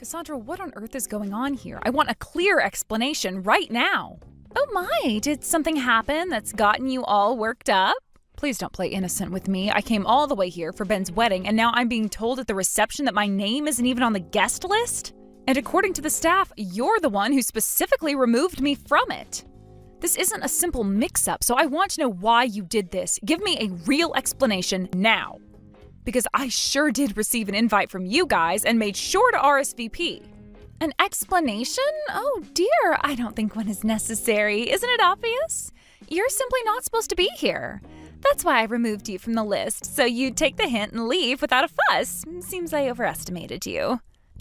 Cassandra, what on earth is going on here? I want a clear explanation right now. Oh my, did something happen that's gotten you all worked up? Please don't play innocent with me. I came all the way here for Ben's wedding, and now I'm being told at the reception that my name isn't even on the guest list? And according to the staff, you're the one who specifically removed me from it. This isn't a simple mix-up, so I want to know why you did this. Give me a real explanation now. Because I sure did receive an invite from you guys and made sure to RSVP. An explanation? Oh dear, I don't think one is necessary. Isn't it obvious? You're simply not supposed to be here. That's why I removed you from the list, so you'd take the hint and leave without a fuss. Seems I overestimated you.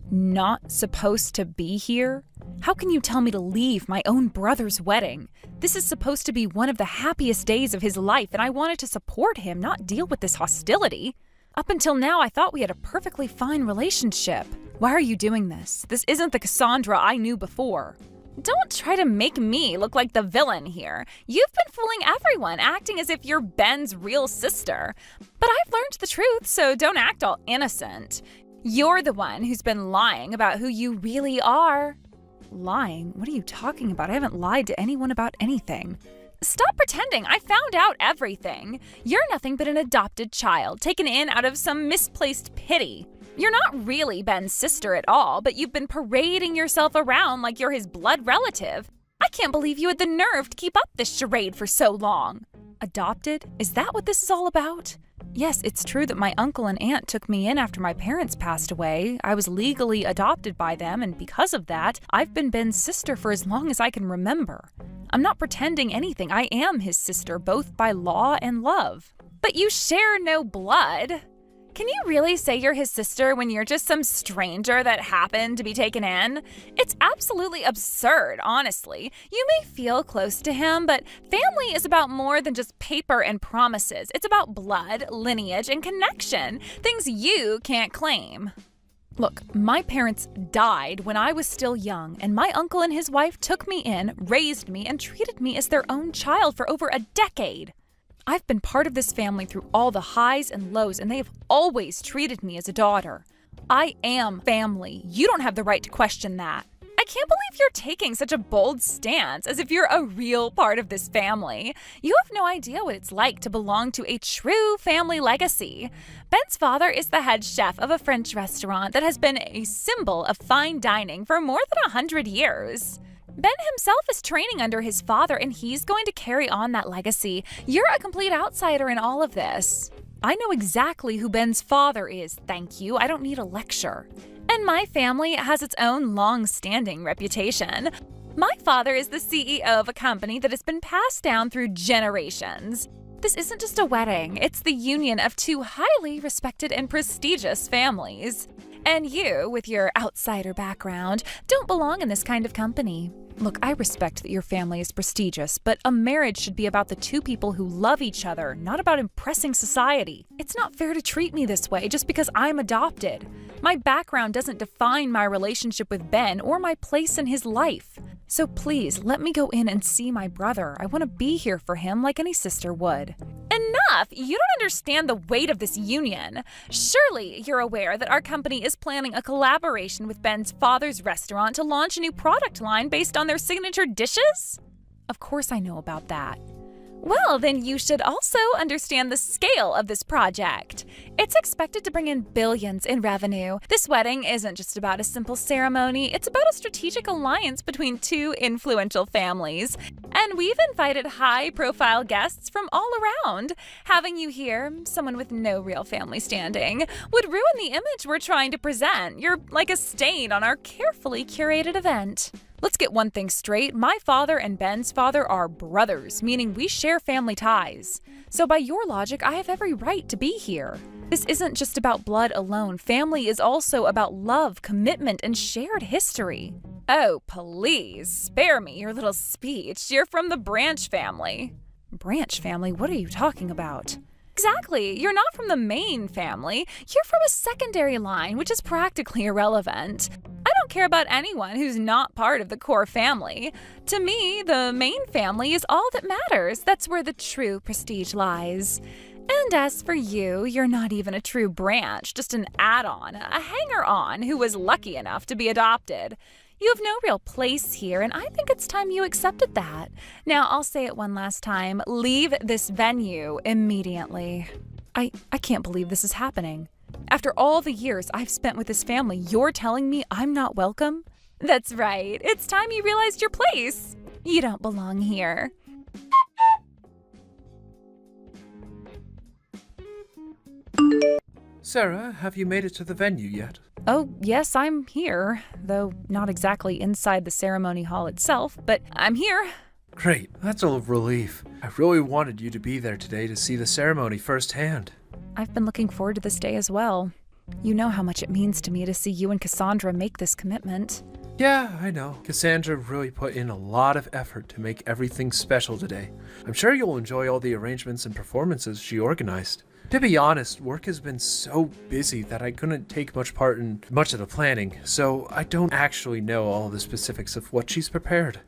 Not supposed to be here? How can you tell me to leave my own brother's wedding? This is supposed to be one of the happiest days of his life, and I wanted to support him, not deal with this hostility. Up until now, I thought we had a perfectly fine relationship. Why are you doing this? This isn't the Cassandra I knew before. Don't try to make me look like the villain here. You've been fooling everyone, acting as if you're Ben's real sister. But I've learned the truth, so don't act all innocent. You're the one who's been lying about who you really are. Lying? What are you talking about? I haven't lied to anyone about anything. Stop pretending. I found out everything. You're nothing but an adopted child, taken in out of some misplaced pity. You're not really Ben's sister at all, but you've been parading yourself around like you're his blood relative. I can't believe you had the nerve to keep up this charade for so long. Adopted? Is that what this is all about? Yes, it's true that my uncle and aunt took me in after my parents passed away. I was legally adopted by them, and because of that, I've been Ben's sister for as long as I can remember. I'm not pretending anything. I am his sister, both by law and love. But you share no blood. Can you really say you're his sister when you're just some stranger that happened to be taken in? It's absolutely absurd, honestly. You may feel close to him, but family is about more than just paper and promises. It's about blood, lineage, and connection, things you can't claim. Look, my parents died when I was still young, and my uncle and his wife took me in, raised me, and treated me as their own child for over a decade. I've been part of this family through all the highs and lows, and they have always treated me as a daughter. I am family. You don't have the right to question that. I can't believe you're taking such a bold stance, as if you're a real part of this family. You have no idea what it's like to belong to a true family legacy. Ben's father is the head chef of a French restaurant that has been a symbol of fine dining for more than 100 years. Ben himself is training under his father, and he's going to carry on that legacy. You're a complete outsider in all of this. I know exactly who Ben's father is, thank you. I don't need a lecture. And my family has its own long-standing reputation. My father is the CEO of a company that has been passed down through generations. This isn't just a wedding, it's the union of two highly respected and prestigious families. And you, with your outsider background, don't belong in this kind of company. Look, I respect that your family is prestigious, but a marriage should be about the two people who love each other, not about impressing society. It's not fair to treat me this way just because I'm adopted. My background doesn't define my relationship with Ben or my place in his life. So please, let me go in and see my brother. I want to be here for him like any sister would. Enough! You don't understand the weight of this union. Surely you're aware that our company is planning a collaboration with Ben's father's restaurant to launch a new product line based on their signature dishes? Of course I know about that. Well, then you should also understand the scale of this project. It's expected to bring in billions in revenue. This wedding isn't just about a simple ceremony, it's about a strategic alliance between two influential families. And we've invited high-profile guests from all around. Having you here, someone with no real family standing, would ruin the image we're trying to present. You're like a stain on our carefully curated event. Let's get one thing straight. My father and Ben's father are brothers, meaning we share family ties. So by your logic, I have every right to be here. This isn't just about blood alone. Family is also about love, commitment, and shared history. Oh, please, spare me your little speech. You're from the Branch family. Branch family? What are you talking about? Exactly. You're not from the main family. You're from a secondary line, which is practically irrelevant. I don't care about anyone who's not part of the core family. To me, the main family is all that matters. That's where the true prestige lies. And as for you, you're not even a true branch, just an add-on, a hanger-on who was lucky enough to be adopted. You have no real place here, and I think it's time you accepted that. Now, I'll say it one last time. Leave this venue immediately. I can't believe this is happening. After all the years I've spent with this family, you're telling me I'm not welcome? That's right. It's time you realized your place. You don't belong here. Sarah, have you made it to the venue yet? Oh, yes, I'm here, though not exactly inside the ceremony hall itself, but I'm here. Great, that's a relief. I really wanted you to be there today to see the ceremony firsthand. I've been looking forward to this day as well. You know how much it means to me to see you and Cassandra make this commitment. Yeah, I know. Cassandra really put in a lot of effort to make everything special today. I'm sure you'll enjoy all the arrangements and performances she organized. To be honest, work has been so busy that I couldn't take much part in much of the planning, so I don't actually know all the specifics of what she's prepared.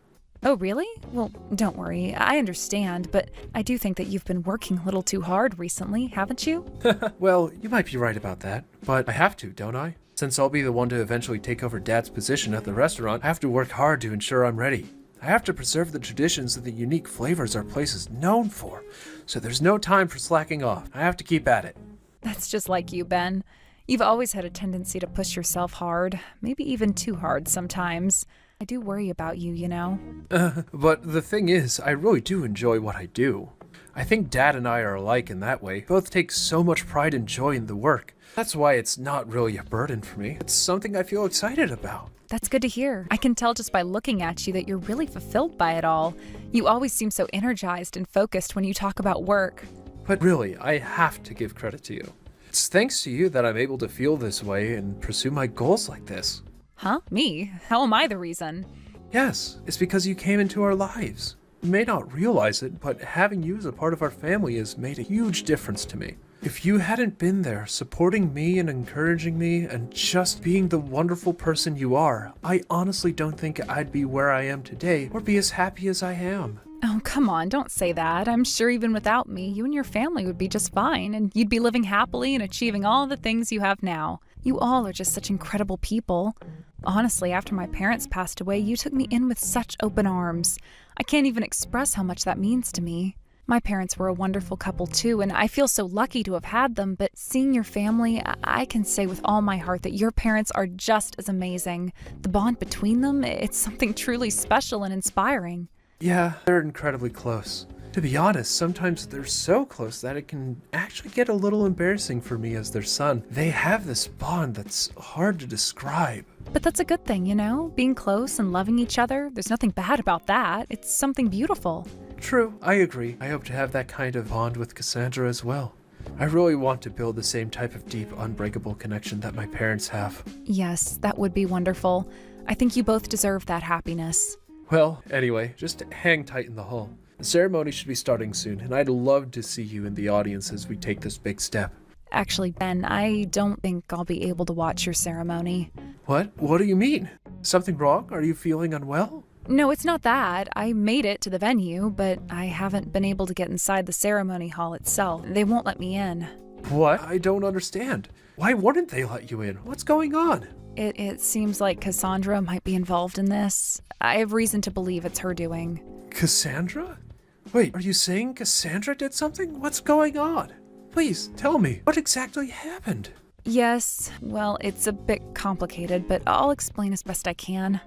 Oh, really? Well, don't worry. I understand, but I do think that you've been working a little too hard recently, haven't you? Well, you might be right about that, but I have to, don't I? Since I'll be the one to eventually take over Dad's position at the restaurant, I have to work hard to ensure I'm ready. I have to preserve the traditions and the unique flavors our place is known for, so there's no time for slacking off. I have to keep at it. That's just like you, Ben. You've always had a tendency to push yourself hard, maybe even too hard sometimes. I do worry about you, you know? But the thing is, I really do enjoy what I do. I think Dad and I are alike in that way. Both take so much pride and joy in the work. That's why it's not really a burden for me. It's something I feel excited about. That's good to hear. I can tell just by looking at you that you're really fulfilled by it all. You always seem so energized and focused when you talk about work. But really, I have to give credit to you. It's thanks to you that I'm able to feel this way and pursue my goals like this. Huh? Me? How am I the reason? Yes, it's because you came into our lives. You may not realize it, but having you as a part of our family has made a huge difference to me. If you hadn't been there, supporting me and encouraging me and just being the wonderful person you are, I honestly don't think I'd be where I am today or be as happy as I am. Oh, come on, don't say that. I'm sure even without me, you and your family would be just fine, and you'd be living happily and achieving all the things you have now. You all are just such incredible people. Honestly, after my parents passed away, you took me in with such open arms. I can't even express how much that means to me. My parents were a wonderful couple too, and I feel so lucky to have had them, but seeing your family, I can say with all my heart that your parents are just as amazing. The bond between them, it's something truly special and inspiring. Yeah, they're incredibly close. To be honest, sometimes they're so close that it can actually get a little embarrassing for me as their son. They have this bond that's hard to describe. But that's a good thing, you know? Being close and loving each other, there's nothing bad about that. It's something beautiful. True, I agree. I hope to have that kind of bond with Cassandra as well. I really want to build the same type of deep, unbreakable connection that my parents have. Yes, that would be wonderful. I think you both deserve that happiness. Well, anyway, just hang tight in the hall. The ceremony should be starting soon, and I'd love to see you in the audience as we take this big step. Actually, Ben, I don't think I'll be able to watch your ceremony. What? What do you mean? Something wrong? Are you feeling unwell? No, it's not that. I made it to the venue, but I haven't been able to get inside the ceremony hall itself. They won't let me in. What? I don't understand. Why wouldn't they let you in? What's going on? It seems like Cassandra might be involved in this. I have reason to believe it's her doing. Cassandra? Wait, are you saying Cassandra did something? What's going on? Please, tell me, what exactly happened? Yes, well, it's a bit complicated, but I'll explain as best I can.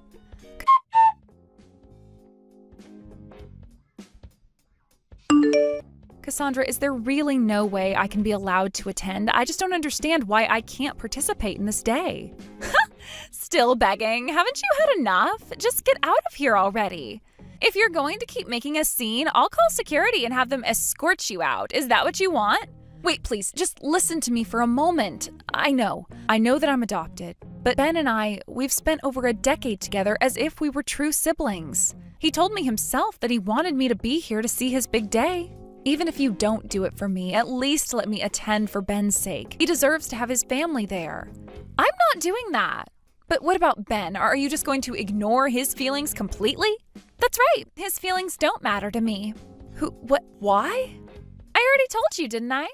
Cassandra, is there really no way I can be allowed to attend? I just don't understand why I can't participate in this day. Still begging? Haven't you had enough? Just get out of here already. If you're going to keep making a scene, I'll call security and have them escort you out. Is that what you want? Wait, please, just listen to me for a moment. I know that I'm adopted, but Ben and we've spent over a decade together as if we were true siblings. He told me himself that he wanted me to be here to see his big day. Even if you don't do it for me, at least let me attend for Ben's sake. He deserves to have his family there. I'm not doing that. But what about Ben? Are you just going to ignore his feelings completely? That's right. His feelings don't matter to me. Why? I already told you, didn't I?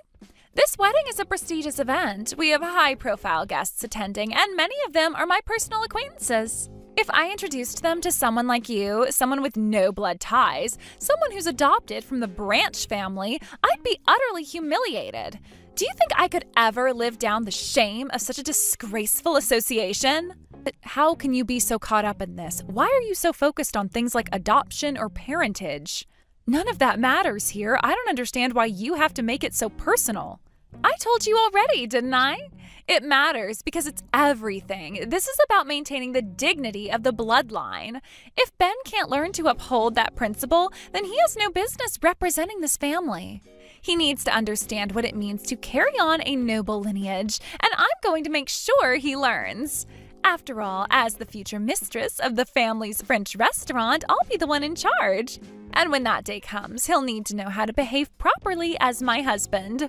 This wedding is a prestigious event. We have high-profile guests attending, and many of them are my personal acquaintances. If I introduced them to someone like you, someone with no blood ties, someone who's adopted from the Branch family, I'd be utterly humiliated. Do you think I could ever live down the shame of such a disgraceful association? But how can you be so caught up in this? Why are you so focused on things like adoption or parentage? None of that matters here. I don't understand why you have to make it so personal. I told you already, didn't I? It matters because it's everything. This is about maintaining the dignity of the bloodline. If Ben can't learn to uphold that principle, then he has no business representing this family. He needs to understand what it means to carry on a noble lineage, and I'm going to make sure he learns. After all, as the future mistress of the family's French restaurant, I'll be the one in charge. And when that day comes, he'll need to know how to behave properly as my husband.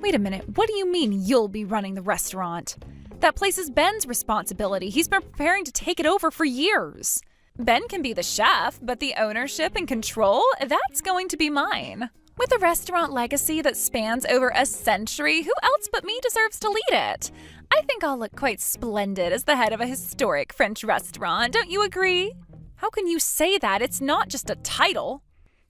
Wait a minute, what do you mean you'll be running the restaurant? That place is Ben's responsibility. He's been preparing to take it over for years. Ben can be the chef, but the ownership and control, that's going to be mine. With a restaurant legacy that spans over a century, who else but me deserves to lead it? I think I'll look quite splendid as the head of a historic French restaurant, don't you agree? How can you say that? It's not just a title.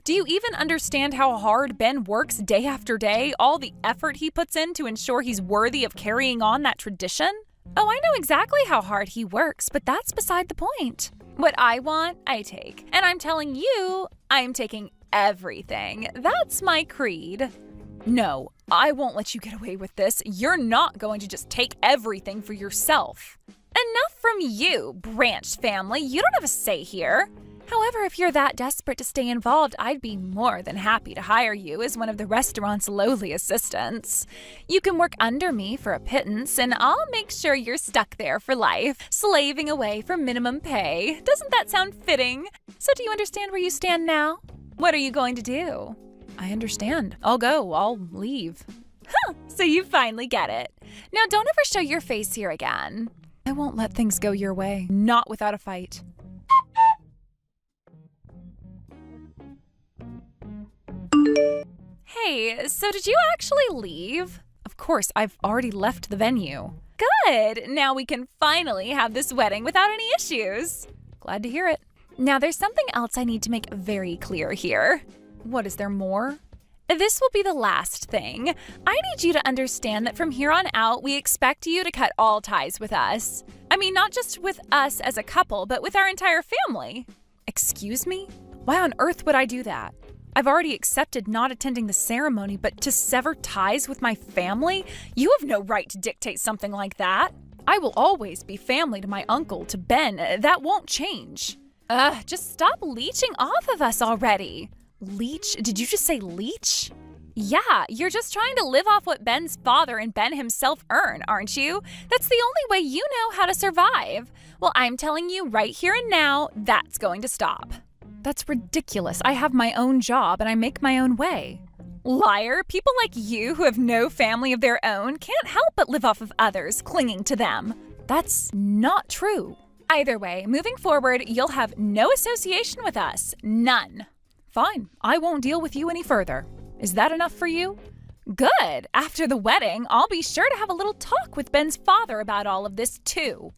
Do you even understand how hard Ben works day after day, all the effort he puts in to ensure he's worthy of carrying on that tradition? Oh, I know exactly how hard he works, but that's beside the point. What I want, I take. And I'm telling you, I'm taking everything. That's my creed. No, I won't let you get away with this. You're not going to just take everything for yourself. Enough from you, Branch family. You don't have a say here. However, if you're that desperate to stay involved, I'd be more than happy to hire you as one of the restaurant's lowly assistants. You can work under me for a pittance, and I'll make sure you're stuck there for life, slaving away for minimum pay. Doesn't that sound fitting? So do you understand where you stand now? What are you going to do? I understand. I'll go. I'll leave. Huh, so you finally get it. Now don't ever show your face here again. I won't let things go your way. Not without a fight. Hey, so did you actually leave? Of course, I've already left the venue. Good! Now we can finally have this wedding without any issues. Glad to hear it. Now there's something else I need to make very clear here. What, is there more? This will be the last thing. I need you to understand that from here on out, we expect you to cut all ties with us. I mean, not just with us as a couple, but with our entire family. Excuse me? Why on earth would I do that? I've already accepted not attending the ceremony, but to sever ties with my family? You have no right to dictate something like that. I will always be family to my uncle, to Ben. That won't change. Just stop leeching off of us already. Leech? Did you just say leech? Yeah, you're just trying to live off what Ben's father and Ben himself earn, aren't you? That's the only way you know how to survive. Well, I'm telling you right here and now, that's going to stop. That's ridiculous. I have my own job and I make my own way. Liar, people like you who have no family of their own can't help but live off of others, clinging to them. That's not true. Either way, moving forward, you'll have no association with us. None. Fine, I won't deal with you any further. Is that enough for you? Good. After the wedding, I'll be sure to have a little talk with Ben's father about all of this too.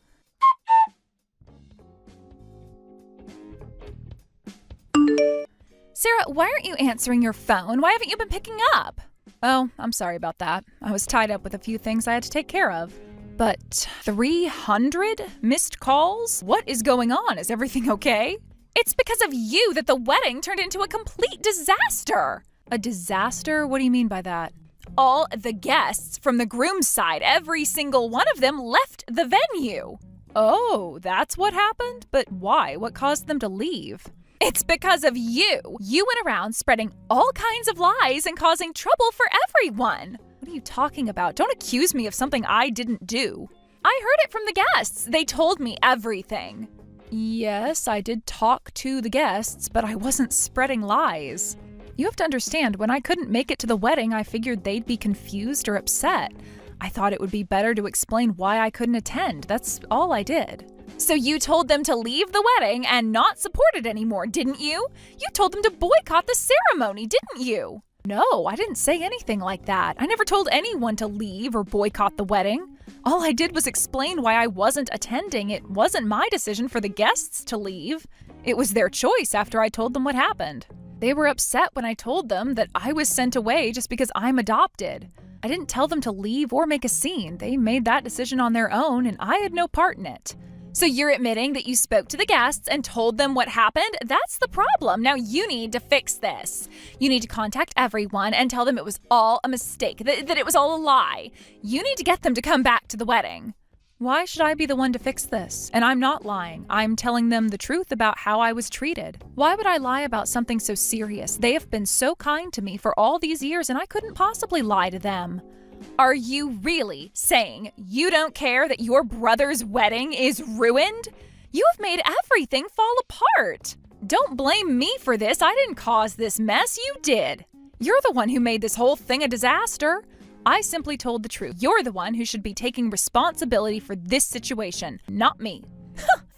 Sarah, why aren't you answering your phone? Why haven't you been picking up? Oh, I'm sorry about that. I was tied up with a few things I had to take care of. But 300 missed calls? What is going on? Is everything okay? It's because of you that the wedding turned into a complete disaster. A disaster? What do you mean by that? All the guests from the groom's side, every single one of them left the venue. Oh, that's what happened? But why? What caused them to leave? It's because of you. You went around spreading all kinds of lies and causing trouble for everyone. What are you talking about? Don't accuse me of something I didn't do. I heard it from the guests. They told me everything. Yes, I did talk to the guests, but I wasn't spreading lies. You have to understand, when I couldn't make it to the wedding, I figured they'd be confused or upset. I thought it would be better to explain why I couldn't attend. That's all I did. So you told them to leave the wedding and not support it anymore, didn't you? You told them to boycott the ceremony, didn't you? No, I didn't say anything like that. I never told anyone to leave or boycott the wedding. All I did was explain why I wasn't attending. It wasn't my decision for the guests to leave. It was their choice after I told them what happened. They were upset when I told them that I was sent away just because I'm adopted. I didn't tell them to leave or make a scene. They made that decision on their own, and I had no part in it. So you're admitting that you spoke to the guests and told them what happened? That's the problem. Now you need to fix this. You need to contact everyone and tell them it was all a mistake, that it was all a lie. You need to get them to come back to the wedding. Why should I be the one to fix this? And I'm not lying. I'm telling them the truth about how I was treated. Why would I lie about something so serious? They have been so kind to me for all these years, and I couldn't possibly lie to them. Are you really saying you don't care that your brother's wedding is ruined? You have made everything fall apart. Don't blame me for this. I didn't cause this mess. You did. You're the one who made this whole thing a disaster. I simply told the truth. You're the one who should be taking responsibility for this situation, not me.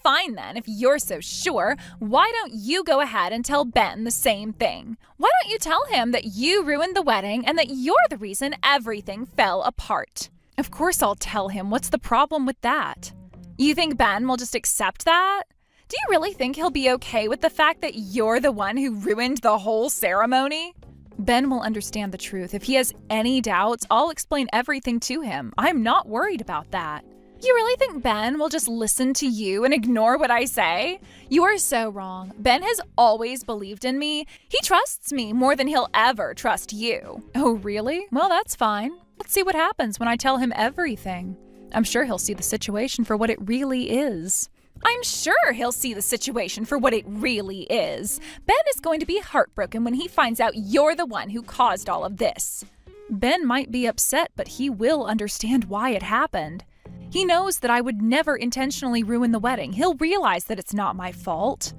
Fine then, if you're so sure, why don't you go ahead and tell Ben the same thing? Why don't you tell him that you ruined the wedding and that you're the reason everything fell apart? Of course I'll tell him. What's the problem with that? You think Ben will just accept that? Do you really think he'll be okay with the fact that you're the one who ruined the whole ceremony? Ben will understand the truth. If he has any doubts, I'll explain everything to him. I'm not worried about that. You really think Ben will just listen to you and ignore what I say? You are so wrong. Ben has always believed in me. He trusts me more than he'll ever trust you. Oh, really? Well, that's fine. Let's see what happens when I tell him everything. I'm sure he'll see the situation for what it really is. I'm sure he'll see the situation for what it really is. Ben is going to be heartbroken when he finds out you're the one who caused all of this. Ben might be upset, but he will understand why it happened. He knows that I would never intentionally ruin the wedding. He'll realize that it's not my fault.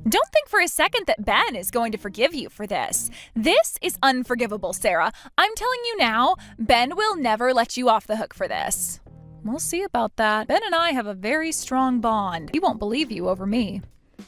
Don't think for a second that Ben is going to forgive you for this. This is unforgivable, Sarah. I'm telling you now, Ben will never let you off the hook for this. We'll see about that. Ben and I have a very strong bond. He won't believe you over me.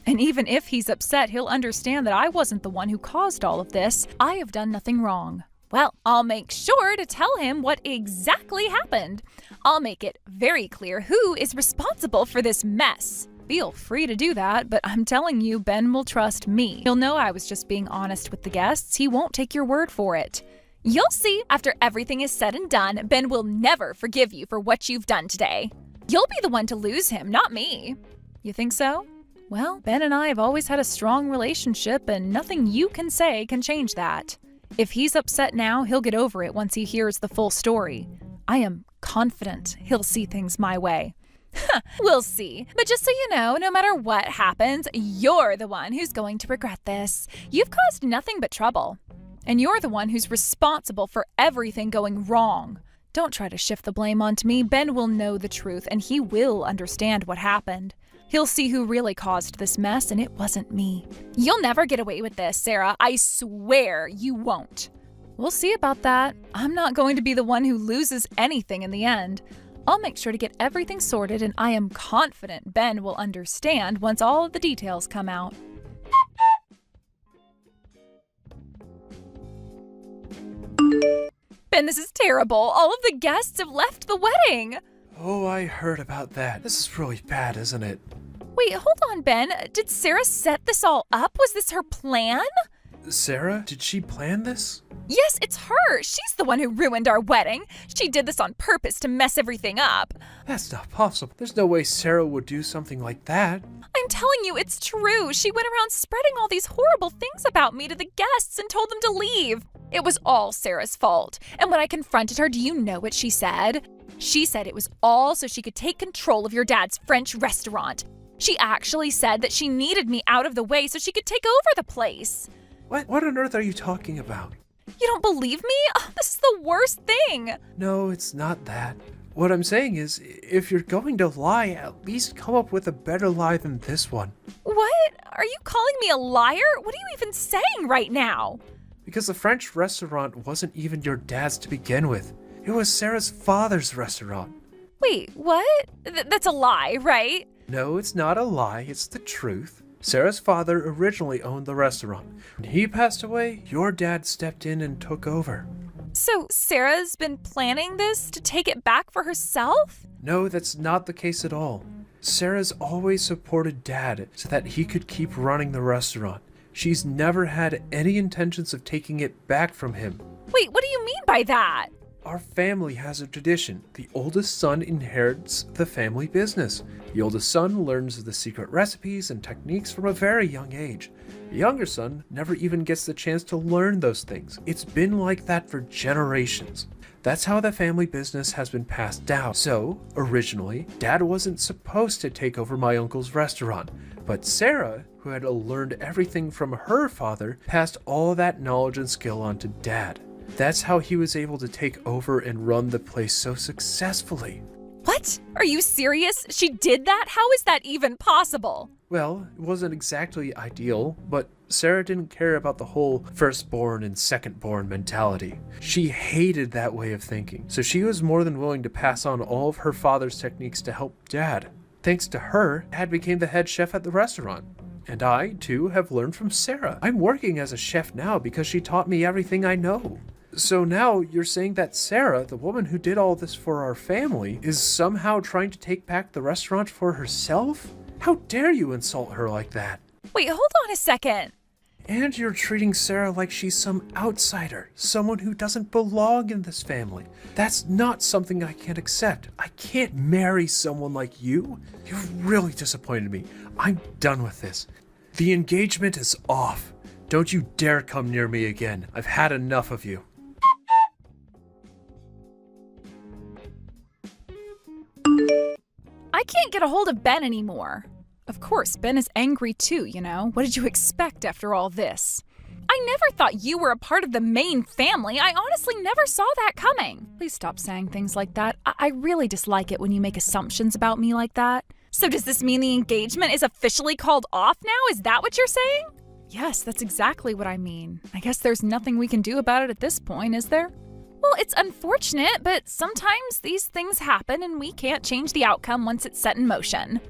And even if he's upset, he'll understand that I wasn't the one who caused all of this. I have done nothing wrong. Well, I'll make sure to tell him what exactly happened. I'll make it very clear who is responsible for this mess. Feel free to do that, but I'm telling you, Ben will trust me. He'll know I was just being honest with the guests. He won't take your word for it. You'll see, after everything is said and done, Ben will never forgive you for what you've done today. You'll be the one to lose him, not me. You think so? Well, Ben and I have always had a strong relationship, and nothing you can say can change that. If he's upset now, he'll get over it once he hears the full story. I am confident he'll see things my way. We'll see. But just so you know, no matter what happens, you're the one who's going to regret this. You've caused nothing but trouble. And you're the one who's responsible for everything going wrong. Don't try to shift the blame onto me. Ben will know the truth, and he will understand what happened. He'll see who really caused this mess, and it wasn't me. You'll never get away with this, Sarah. I swear you won't. We'll see about that. I'm not going to be the one who loses anything in the end. I'll make sure to get everything sorted, and I am confident Ben will understand once all of the details come out. Ben, this is terrible. All of the guests have left the wedding. Oh, I heard about that. This is really bad, isn't it? Wait, hold on, Ben. Did Sarah set this all up? Was this her plan? Sarah? Did she plan this? Yes, it's her. She's the one who ruined our wedding. She did this on purpose to mess everything up. That's not possible. There's no way Sarah would do something like that. I'm telling you, it's true. She went around spreading all these horrible things about me to the guests and told them to leave. It was all Sarah's fault. And when I confronted her, do you know what she said? She said it was all so she could take control of your dad's French restaurant. She actually said that she needed me out of the way so she could take over the place. What on earth are you talking about? You don't believe me? Oh, this is the worst thing. No, it's not that. What I'm saying is, if you're going to lie, at least come up with a better lie than this one. What? Are you calling me a liar? What are you even saying right now? Because the French restaurant wasn't even your dad's to begin with. It was Sarah's father's restaurant. Wait, what? That's a lie, right? No, it's not a lie, it's the truth. Sarah's father originally owned the restaurant. When he passed away, your dad stepped in and took over. So Sarah's been planning this to take it back for herself? No, that's not the case at all. Sarah's always supported Dad so that he could keep running the restaurant. She's never had any intentions of taking it back from him. Wait, what do you mean by that? Our family has a tradition. The oldest son inherits the family business. The oldest son learns the secret recipes and techniques from a very young age. The younger son never even gets the chance to learn those things. It's been like that for generations. That's how the family business has been passed down. So, originally, Dad wasn't supposed to take over my uncle's restaurant, but Sarah, who had learned everything from her father, passed all that knowledge and skill on to Dad. That's how he was able to take over and run the place so successfully. What? Are you serious? She did that? How is that even possible? Well, it wasn't exactly ideal, but Sarah didn't care about the whole firstborn and secondborn mentality. She hated that way of thinking, so she was more than willing to pass on all of her father's techniques to help Dad. Thanks to her, Dad became the head chef at the restaurant. And I, too, have learned from Sarah. I'm working as a chef now because she taught me everything I know. So now you're saying that Sarah, the woman who did all this for our family, is somehow trying to take back the restaurant for herself? How dare you insult her like that? Wait, hold on a second. And you're treating Sarah like she's some outsider, someone who doesn't belong in this family. That's not something I can accept. I can't marry someone like you. You've really disappointed me. I'm done with this. The engagement is off. Don't you dare come near me again. I've had enough of you. I can't get a hold of Ben anymore. Of course, Ben is angry too, you know. What did you expect after all this? I never thought you were a part of the main family. I honestly never saw that coming. Please stop saying things like that. I really dislike it when you make assumptions about me like that. So does this mean the engagement is officially called off now? Is that what you're saying? Yes, that's exactly what I mean. I guess there's nothing we can do about it at this point, is there? Well, it's unfortunate, but sometimes these things happen and we can't change the outcome once it's set in motion.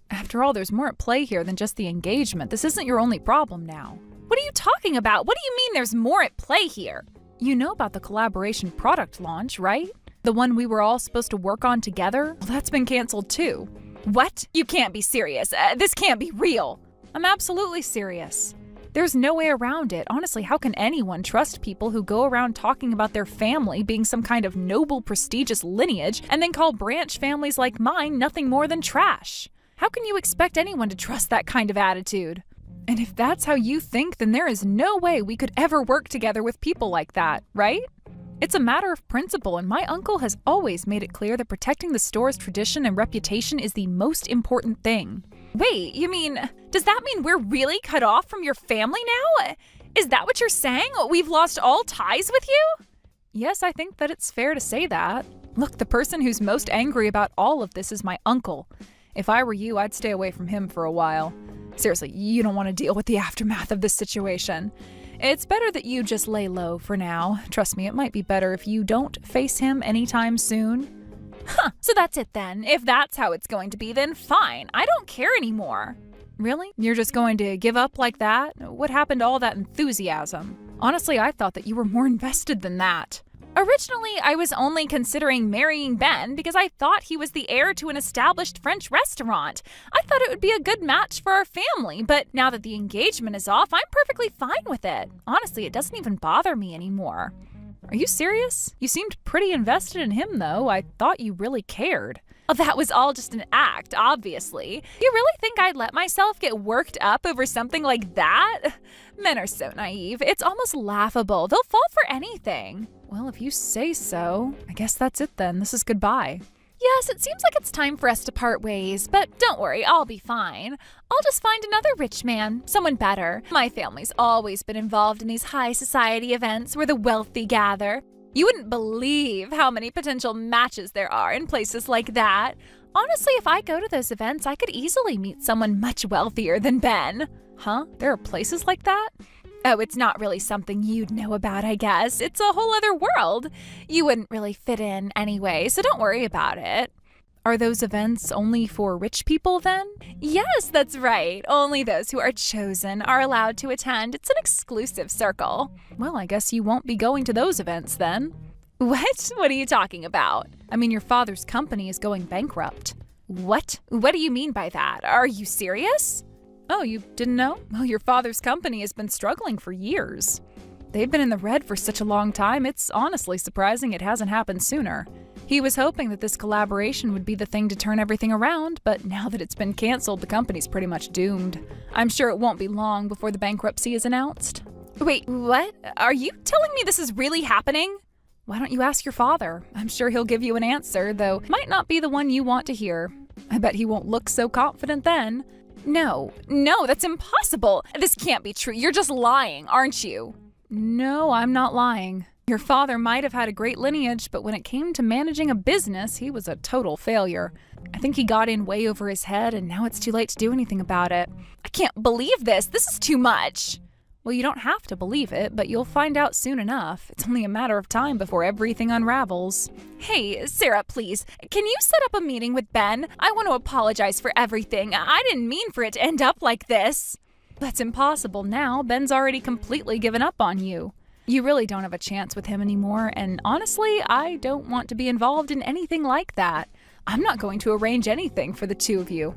After all, there's more at play here than just the engagement. This isn't your only problem now. What are you talking about? What do you mean there's more at play here? You know about the collaboration product launch, right? The one we were all supposed to work on together? Well, that's been canceled too. What? You can't be serious. This can't be real. I'm absolutely serious. There's no way around it. Honestly, how can anyone trust people who go around talking about their family being some kind of noble, prestigious lineage and then call branch families like mine nothing more than trash? How can you expect anyone to trust that kind of attitude? And if that's how you think, then there is no way we could ever work together with people like that, right? It's a matter of principle, and my uncle has always made it clear that protecting the store's tradition and reputation is the most important thing. Wait, does that mean we're really cut off from your family now? Is that what you're saying? We've lost all ties with you? Yes, I think that it's fair to say that. Look, the person who's most angry about all of this is my uncle. If I were you, I'd stay away from him for a while. Seriously, you don't want to deal with the aftermath of this situation. It's better that you just lay low for now. Trust me, it might be better if you don't face him anytime soon. So that's it then. If that's how it's going to be, then fine. I don't care anymore. Really? You're just going to give up like that? What happened to all that enthusiasm? Honestly, I thought that you were more invested than that. Originally, I was only considering marrying Ben because I thought he was the heir to an established French restaurant. I thought it would be a good match for our family, but now that the engagement is off, I'm perfectly fine with it. Honestly, it doesn't even bother me anymore. Are you serious? You seemed pretty invested in him, though. I thought you really cared. Oh, that was all just an act, obviously. You really think I'd let myself get worked up over something like that? Men are so naive. It's almost laughable. They'll fall for anything. Well, if you say so, I guess that's it then. This is goodbye. Yes, it seems like it's time for us to part ways, but don't worry, I'll be fine. I'll just find another rich man, someone better. My family's always been involved in these high society events where the wealthy gather. You wouldn't believe how many potential matches there are in places like that. Honestly, if I go to those events, I could easily meet someone much wealthier than Ben. Huh? There are places like that? Oh, it's not really something you'd know about, I guess. It's a whole other world. You wouldn't really fit in anyway, so don't worry about it. Are those events only for rich people then? Yes, that's right. Only those who are chosen are allowed to attend. It's an exclusive circle. Well, I guess you won't be going to those events then. What? What are you talking about? I mean, your father's company is going bankrupt. What? What do you mean by that? Are you serious? Oh, you didn't know? Well, your father's company has been struggling for years. They've been in the red for such a long time, it's honestly surprising it hasn't happened sooner. He was hoping that this collaboration would be the thing to turn everything around, but now that it's been canceled, the company's pretty much doomed. I'm sure it won't be long before the bankruptcy is announced. Wait, what? Are you telling me this is really happening? Why don't you ask your father? I'm sure he'll give you an answer, though it might not be the one you want to hear. I bet he won't look so confident then. No, that's impossible. This can't be true. You're just lying, aren't you? No, I'm not lying. Your father might have had a great lineage, but when it came to managing a business, he was a total failure. I think he got in way over his head, and now it's too late to do anything about it. I can't believe this. This is too much. Well, you don't have to believe it, but you'll find out soon enough. It's only a matter of time before everything unravels. Hey, Sarah, please, can you set up a meeting with Ben? I want to apologize for everything. I didn't mean for it to end up like this. That's impossible now. Ben's already completely given up on you. You really don't have a chance with him anymore, and honestly, I don't want to be involved in anything like that. I'm not going to arrange anything for the two of you.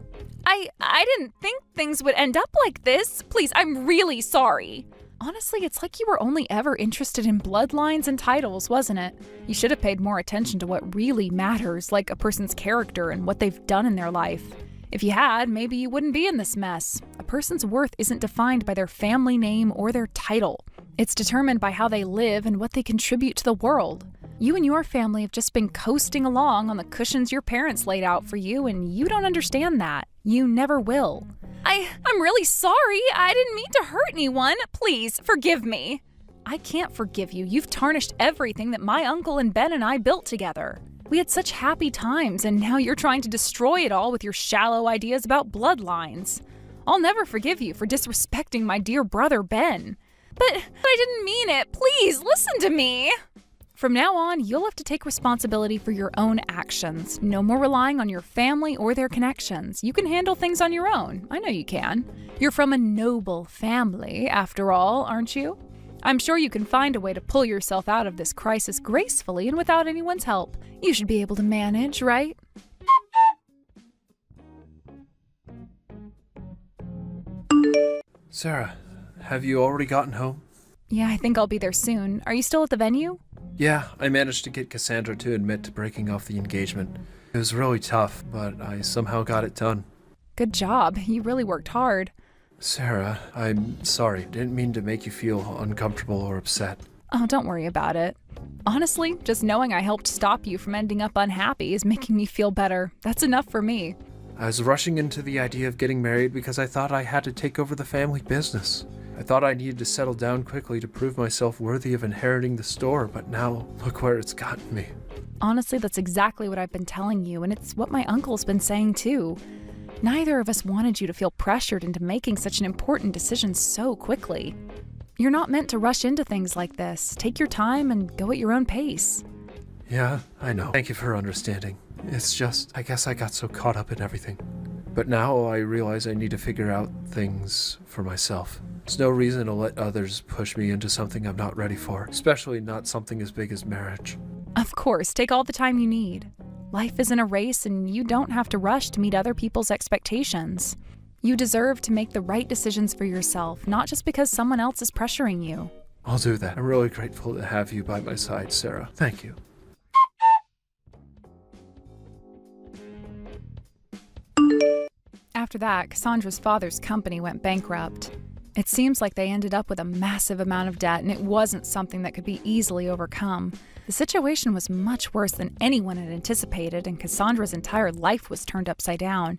I didn't think things would end up like this. Please, I'm really sorry. Honestly, it's like you were only ever interested in bloodlines and titles, wasn't it? You should have paid more attention to what really matters, like a person's character and what they've done in their life. If you had, maybe you wouldn't be in this mess. A person's worth isn't defined by their family name or their title. It's determined by how they live and what they contribute to the world. You and your family have just been coasting along on the cushions your parents laid out for you, and you don't understand that. You never will. I'm really sorry. I didn't mean to hurt anyone. Please, forgive me. I can't forgive you. You've tarnished everything that my uncle and Ben and I built together. We had such happy times, and now you're trying to destroy it all with your shallow ideas about bloodlines. I'll never forgive you for disrespecting my dear brother, Ben. But I didn't mean it. Please, listen to me. From now on, you'll have to take responsibility for your own actions. No more relying on your family or their connections. You can handle things on your own. I know you can. You're from a noble family, after all, aren't you? I'm sure you can find a way to pull yourself out of this crisis gracefully and without anyone's help. You should be able to manage, right? Sarah, have you already gotten home? Yeah, I think I'll be there soon. Are you still at the venue? Yeah, I managed to get Cassandra to admit to breaking off the engagement. It was really tough, but I somehow got it done. Good job. You really worked hard. Sarah, I'm sorry. Didn't mean to make you feel uncomfortable or upset. Oh, don't worry about it. Honestly, just knowing I helped stop you from ending up unhappy is making me feel better. That's enough for me. I was rushing into the idea of getting married because I thought I had to take over the family business. I thought I needed to settle down quickly to prove myself worthy of inheriting the store, but now look where it's gotten me. Honestly, that's exactly what I've been telling you, and it's what my uncle's been saying too. Neither of us wanted you to feel pressured into making such an important decision so quickly. You're not meant to rush into things like this. Take your time and go at your own pace. Yeah, I know. Thank you for understanding. It's just, I guess I got so caught up in everything. But now I realize I need to figure out things for myself. There's no reason to let others push me into something I'm not ready for, especially not something as big as marriage. Of course, take all the time you need. Life isn't a race, and you don't have to rush to meet other people's expectations. You deserve to make the right decisions for yourself, not just because someone else is pressuring you. I'll do that. I'm really grateful to have you by my side, Sarah. Thank you. After that, Cassandra's father's company went bankrupt. It seems like they ended up with a massive amount of debt, and it wasn't something that could be easily overcome. The situation was much worse than anyone had anticipated, and Cassandra's entire life was turned upside down.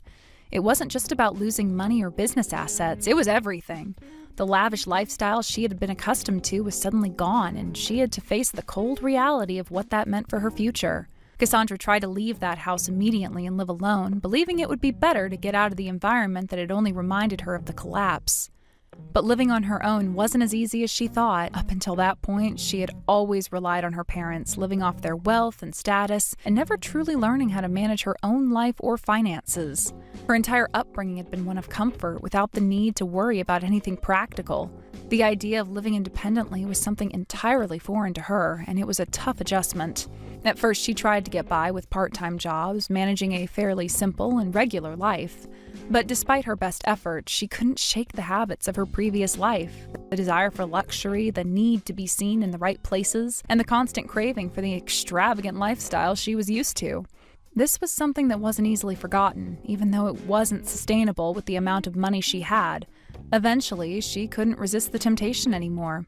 It wasn't just about losing money or business assets, it was everything. The lavish lifestyle she had been accustomed to was suddenly gone, and she had to face the cold reality of what that meant for her future. Cassandra tried to leave that house immediately and live alone, believing it would be better to get out of the environment that had only reminded her of the collapse. But living on her own wasn't as easy as she thought. Up until that point, she had always relied on her parents, living off their wealth and status, and never truly learning how to manage her own life or finances. Her entire upbringing had been one of comfort, without the need to worry about anything practical. The idea of living independently was something entirely foreign to her, and it was a tough adjustment. At first, she tried to get by with part-time jobs, managing a fairly simple and regular life. But despite her best efforts, she couldn't shake the habits of her previous life. The desire for luxury, the need to be seen in the right places, and the constant craving for the extravagant lifestyle she was used to. This was something that wasn't easily forgotten, even though it wasn't sustainable with the amount of money she had. Eventually, she couldn't resist the temptation anymore.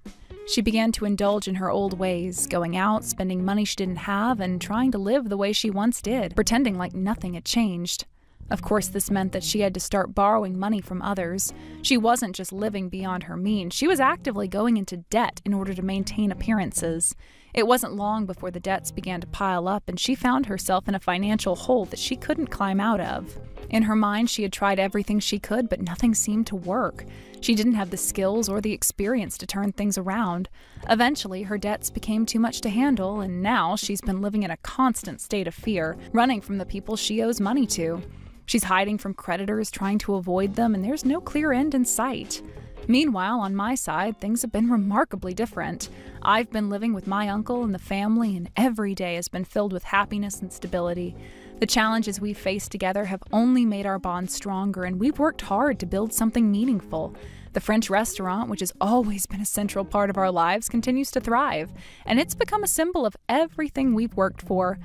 She began to indulge in her old ways, going out, spending money she didn't have, and trying to live the way she once did, pretending like nothing had changed. Of course, this meant that she had to start borrowing money from others. She wasn't just living beyond her means, she was actively going into debt in order to maintain appearances. It wasn't long before the debts began to pile up, and she found herself in a financial hole that she couldn't climb out of. In her mind, she had tried everything she could, but nothing seemed to work. She didn't have the skills or the experience to turn things around. Eventually, her debts became too much to handle, and now she's been living in a constant state of fear, running from the people she owes money to. She's hiding from creditors, trying to avoid them, and there's no clear end in sight. Meanwhile, on my side, things have been remarkably different. I've been living with my uncle and the family, and every day has been filled with happiness and stability. The challenges we've faced together have only made our bond stronger, and we've worked hard to build something meaningful. The French restaurant, which has always been a central part of our lives, continues to thrive, and it's become a symbol of everything we've worked for.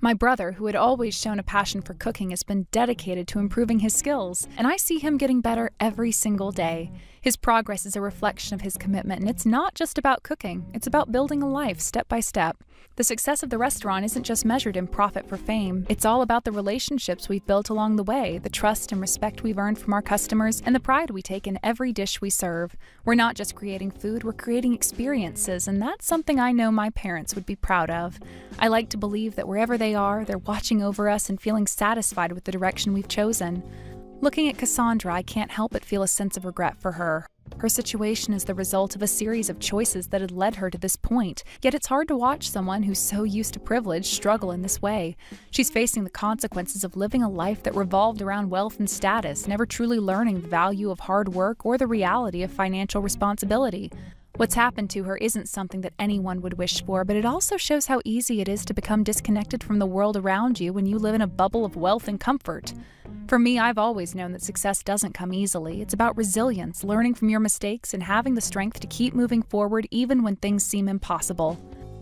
My brother, who had always shown a passion for cooking, has been dedicated to improving his skills, and I see him getting better every single day. His progress is a reflection of his commitment, and it's not just about cooking, it's about building a life step by step. The success of the restaurant isn't just measured in profit for fame, it's all about the relationships we've built along the way, the trust and respect we've earned from our customers, and the pride we take in every dish we serve. We're not just creating food, we're creating experiences, and that's something I know my parents would be proud of. I like to believe that wherever they are, they're watching over us and feeling satisfied with the direction we've chosen. Looking at Cassandra, I can't help but feel a sense of regret for her. Her situation is the result of a series of choices that had led her to this point, yet it's hard to watch someone who's so used to privilege struggle in this way. She's facing the consequences of living a life that revolved around wealth and status, never truly learning the value of hard work or the reality of financial responsibility. What's happened to her isn't something that anyone would wish for, but it also shows how easy it is to become disconnected from the world around you when you live in a bubble of wealth and comfort. For me, I've always known that success doesn't come easily. It's about resilience, learning from your mistakes, and having the strength to keep moving forward even when things seem impossible.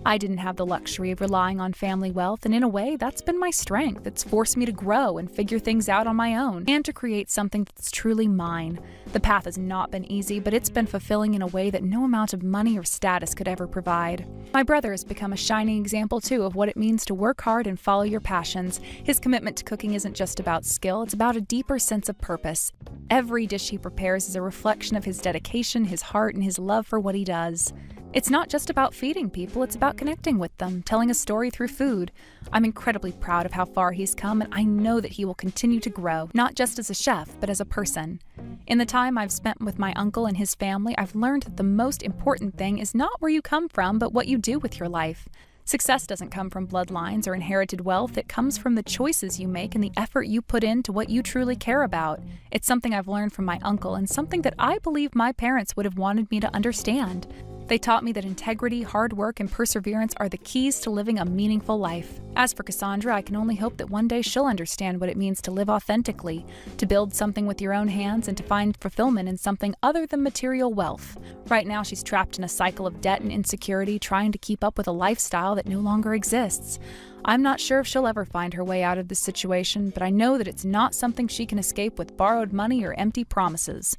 I didn't have the luxury of relying on family wealth, and in a way, that's been my strength. It's forced me to grow and figure things out on my own, and to create something that's truly mine. The path has not been easy, but it's been fulfilling in a way that no amount of money or status could ever provide. My brother has become a shining example, too, of what it means to work hard and follow your passions. His commitment to cooking isn't just about skill, it's about a deeper sense of purpose. Every dish he prepares is a reflection of his dedication, his heart, and his love for what he does. It's not just about feeding people, it's about connecting with them, telling a story through food. I'm incredibly proud of how far he's come, and I know that he will continue to grow, not just as a chef, but as a person. In the time I've spent with my uncle and his family, I've learned that the most important thing is not where you come from, but what you do with your life. Success doesn't come from bloodlines or inherited wealth, it comes from the choices you make and the effort you put into what you truly care about. It's something I've learned from my uncle, and something that I believe my parents would have wanted me to understand. They taught me that integrity, hard work, and perseverance are the keys to living a meaningful life. As for Cassandra, I can only hope that one day she'll understand what it means to live authentically, to build something with your own hands, and to find fulfillment in something other than material wealth. Right now, she's trapped in a cycle of debt and insecurity, trying to keep up with a lifestyle that no longer exists. I'm not sure if she'll ever find her way out of this situation, but I know that it's not something she can escape with borrowed money or empty promises.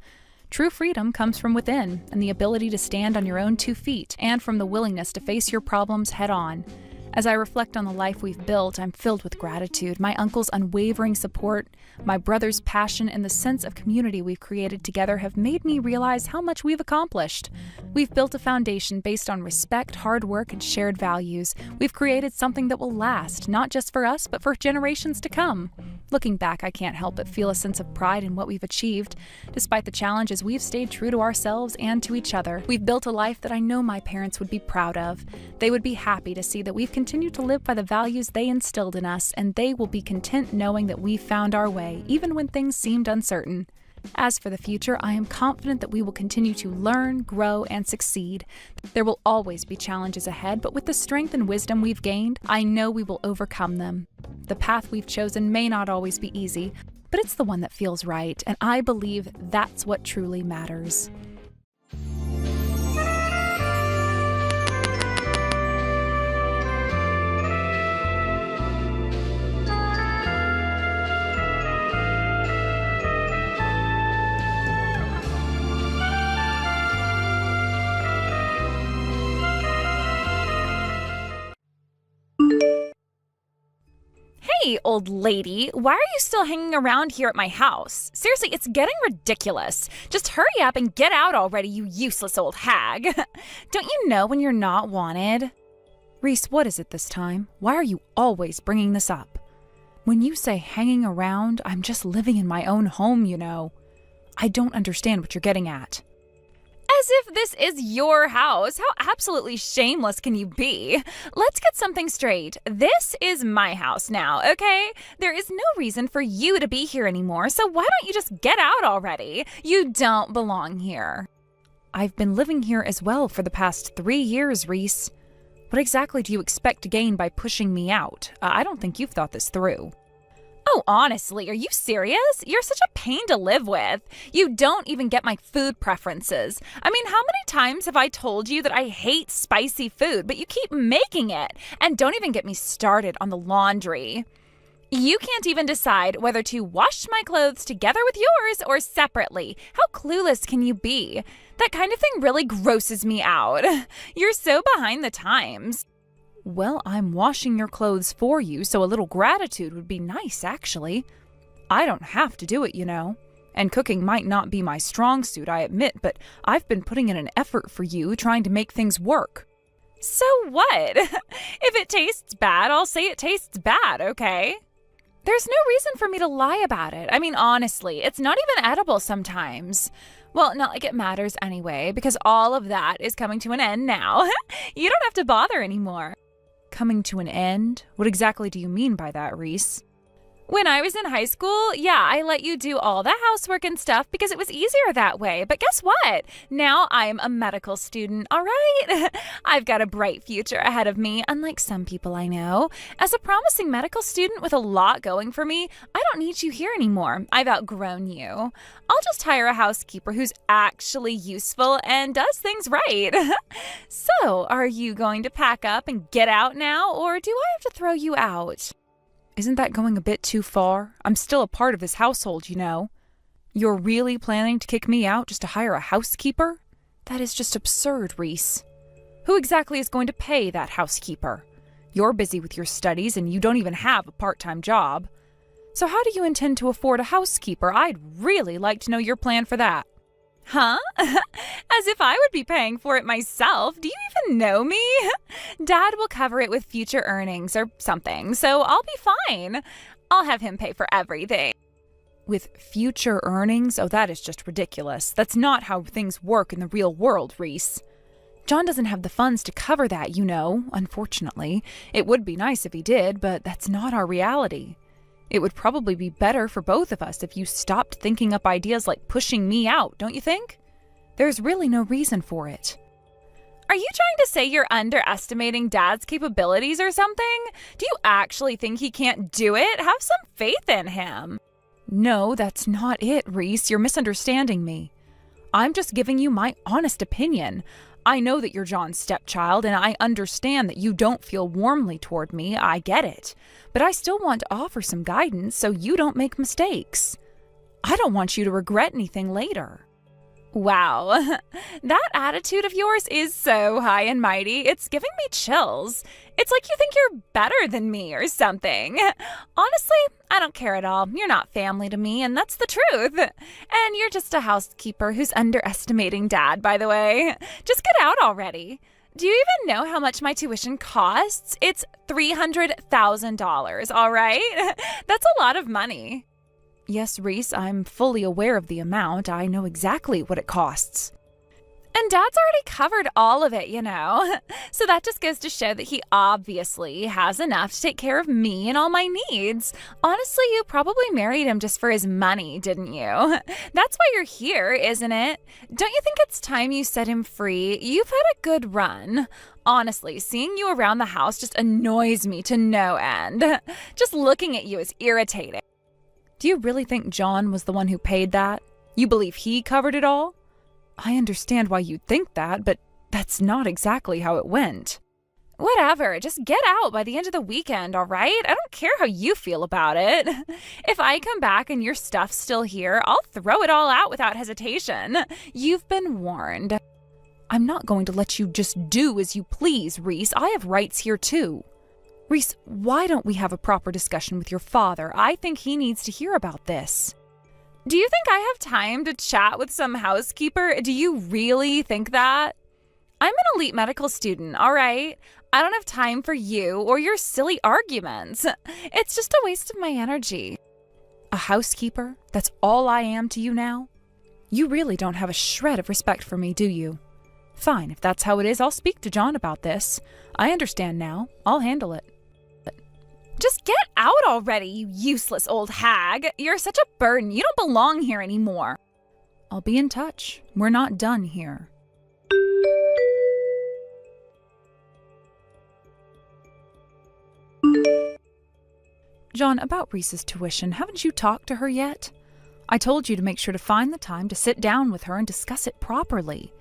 True freedom comes from within, and the ability to stand on your own 2 feet, and from the willingness to face your problems head on. As I reflect on the life we've built, I'm filled with gratitude. My uncle's unwavering support, my brother's passion, and the sense of community we've created together have made me realize how much we've accomplished. We've built a foundation based on respect, hard work, and shared values. We've created something that will last, not just for us, but for generations to come. Looking back, I can't help but feel a sense of pride in what we've achieved. Despite the challenges, we've stayed true to ourselves and to each other. We've built a life that I know my parents would be proud of. They would be happy to see that we've continued to live by the values they instilled in us, and they will be content knowing that we've found our way, even when things seemed uncertain. As for the future, I am confident that we will continue to learn, grow, and succeed. There will always be challenges ahead, but with the strength and wisdom we've gained, I know we will overcome them. The path we've chosen may not always be easy, but it's the one that feels right, and I believe that's what truly matters. Hey, old lady, why are you still hanging around here at my house? Seriously, it's getting ridiculous. Just hurry up and get out already, you useless old hag. Don't you know when you're not wanted? Reese, what is it this time? Why are you always bringing this up? When you say hanging around, I'm just living in my own home, you know. I don't understand what you're getting at. As if this is your house. How absolutely shameless can you be? Let's get something straight. This is my house now, okay? There is no reason for you to be here anymore, so why don't you just get out already? You don't belong here. I've been living here as well for the past 3 years, Reese. What exactly do you expect to gain by pushing me out? I don't think you've thought this through. Oh, honestly, are you serious? You're such a pain to live with. You don't even get my food preferences. I mean, how many times have I told you that I hate spicy food, but you keep making it? And don't even get me started on the laundry. You can't even decide whether to wash my clothes together with yours or separately. How clueless can you be? That kind of thing really grosses me out. You're so behind the times. Well, I'm washing your clothes for you, so a little gratitude would be nice, actually. I don't have to do it, you know. And cooking might not be my strong suit, I admit, but I've been putting in an effort for you, trying to make things work. So what? If it tastes bad, I'll say it tastes bad, okay? There's no reason for me to lie about it. I mean, honestly, it's not even edible sometimes. Well, not like it matters anyway, because all of that is coming to an end now. You don't have to bother anymore. Coming to an end? What exactly do you mean by that, Reese? When I was in high school, yeah, I let you do all the housework and stuff because it was easier that way. But guess what? Now I'm a medical student, all right? I've got a bright future ahead of me, unlike some people I know. As a promising medical student with a lot going for me, I don't need you here anymore. I've outgrown you. I'll just hire a housekeeper who's actually useful and does things right. So, are you going to pack up and get out now, or do I have to throw you out? Isn't that going a bit too far? I'm still a part of this household, you know. You're really planning to kick me out just to hire a housekeeper? That is just absurd, Reese. Who exactly is going to pay that housekeeper? You're busy with your studies and you don't even have a part-time job. So how do you intend to afford a housekeeper? I'd really like to know your plan for that. Huh? As if I would be paying for it myself. Do you even know me? Dad will cover it with future earnings or something, so I'll be fine. I'll have him pay for everything. With future earnings? Oh, that is just ridiculous. That's not how things work in the real world, Reese. John doesn't have the funds to cover that, you know, unfortunately. It would be nice if he did, but that's not our reality. It would probably be better for both of us if you stopped thinking up ideas like pushing me out, don't you think? There's really no reason for it. Are you trying to say you're underestimating Dad's capabilities or something? Do you actually think he can't do it? Have some faith in him. No, that's not it, Reese. You're misunderstanding me. I'm just giving you my honest opinion. I know that you're John's stepchild, and I understand that you don't feel warmly toward me. I get it. But I still want to offer some guidance so you don't make mistakes. I don't want you to regret anything later. Wow, that attitude of yours is so high and mighty, it's giving me chills. It's like you think you're better than me or something. Honestly, I don't care at all. You're not family to me, and that's the truth. And you're just a housekeeper who's underestimating Dad, by the way. Just get out already. Do you even know how much my tuition costs? It's $300,000, all right? That's a lot of money. Yes, Reese, I'm fully aware of the amount. I know exactly what it costs. And Dad's already covered all of it, you know. So that just goes to show that he obviously has enough to take care of me and all my needs. Honestly, you probably married him just for his money, didn't you? That's why you're here, isn't it? Don't you think it's time you set him free? You've had a good run. Honestly, seeing you around the house just annoys me to no end. Just looking at you is irritating. Do you really think John was the one who paid that? You believe he covered it all? I understand why you'd think that, but that's not exactly how it went. Whatever, just get out by the end of the weekend, all right? I don't care how you feel about it. If I come back and your stuff's still here, I'll throw it all out without hesitation. You've been warned. I'm not going to let you just do as you please, Reese. I have rights here too. Reese, why don't we have a proper discussion with your father? I think he needs to hear about this. Do you think I have time to chat with some housekeeper? Do you really think that? I'm an elite medical student, all right? I don't have time for you or your silly arguments. It's just a waste of my energy. A housekeeper? That's all I am to you now? You really don't have a shred of respect for me, do you? Fine, if that's how it is, I'll speak to John about this. I understand now. I'll handle it. Just get out already, you useless old hag. You're such a burden. You don't belong here anymore. I'll be in touch. We're not done here. John, about Reese's tuition, haven't you talked to her yet? I told you to make sure to find the time to sit down with her and discuss it properly.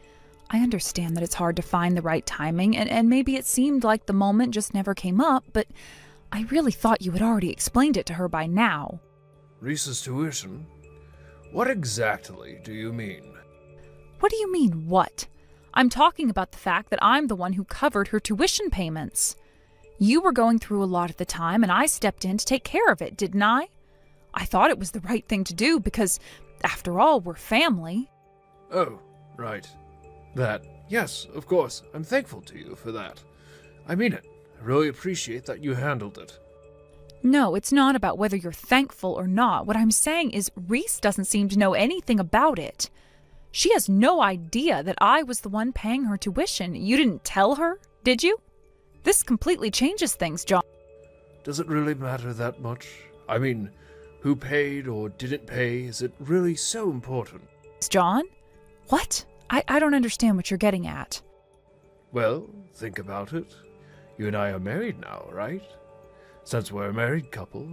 I understand that it's hard to find the right timing, and maybe it seemed like the moment just never came up, but I really thought you had already explained it to her by now. Reese's tuition? What exactly do you mean? What do you mean, what? I'm talking about the fact that I'm the one who covered her tuition payments. You were going through a lot at the time, and I stepped in to take care of it, didn't I? I thought it was the right thing to do because, after all, we're family. Oh, right. That. Yes, of course. I'm thankful to you for that. I mean it. I really appreciate that you handled it. No, it's not about whether you're thankful or not. What I'm saying is Reese doesn't seem to know anything about it. She has no idea that I was the one paying her tuition. You didn't tell her, did you? This completely changes things, John. Does it really matter that much? I mean, who paid or didn't pay? Is it really so important? John? What? I don't understand what you're getting at. Well, think about it. You and I are married now, right? Since we're a married couple,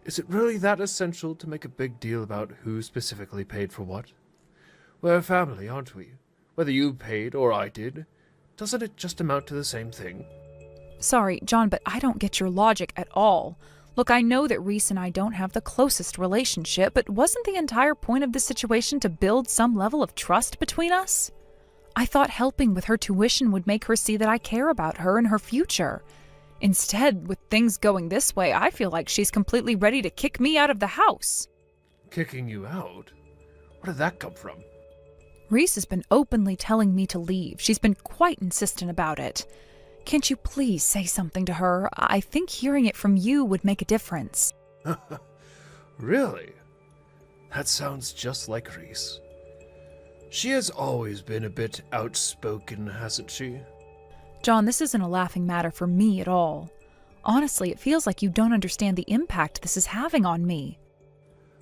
is it really that essential to make a big deal about who specifically paid for what? We're a family, aren't we? Whether you paid or I did, doesn't it just amount to the same thing? Sorry, John, but I don't get your logic at all. Look, I know that Reese and I don't have the closest relationship, but wasn't the entire point of this situation to build some level of trust between us? I thought helping with her tuition would make her see that I care about her and her future. Instead, with things going this way, I feel like she's completely ready to kick me out of the house. Kicking you out? Where did that come from? Reese has been openly telling me to leave. She's been quite insistent about it. Can't you please say something to her? I think hearing it from you would make a difference. Really? That sounds just like Reese. She has always been a bit outspoken, hasn't she? John, this isn't a laughing matter for me at all. Honestly, it feels like you don't understand the impact this is having on me.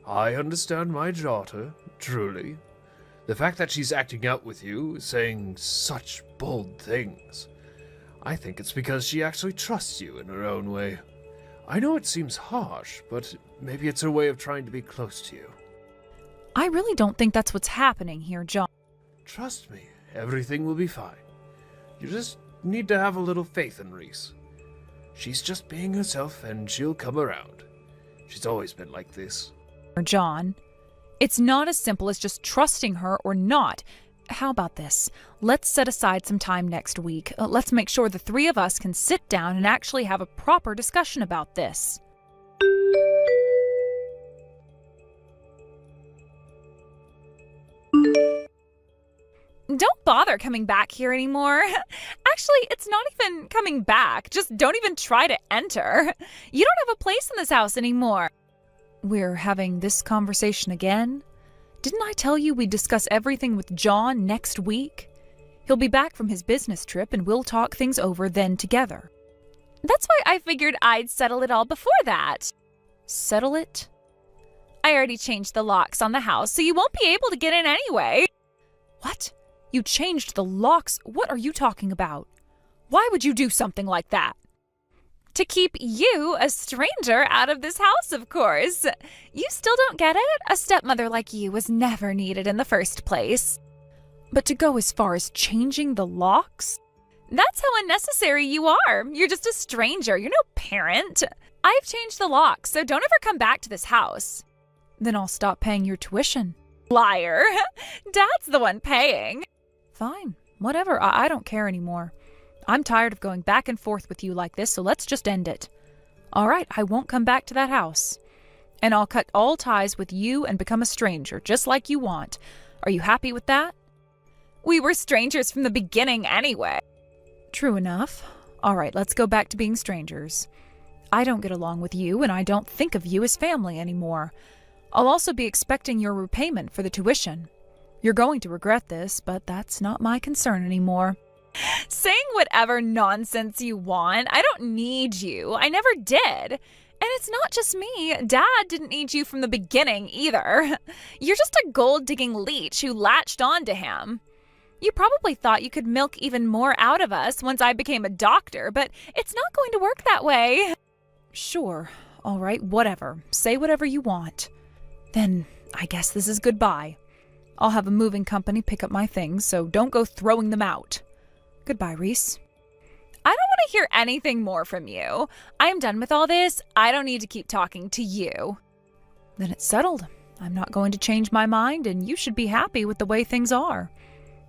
I understand my daughter, truly. The fact that she's acting out with you, saying such bold things. I think it's because she actually trusts you in her own way. I know it seems harsh, but maybe it's her way of trying to be close to you. I really don't think that's what's happening here, John. Trust me, everything will be fine. You just need to have a little faith in Reese. She's just being herself and she'll come around. She's always been like this. John, It's not as simple as just trusting her or not. How about this? Let's set aside some time next week. Let's make sure the three of us can sit down and actually have a proper discussion about this. Don't bother coming back here anymore. Actually, it's not even coming back. Just don't even try to enter. You don't have a place in this house anymore. We're having this conversation again? Didn't I tell you we'd discuss everything with John next week? He'll be back from his business trip and we'll talk things over then together. That's why I figured I'd settle it all before that. Settle it? I already changed the locks on the house, so you won't be able to get in anyway. What? You changed the locks? What are you talking about? Why would you do something like that? To keep you, a stranger, out of this house, of course. You still don't get it? A stepmother like you was never needed in the first place. But to go as far as changing the locks? That's how unnecessary you are. You're just a stranger. You're no parent. I've changed the locks, so don't ever come back to this house. Then I'll stop paying your tuition. Liar. Dad's the one paying. Fine. Whatever. I don't care anymore. I'm tired of going back and forth with you like this, so let's just end it. All right, I won't come back to that house. And I'll cut all ties with you and become a stranger, just like you want. Are you happy with that? We were strangers from the beginning anyway. True enough. All right, let's go back to being strangers. I don't get along with you, and I don't think of you as family anymore. I'll also be expecting your repayment for the tuition. You're going to regret this, but that's not my concern anymore. Saying whatever nonsense you want. I don't need you. I never did. And it's not just me. Dad didn't need you from the beginning either. You're just a gold-digging leech who latched on to him. You probably thought you could milk even more out of us once I became a doctor, but it's not going to work that way. Sure. All right, whatever. Say whatever you want. Then I guess this is goodbye. I'll have a moving company pick up my things, so don't go throwing them out. Goodbye, Reese. I don't want to hear anything more from you. I'm done with all this. I don't need to keep talking to you. Then it's settled. I'm not going to change my mind, and you should be happy with the way things are.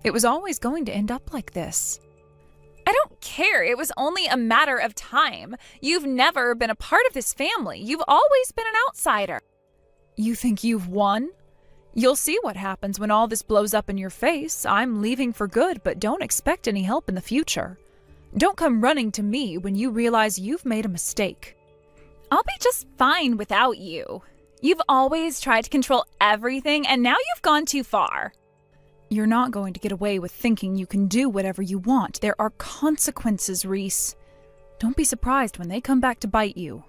It was always going to end up like this. I don't care. It was only a matter of time. You've never been a part of this family. You've always been an outsider. You think you've won? You'll see what happens when all this blows up in your face. I'm leaving for good, but don't expect any help in the future. Don't come running to me when you realize you've made a mistake. I'll be just fine without you. You've always tried to control everything, and now you've gone too far. You're not going to get away with thinking you can do whatever you want. There are consequences, Reese. Don't be surprised when they come back to bite you.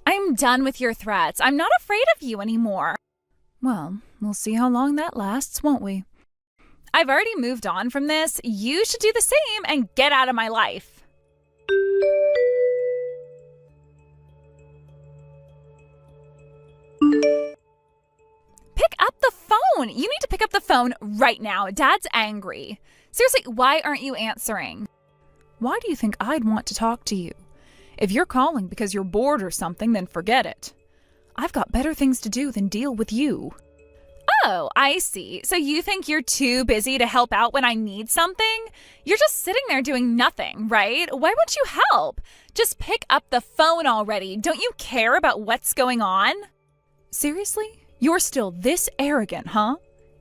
I'm done with your threats. I'm not afraid of you anymore. Well, we'll see how long that lasts, won't we? I've already moved on from this. You should do the same and get out of my life. Pick up the phone. You need to pick up the phone right now. Dad's angry. Seriously, why aren't you answering? Why do you think I'd want to talk to you? If you're calling because you're bored or something, then forget it. I've got better things to do than deal with you. Oh, I see. So you think you're too busy to help out when I need something? You're just sitting there doing nothing, right? Why won't you help? Just pick up the phone already. Don't you care about what's going on? Seriously? You're still this arrogant, huh?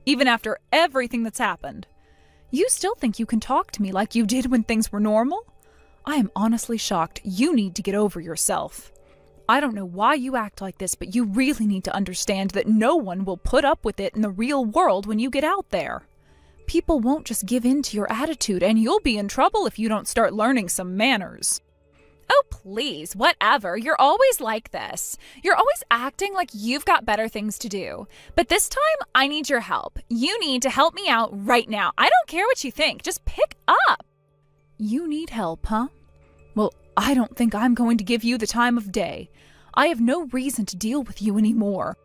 Even after everything that's happened. You still think you can talk to me like you did when things were normal? I am honestly shocked. You need to get over yourself. I don't know why you act like this, but you really need to understand that no one will put up with it in the real world when you get out there. People won't just give in to your attitude, and you'll be in trouble if you don't start learning some manners. Oh, please, whatever. You're always like this. You're always acting like you've got better things to do. But this time, I need your help. You need to help me out right now. I don't care what you think. Just pick up. You need help, huh? Well, I don't think I'm going to give you the time of day. I have no reason to deal with you anymore.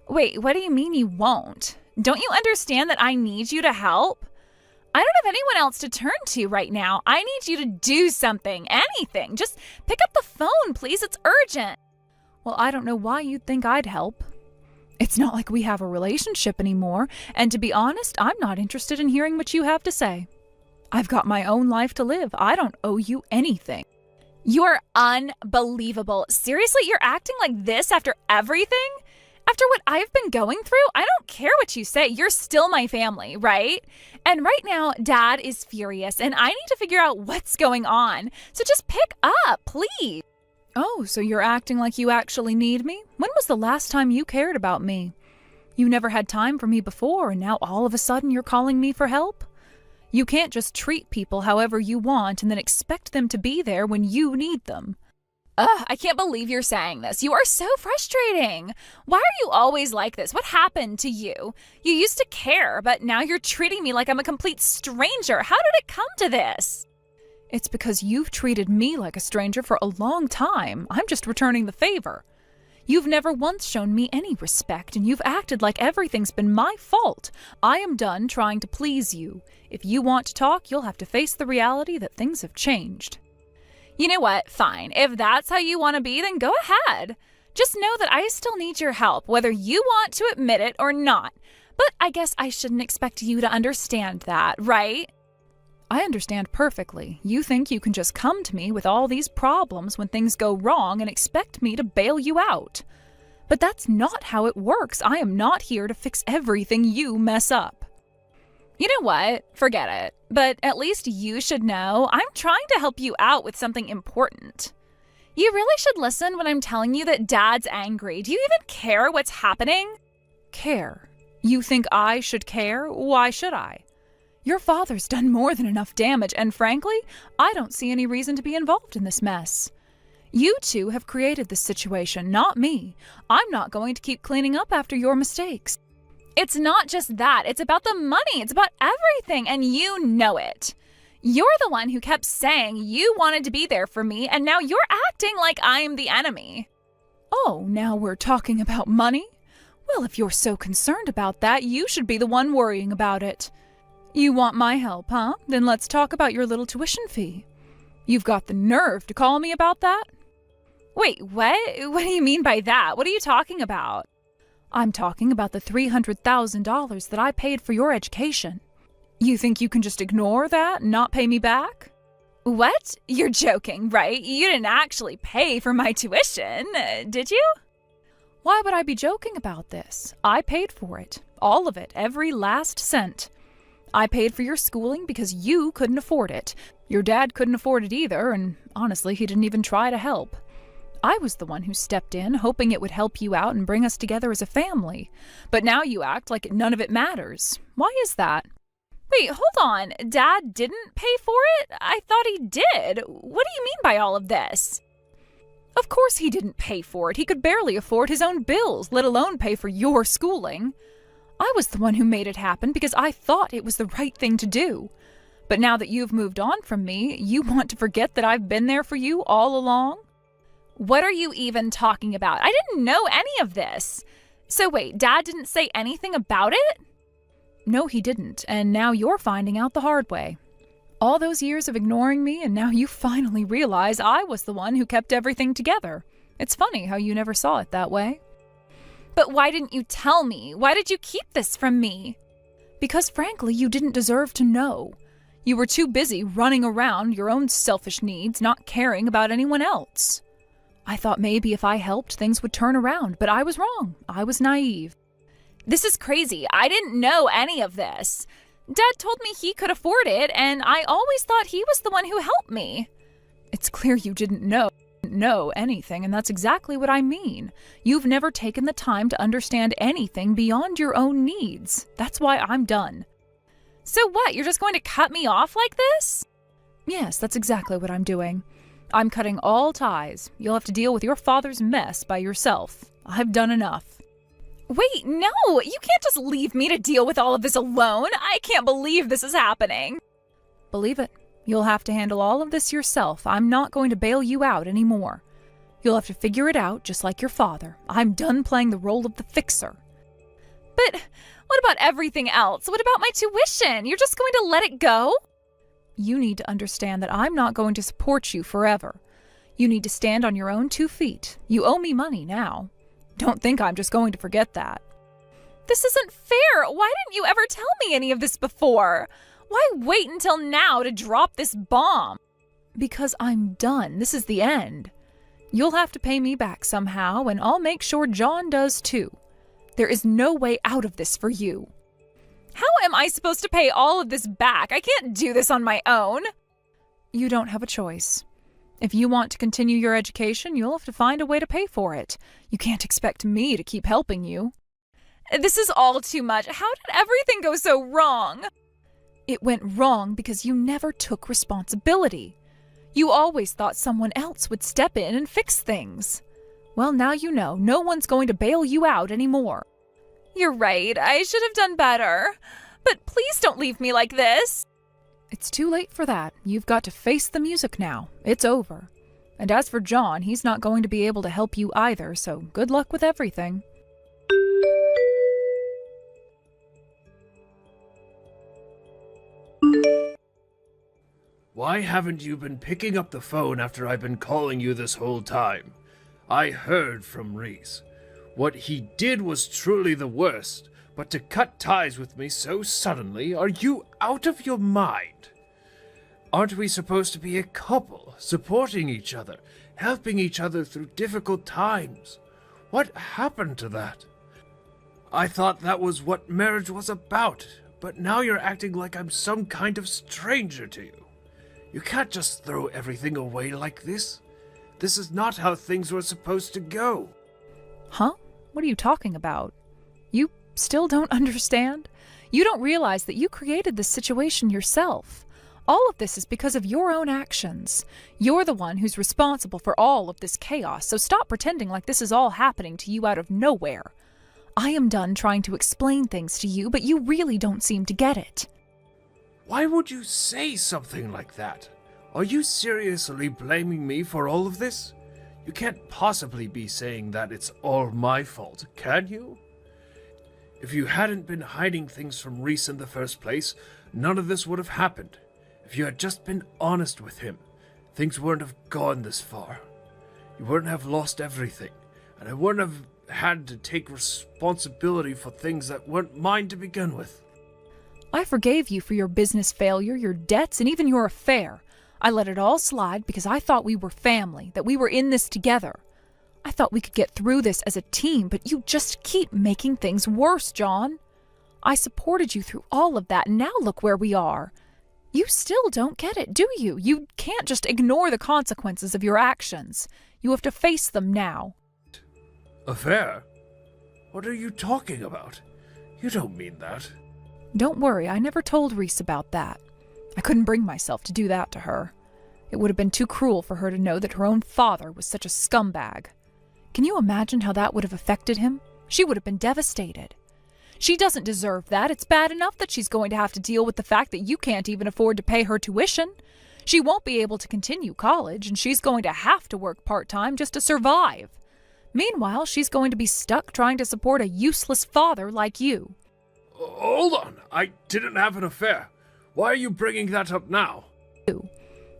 Wait, what do you mean you won't? Don't you understand that I need you to help? I don't have anyone else to turn to right now. I need you to do something, anything. Just pick up the phone, please. It's urgent. Well, I don't know why you'd think I'd help. It's not like we have a relationship anymore, and to be honest, I'm not interested in hearing what you have to say. I've got my own life to live. I don't owe you anything. You're unbelievable. Seriously, you're acting like this after everything? After what I've been going through? I don't care what you say. You're still my family, right? And right now, Dad is furious, and I need to figure out what's going on. So just pick up, please. Oh, so you're acting like you actually need me? When was the last time you cared about me? You never had time for me before, and now all of a sudden you're calling me for help? You can't just treat people however you want and then expect them to be there when you need them. Ugh, I can't believe you're saying this. You are so frustrating. Why are you always like this? What happened to you? You used to care, but now you're treating me like I'm a complete stranger. How did it come to this? It's because you've treated me like a stranger for a long time. I'm just returning the favor. You've never once shown me any respect, and you've acted like everything's been my fault. I am done trying to please you. If you want to talk, you'll have to face the reality that things have changed. You know what? Fine. If that's how you want to be, then go ahead. Just know that I still need your help, whether you want to admit it or not. But I guess I shouldn't expect you to understand that, right? I understand perfectly. You think you can just come to me with all these problems when things go wrong and expect me to bail you out. But that's not how it works. I am not here to fix everything you mess up. You know what? Forget it. But at least you should know I'm trying to help you out with something important. You really should listen when I'm telling you that Dad's angry. Do you even care what's happening? Care? You think I should care? Why should I? Your father's done more than enough damage, and frankly, I don't see any reason to be involved in this mess. You two have created this situation, not me. I'm not going to keep cleaning up after your mistakes. It's not just that. It's about the money. It's about everything, and you know it. You're the one who kept saying you wanted to be there for me, and now you're acting like I'm the enemy. Oh, now we're talking about money? Well, if you're so concerned about that, you should be the one worrying about it. You want my help, huh? Then let's talk about your little tuition fee. You've got the nerve to call me about that? Wait, what? What do you mean by that? What are you talking about? I'm talking about the $300,000 that I paid for your education. You think you can just ignore that and not pay me back? What? You're joking, right? You didn't actually pay for my tuition, did you? Why would I be joking about this? I paid for it. All of it. Every last cent. I paid for your schooling because you couldn't afford it. Your dad couldn't afford it either, and honestly, he didn't even try to help. I was the one who stepped in, hoping it would help you out and bring us together as a family. But now you act like none of it matters. Why is that? Wait, hold on. Dad didn't pay for it? I thought he did. What do you mean by all of this? Of course he didn't pay for it. He could barely afford his own bills, let alone pay for your schooling. I was the one who made it happen because I thought it was the right thing to do. But now that you've moved on from me, you want to forget that I've been there for you all along? What are you even talking about? I didn't know any of this. So wait, Dad didn't say anything about it? No, he didn't, and now you're finding out the hard way. All those years of ignoring me, and now you finally realize I was the one who kept everything together. It's funny how you never saw it that way. But why didn't you tell me? Why did you keep this from me? Because frankly, you didn't deserve to know. You were too busy running around your own selfish needs, not caring about anyone else. I thought maybe if I helped, things would turn around, but I was wrong. I was naive. This is crazy. I didn't know any of this. Dad told me he could afford it, and I always thought he was the one who helped me. It's clear you didn't know anything, and that's exactly what I mean. You've never taken the time to understand anything beyond your own needs. That's why I'm done. So what, you're just going to cut me off like this? Yes, that's exactly what I'm doing. I'm cutting all ties. You'll have to deal with your father's mess by yourself. I've done enough. Wait, no! You can't just leave me to deal with all of this alone! I can't believe this is happening! Believe it. You'll have to handle all of this yourself. I'm not going to bail you out anymore. You'll have to figure it out just like your father. I'm done playing the role of the fixer. But what about everything else? What about my tuition? You're just going to let it go? You need to understand that I'm not going to support you forever. You need to stand on your own 2 feet. You owe me money now. Don't think I'm just going to forget that. This isn't fair. Why didn't you ever tell me any of this before? Why wait until now to drop this bomb? Because I'm done. This is the end. You'll have to pay me back somehow, and I'll make sure John does too. There is no way out of this for you. How am I supposed to pay all of this back? I can't do this on my own. You don't have a choice. If you want to continue your education, you'll have to find a way to pay for it. You can't expect me to keep helping you. This is all too much. How did everything go so wrong? It went wrong because you never took responsibility. You always thought someone else would step in and fix things. Well, now you know. No one's going to bail you out anymore. You're right. I should have done better. But please don't leave me like this. It's too late for that. You've got to face the music now. It's over. And as for John, he's not going to be able to help you either, so good luck with everything. Why haven't you been picking up the phone after I've been calling you this whole time? I heard from Reese. What he did was truly the worst, but to cut ties with me so suddenly, are you out of your mind? Aren't we supposed to be a couple, supporting each other, helping each other through difficult times? What happened to that? I thought that was what marriage was about, but now you're acting like I'm some kind of stranger to you. You can't just throw everything away like this. This is not how things were supposed to go. Huh? What are you talking about? You still don't understand? You don't realize that you created this situation yourself. All of this is because of your own actions. You're the one who's responsible for all of this chaos, so stop pretending like this is all happening to you out of nowhere. I am done trying to explain things to you, but you really don't seem to get it. Why would you say something like that? Are you seriously blaming me for all of this? You can't possibly be saying that it's all my fault, can you? If you hadn't been hiding things from Reese in the first place, none of this would have happened. If you had just been honest with him, things wouldn't have gone this far. You wouldn't have lost everything, and I wouldn't have had to take responsibility for things that weren't mine to begin with. I forgave you for your business failure, your debts, and even your affair. I let it all slide because I thought we were family, that we were in this together. I thought we could get through this as a team, but you just keep making things worse, John. I supported you through all of that, and now look where we are. You still don't get it, do you? You can't just ignore the consequences of your actions. You have to face them now. Affair? What are you talking about? You don't mean that. Don't worry, I never told Reese about that. I couldn't bring myself to do that to her. It would have been too cruel for her to know that her own father was such a scumbag. Can you imagine how that would have affected him? She would have been devastated. She doesn't deserve that. It's bad enough that she's going to have to deal with the fact that you can't even afford to pay her tuition. She won't be able to continue college, and she's going to have to work part-time just to survive. Meanwhile, she's going to be stuck trying to support a useless father like you. Hold on, I didn't have an affair. Why are you bringing that up now?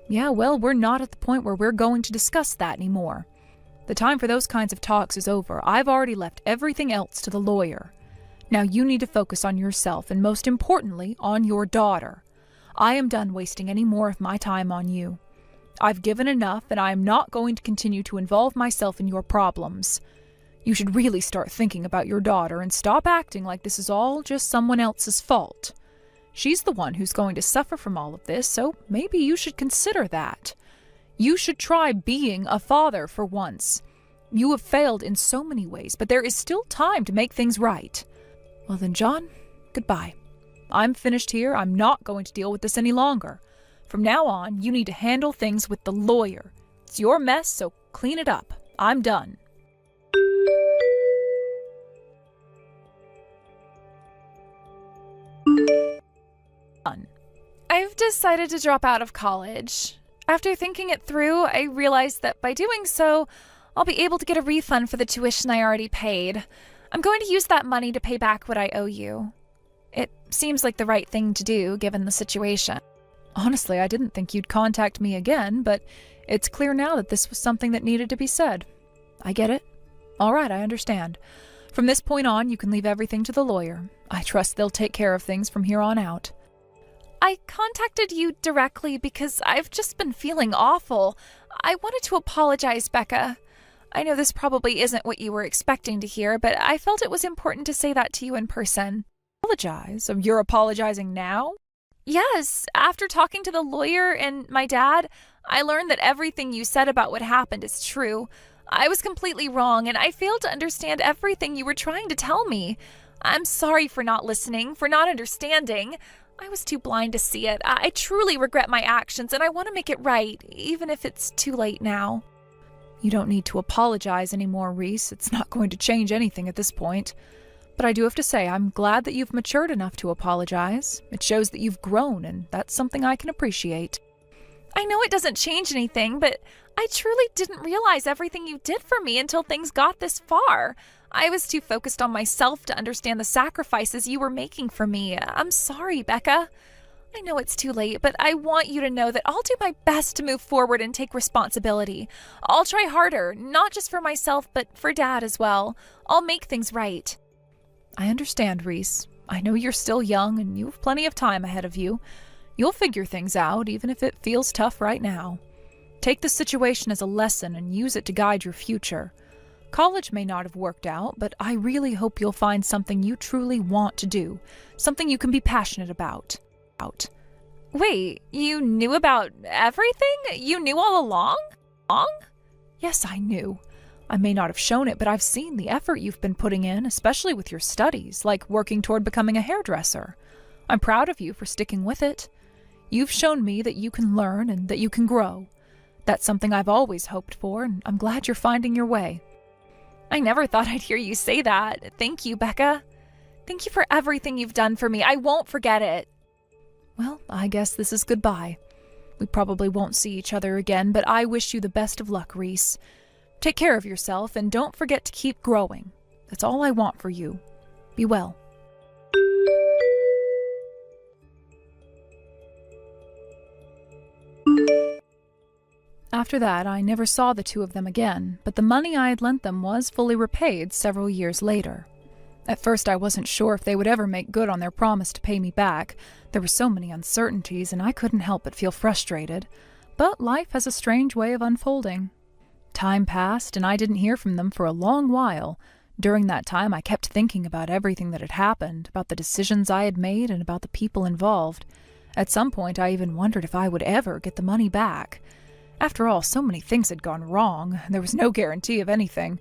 Yeah, well, we're not at the point where we're going to discuss that anymore. The time for those kinds of talks is over. I've already left everything else to the lawyer. Now you need to focus on yourself and, most importantly, on your daughter. I am done wasting any more of my time on you. I've given enough, and I am not going to continue to involve myself in your problems. You should really start thinking about your daughter and stop acting like this is all just someone else's fault. She's the one who's going to suffer from all of this, so maybe you should consider that. You should try being a father for once. You have failed in so many ways, but there is still time to make things right. Well then, John, goodbye. I'm finished here. I'm not going to deal with this any longer. From now on, you need to handle things with the lawyer. It's your mess, so clean it up. I'm done. I've decided to drop out of college. After thinking it through, I realized that by doing so, I'll be able to get a refund for the tuition I already paid. I'm going to use that money to pay back what I owe you. It seems like the right thing to do, given the situation. Honestly, I didn't think you'd contact me again, but it's clear now that this was something that needed to be said. I get it. All right, I understand. From this point on, you can leave everything to the lawyer. I trust they'll take care of things from here on out. I contacted you directly because I've just been feeling awful. I wanted to apologize, Becca. I know this probably isn't what you were expecting to hear, but I felt it was important to say that to you in person. Apologize? You're apologizing now? Yes, after talking to the lawyer and my dad, I learned that everything you said about what happened is true. I was completely wrong, and I failed to understand everything you were trying to tell me. I'm sorry for not listening, for not understanding. I was too blind to see it. I truly regret my actions, and I want to make it right, even if it's too late now. You don't need to apologize anymore, Reese. It's not going to change anything at this point. But I do have to say, I'm glad that you've matured enough to apologize. It shows that you've grown, and that's something I can appreciate. I know it doesn't change anything, but I truly didn't realize everything you did for me until things got this far. I was too focused on myself to understand the sacrifices you were making for me. I'm sorry, Becca. I know it's too late, but I want you to know that I'll do my best to move forward and take responsibility. I'll try harder, not just for myself, but for Dad as well. I'll make things right. I understand, Reese. I know you're still young and you have plenty of time ahead of you. You'll figure things out, even if it feels tough right now. Take the situation as a lesson and use it to guide your future. College may not have worked out, but I really hope you'll find something you truly want to do, something you can be passionate about. Wait, you knew about everything? You knew all along? Yes, I knew. I may not have shown it, but I've seen the effort you've been putting in, especially with your studies, like working toward becoming a hairdresser. I'm proud of you for sticking with it. You've shown me that you can learn and that you can grow. That's something I've always hoped for, and I'm glad you're finding your way. I never thought I'd hear you say that. Thank you, Becca. Thank you for everything you've done for me. I won't forget it. Well, I guess this is goodbye. We probably won't see each other again, but I wish you the best of luck, Reese. Take care of yourself, and don't forget to keep growing. That's all I want for you. Be well. After that, I never saw the two of them again, but the money I had lent them was fully repaid several years later. At first, I wasn't sure if they would ever make good on their promise to pay me back. There were so many uncertainties, and I couldn't help but feel frustrated. But life has a strange way of unfolding. Time passed, and I didn't hear from them for a long while. During that time, I kept thinking about everything that had happened, about the decisions I had made, and about the people involved. At some point, I even wondered if I would ever get the money back. After all, so many things had gone wrong. There was no guarantee of anything.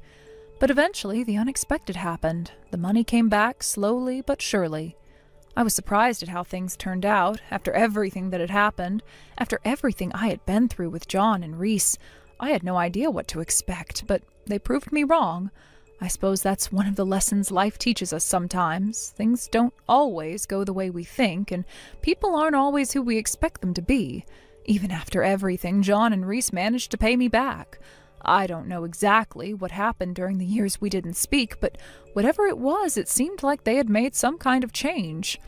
But eventually, the unexpected happened. The money came back slowly but surely. I was surprised at how things turned out, after everything that had happened, after everything I had been through with John and Reese. I had no idea what to expect, but they proved me wrong. I suppose that's one of the lessons life teaches us sometimes. Things don't always go the way we think, and people aren't always who we expect them to be. Even after everything, John and Reese managed to pay me back. I don't know exactly what happened during the years we didn't speak, but whatever it was, it seemed like they had made some kind of change.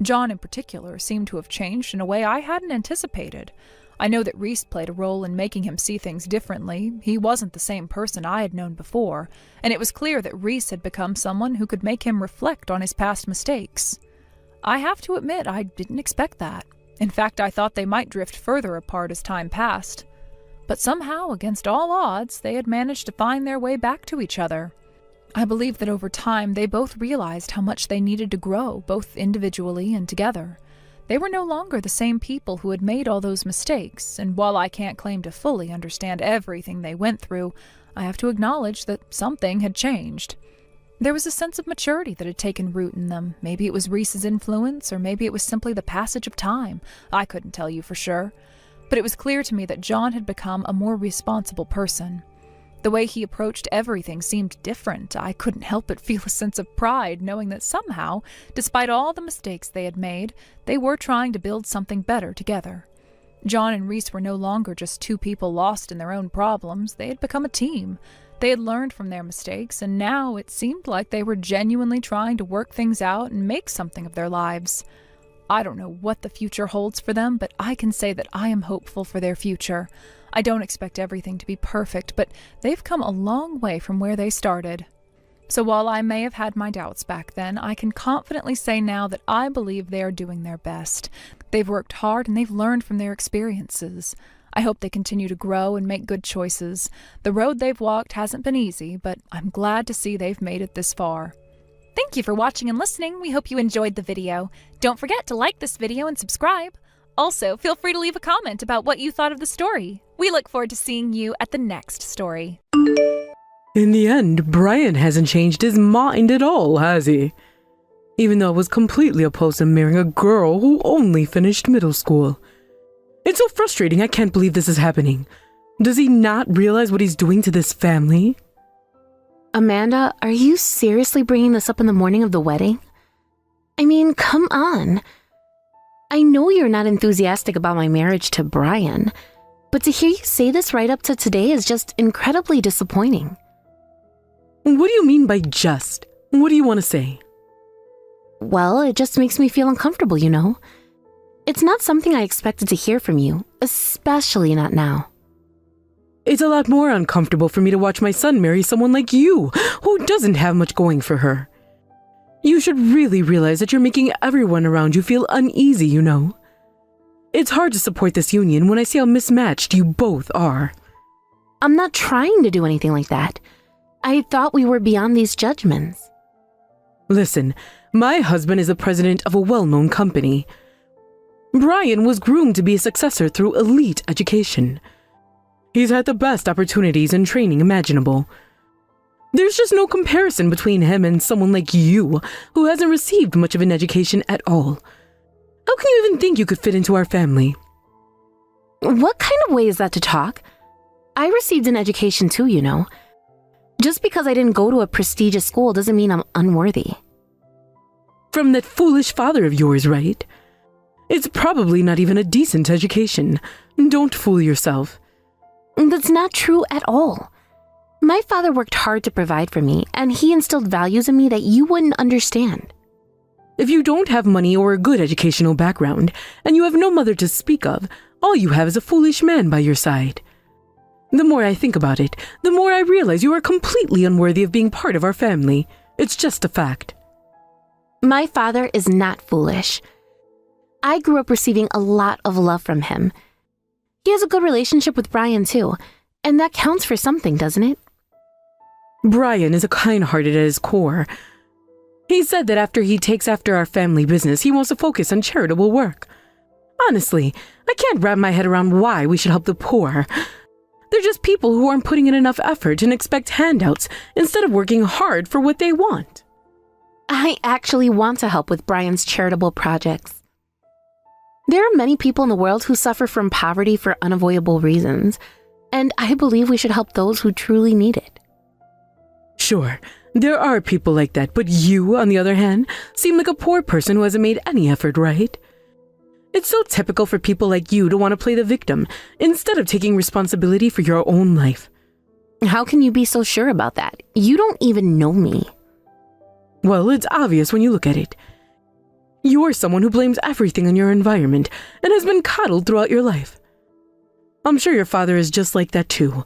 John in particular seemed to have changed in a way I hadn't anticipated. I know that Reese played a role in making him see things differently. He wasn't the same person I had known before, and it was clear that Reese had become someone who could make him reflect on his past mistakes. I have to admit, I didn't expect that. In fact, I thought they might drift further apart as time passed. But somehow, against all odds, they had managed to find their way back to each other. I believe that over time they both realized how much they needed to grow, both individually and together. They were no longer the same people who had made all those mistakes, and while I can't claim to fully understand everything they went through, I have to acknowledge that something had changed. There was a sense of maturity that had taken root in them. Maybe it was Reese's influence, or maybe it was simply the passage of time. I couldn't tell you for sure. But it was clear to me that John had become a more responsible person. The way he approached everything seemed different. I couldn't help but feel a sense of pride, knowing that somehow, despite all the mistakes they had made, they were trying to build something better together. John and Reese were no longer just two people lost in their own problems. They had become a team. They had learned from their mistakes, and now it seemed like they were genuinely trying to work things out and make something of their lives. I don't know what the future holds for them, but I can say that I am hopeful for their future. I don't expect everything to be perfect, but they've come a long way from where they started. So while I may have had my doubts back then, I can confidently say now that I believe they are doing their best. They've worked hard and they've learned from their experiences. I hope they continue to grow and make good choices. The road they've walked hasn't been easy, but I'm glad to see they've made it this far. Thank you for watching and listening. We hope you enjoyed the video. Don't forget to like this video and subscribe. Also, feel free to leave a comment about what you thought of the story. We look forward to seeing you at the next story. In the end, Brian hasn't changed his mind at all, has he? Even though I was completely opposed to marrying a girl who only finished middle school. It's so frustrating, I can't believe this is happening. Does he not realize what he's doing to this family? Amanda, are you seriously bringing this up in the morning of the wedding? I mean, come on. I know you're not enthusiastic about my marriage to Brian, but to hear you say this right up to today is just incredibly disappointing. What do you mean by just? What do you want to say? Well, it just makes me feel uncomfortable, you know? It's not something I expected to hear from you, especially not now. It's a lot more uncomfortable for me to watch my son marry someone like you, who doesn't have much going for her. You should really realize that you're making everyone around you feel uneasy, you know. It's hard to support this union when I see how mismatched you both are. I'm not trying to do anything like that. I thought we were beyond these judgments. Listen, my husband is the president of a well-known company. Brian was groomed to be a successor through elite education. He's had the best opportunities and training imaginable. There's just no comparison between him and someone like you, who hasn't received much of an education at all. How can you even think you could fit into our family? What kind of way is that to talk? I received an education too, you know. Just because I didn't go to a prestigious school doesn't mean I'm unworthy. From that foolish father of yours, right? It's probably not even a decent education. Don't fool yourself. That's not true at all. My father worked hard to provide for me, and he instilled values in me that you wouldn't understand. If you don't have money or a good educational background, and you have no mother to speak of, all you have is a foolish man by your side. The more I think about it, the more I realize you are completely unworthy of being part of our family. It's just a fact. My father is not foolish. I grew up receiving a lot of love from him. He has a good relationship with Brian too, and that counts for something, doesn't it? Brian is a kind-hearted at his core. He said that after he takes after our family business, he wants to focus on charitable work. Honestly, I can't wrap my head around why we should help the poor. They're just people who aren't putting in enough effort and expect handouts instead of working hard for what they want. I actually want to help with Brian's charitable projects. There are many people in the world who suffer from poverty for unavoidable reasons, and I believe we should help those who truly need it. Sure, there are people like that, but you, on the other hand, seem like a poor person who hasn't made any effort, right? It's so typical for people like you to want to play the victim instead of taking responsibility for your own life. How can you be so sure about that? You don't even know me. Well, it's obvious when you look at it. You're someone who blames everything on your environment and has been coddled throughout your life. I'm sure your father is just like that too.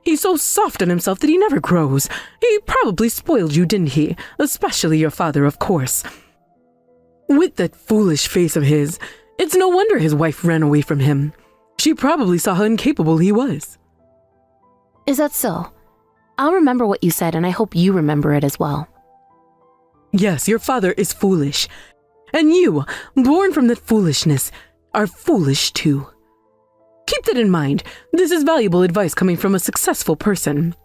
He's so soft on himself that he never grows. He probably spoiled you, didn't he? Especially your father, of course. With that foolish face of his, it's no wonder his wife ran away from him. She probably saw how incapable he was. Is that so? I'll remember what you said, and I hope you remember it as well. Yes, your father is foolish. And you, born from that foolishness, are foolish too. Keep that in mind. This is valuable advice coming from a successful person.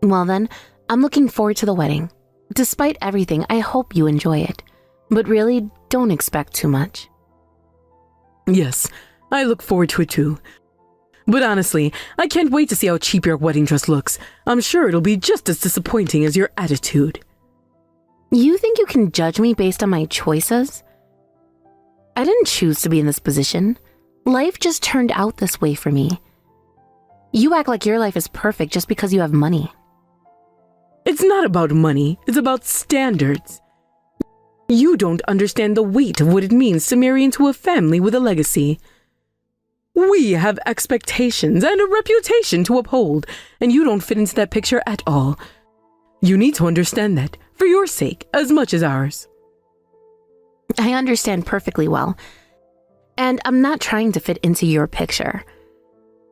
Well then, I'm looking forward to the wedding. Despite everything, I hope you enjoy it. But really, don't expect too much. Yes, I look forward to it too. But honestly, I can't wait to see how cheap your wedding dress looks. I'm sure it'll be just as disappointing as your attitude. You think you can judge me based on my choices? I didn't choose to be in this position. Life just turned out this way for me. You act like your life is perfect just because you have money. It's not about money, it's about standards. You don't understand the weight of what it means to marry into a family with a legacy. We have expectations and a reputation to uphold, and you don't fit into that picture at all. You need to understand that, for your sake as much as ours. I understand perfectly well. And I'm not trying to fit into your picture.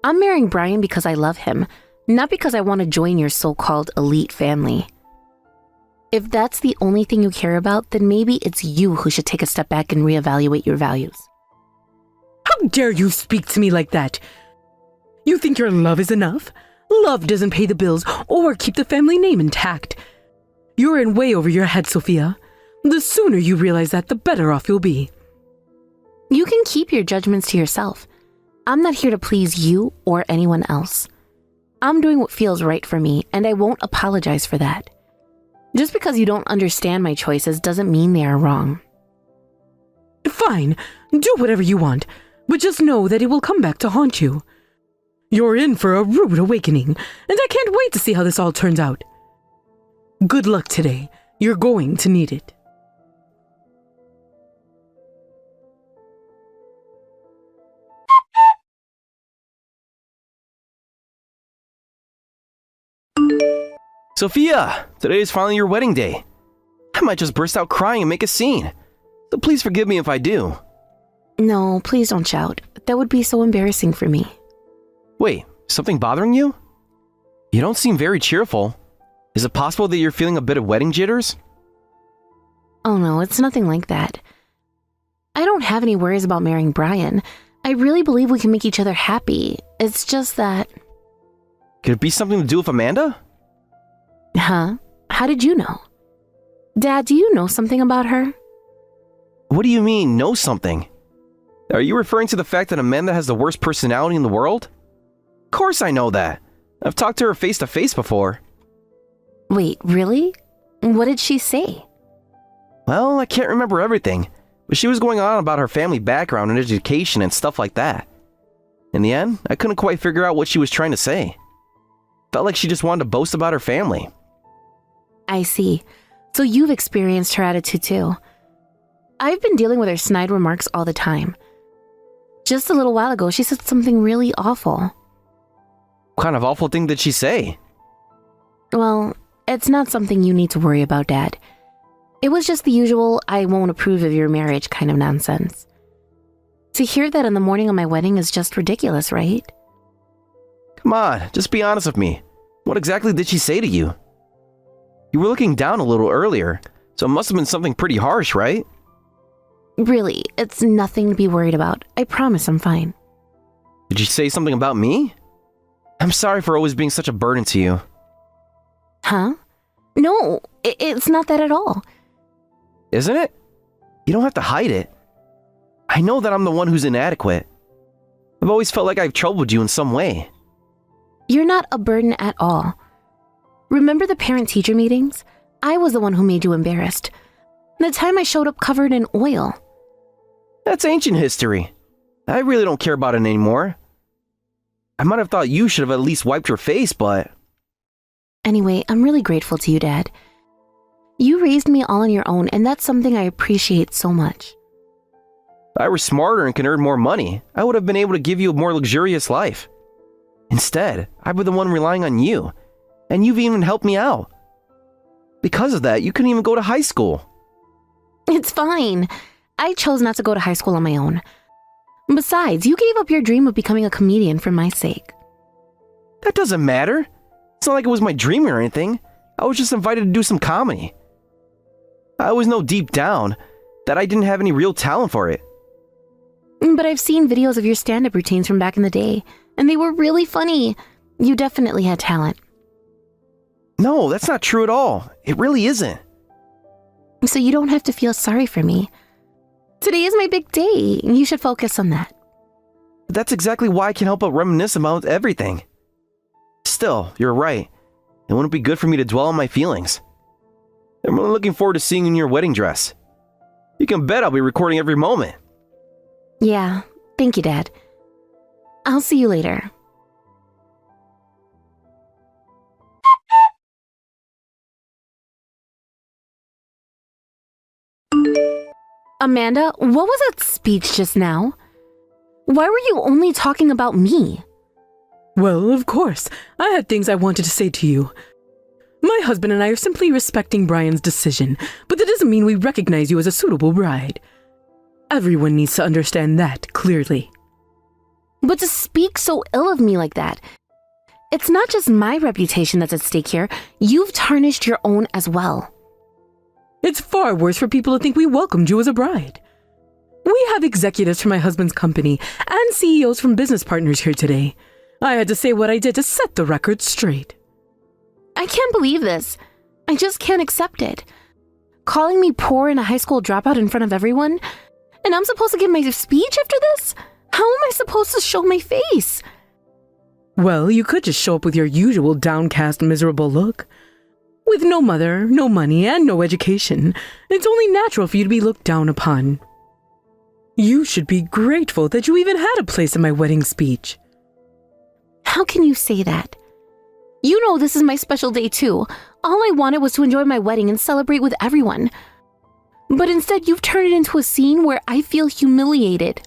I'm marrying Brian because I love him, not because I want to join your so-called elite family. If that's the only thing you care about, then maybe it's you who should take a step back and reevaluate your values. How dare you speak to me like that? You think your love is enough? Love doesn't pay the bills or keep the family name intact. You're in way over your head, Sophia. The sooner you realize that, the better off you'll be. You can keep your judgments to yourself. I'm not here to please you or anyone else. I'm doing what feels right for me, and I won't apologize for that. Just because you don't understand my choices doesn't mean they are wrong. Fine, do whatever you want, but just know that it will come back to haunt you. You're in for a rude awakening, and I can't wait to see how this all turns out. Good luck today. You're going to need it. Sophia, today is finally your wedding day. I might just burst out crying and make a scene, so please forgive me if I do. No, please don't shout. That would be so embarrassing for me. Wait, something bothering you? You don't seem very cheerful. Is it possible that you're feeling a bit of wedding jitters? Oh no, it's nothing like that. I don't have any worries about marrying Brian. I really believe we can make each other happy. It's just that... Could it be something to do with Amanda? Huh? How did you know? Dad, do you know something about her? What do you mean, know something? Are you referring to the fact that Amanda has the worst personality in the world? Of course I know that. I've talked to her face to face before. Wait, really? What did she say? Well, I can't remember everything, but she was going on about her family background and education and stuff like that. In the end, I couldn't quite figure out what she was trying to say. Felt like she just wanted to boast about her family. I see. So you've experienced her attitude too. I've been dealing with her snide remarks all the time. Just a little while ago, she said something really awful. What kind of awful thing did she say? Well, it's not something you need to worry about, Dad. It was just the usual, I won't approve of your marriage kind of nonsense. To hear that on the morning of my wedding is just ridiculous, right? Come on, just be honest with me. What exactly did she say to you? You were looking down a little earlier, so it must have been something pretty harsh, right? Really, it's nothing to be worried about. I promise I'm fine. Did she say something about me? I'm sorry for always being such a burden to you. Huh? No, it's not that at all. Isn't it? You don't have to hide it. I know that I'm the one who's inadequate. I've always felt like I've troubled you in some way. You're not a burden at all. Remember the parent-teacher meetings? I was the one who made you embarrassed. The time I showed up covered in oil. That's ancient history. I really don't care about it anymore. I might have thought you should have at least wiped your face, but... Anyway, I'm really grateful to you, Dad. You raised me all on your own, and that's something I appreciate so much. If I were smarter and could earn more money, I would have been able to give you a more luxurious life. Instead, I've been the one relying on you, and you've even helped me out. Because of that, you couldn't even go to high school. It's fine. I chose not to go to high school on my own. Besides, you gave up your dream of becoming a comedian for my sake. That doesn't matter. It's not like it was my dream or anything. I was just invited to do some comedy. I always know deep down that I didn't have any real talent for it. But I've seen videos of your stand-up routines from back in the day, and they were really funny. You definitely had talent. No, that's not true at all. It really isn't. So you don't have to feel sorry for me. Today is my big day. You should focus on that. That's exactly why I can't help but reminisce about everything. Still, you're right. It wouldn't be good for me to dwell on my feelings. I'm really looking forward to seeing you in your wedding dress. You can bet I'll be recording every moment. Yeah, thank you, Dad. I'll see you later. Amanda, what was that speech just now? Why were you only talking about me? Well, of course. I had things I wanted to say to you. My husband and I are simply respecting Brian's decision, but that doesn't mean we recognize you as a suitable bride. Everyone needs to understand that clearly. But to speak so ill of me like that, it's not just my reputation that's at stake here. You've tarnished your own as well. It's far worse for people to think we welcomed you as a bride. We have executives from my husband's company and CEOs from business partners here today. I had to say what I did to set the record straight. I can't believe this. I just can't accept it. Calling me poor and a high school dropout in front of everyone? And I'm supposed to give my speech after this? How am I supposed to show my face? Well, you could just show up with your usual downcast, miserable look. With no mother, no money, and no education, it's only natural for you to be looked down upon. You should be grateful that you even had a place in my wedding speech. How can you say that? You know this is my special day too. All I wanted was to enjoy my wedding and celebrate with everyone. But instead, you've turned it into a scene where I feel humiliated.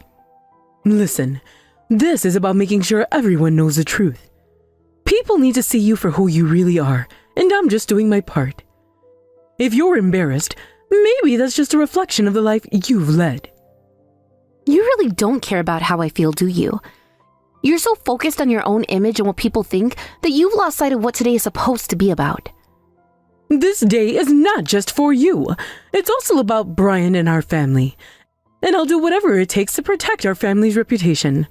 Listen, this is about making sure everyone knows the truth. People need to see you for who you really are, and I'm just doing my part. If you're embarrassed, maybe that's just a reflection of the life you've led. You really don't care about how I feel, do you? You're so focused on your own image and what people think that you've lost sight of what today is supposed to be about. This day is not just for you. It's also about Brian and our family. And I'll do whatever it takes to protect our family's reputation.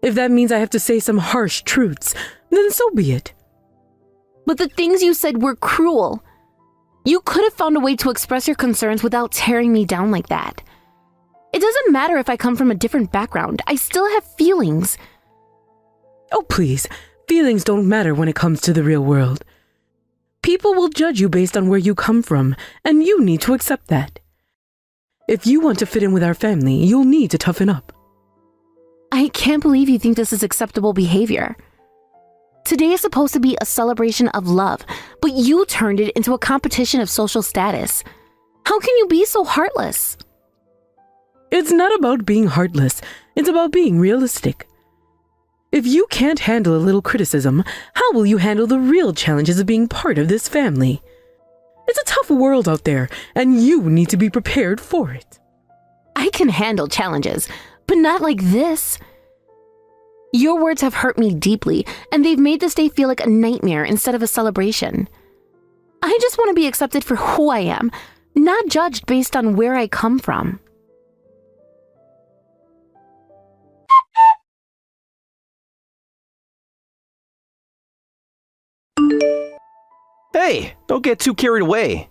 If that means I have to say some harsh truths, then so be it. But the things you said were cruel. You could have found a way to express your concerns without tearing me down like that. It doesn't matter if I come from a different background. I still have feelings. Oh, please. Feelings don't matter when it comes to the real world. People will judge you based on where you come from, and you need to accept that. If you want to fit in with our family, you'll need to toughen up. I can't believe you think this is acceptable behavior. Today is supposed to be a celebration of love, but you turned it into a competition of social status. How can you be so heartless? It's not about being heartless. It's about being realistic. If you can't handle a little criticism, how will you handle the real challenges of being part of this family? It's a tough world out there, and you need to be prepared for it. I can handle challenges, but not like this. Your words have hurt me deeply, and they've made this day feel like a nightmare instead of a celebration. I just want to be accepted for who I am, not judged based on where I come from. Hey, don't get too carried away.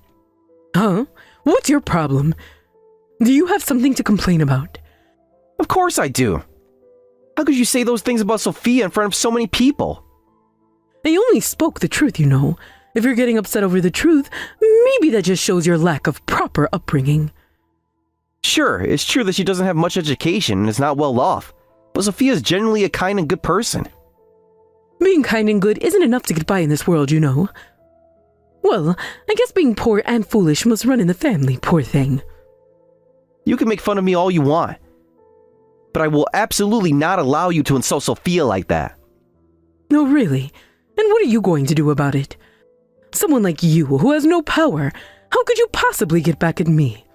Huh? What's your problem? Do you have something to complain about? Of course I do. How could you say those things about Sophia in front of so many people? I only spoke the truth, you know. If you're getting upset over the truth, maybe that just shows your lack of proper upbringing. Sure, it's true that she doesn't have much education and is not well off, but Sophia's generally a kind and good person. Being kind and good isn't enough to get by in this world, you know. Well, I guess being poor and foolish must run in the family, poor thing. You can make fun of me all you want, but I will absolutely not allow you to insult Sophia like that. No, really? And what are you going to do about it? Someone like you, who has no power, how could you possibly get back at me?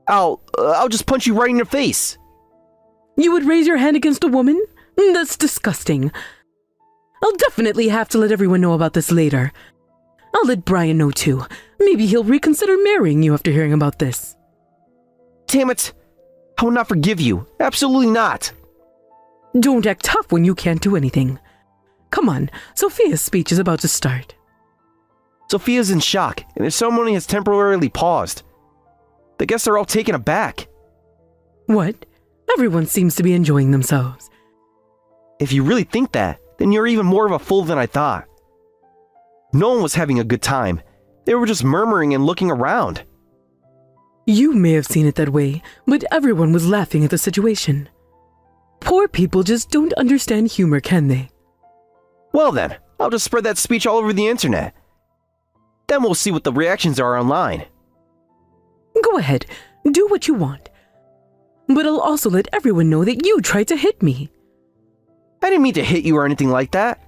I'll just punch you right in your face. You would raise your hand against a woman? That's disgusting. I'll definitely have to let everyone know about this later. I'll let Brian know too. Maybe he'll reconsider marrying you after hearing about this. Damn it! I will not forgive you. Absolutely not. Don't act tough when you can't do anything. Come on, Sophia's speech is about to start. Sophia's in shock, and the ceremony has temporarily paused. The guests are all taken aback. What? Everyone seems to be enjoying themselves. If you really think that, then you're even more of a fool than I thought. No one was having a good time. They were just murmuring and looking around. You may have seen it that way, but everyone was laughing at the situation. Poor people just don't understand humor, can they? Well then, I'll just spread that speech all over the internet. Then we'll see what the reactions are online. Go ahead, do what you want. But I'll also let everyone know that you tried to hit me. I didn't mean to hit you or anything like that.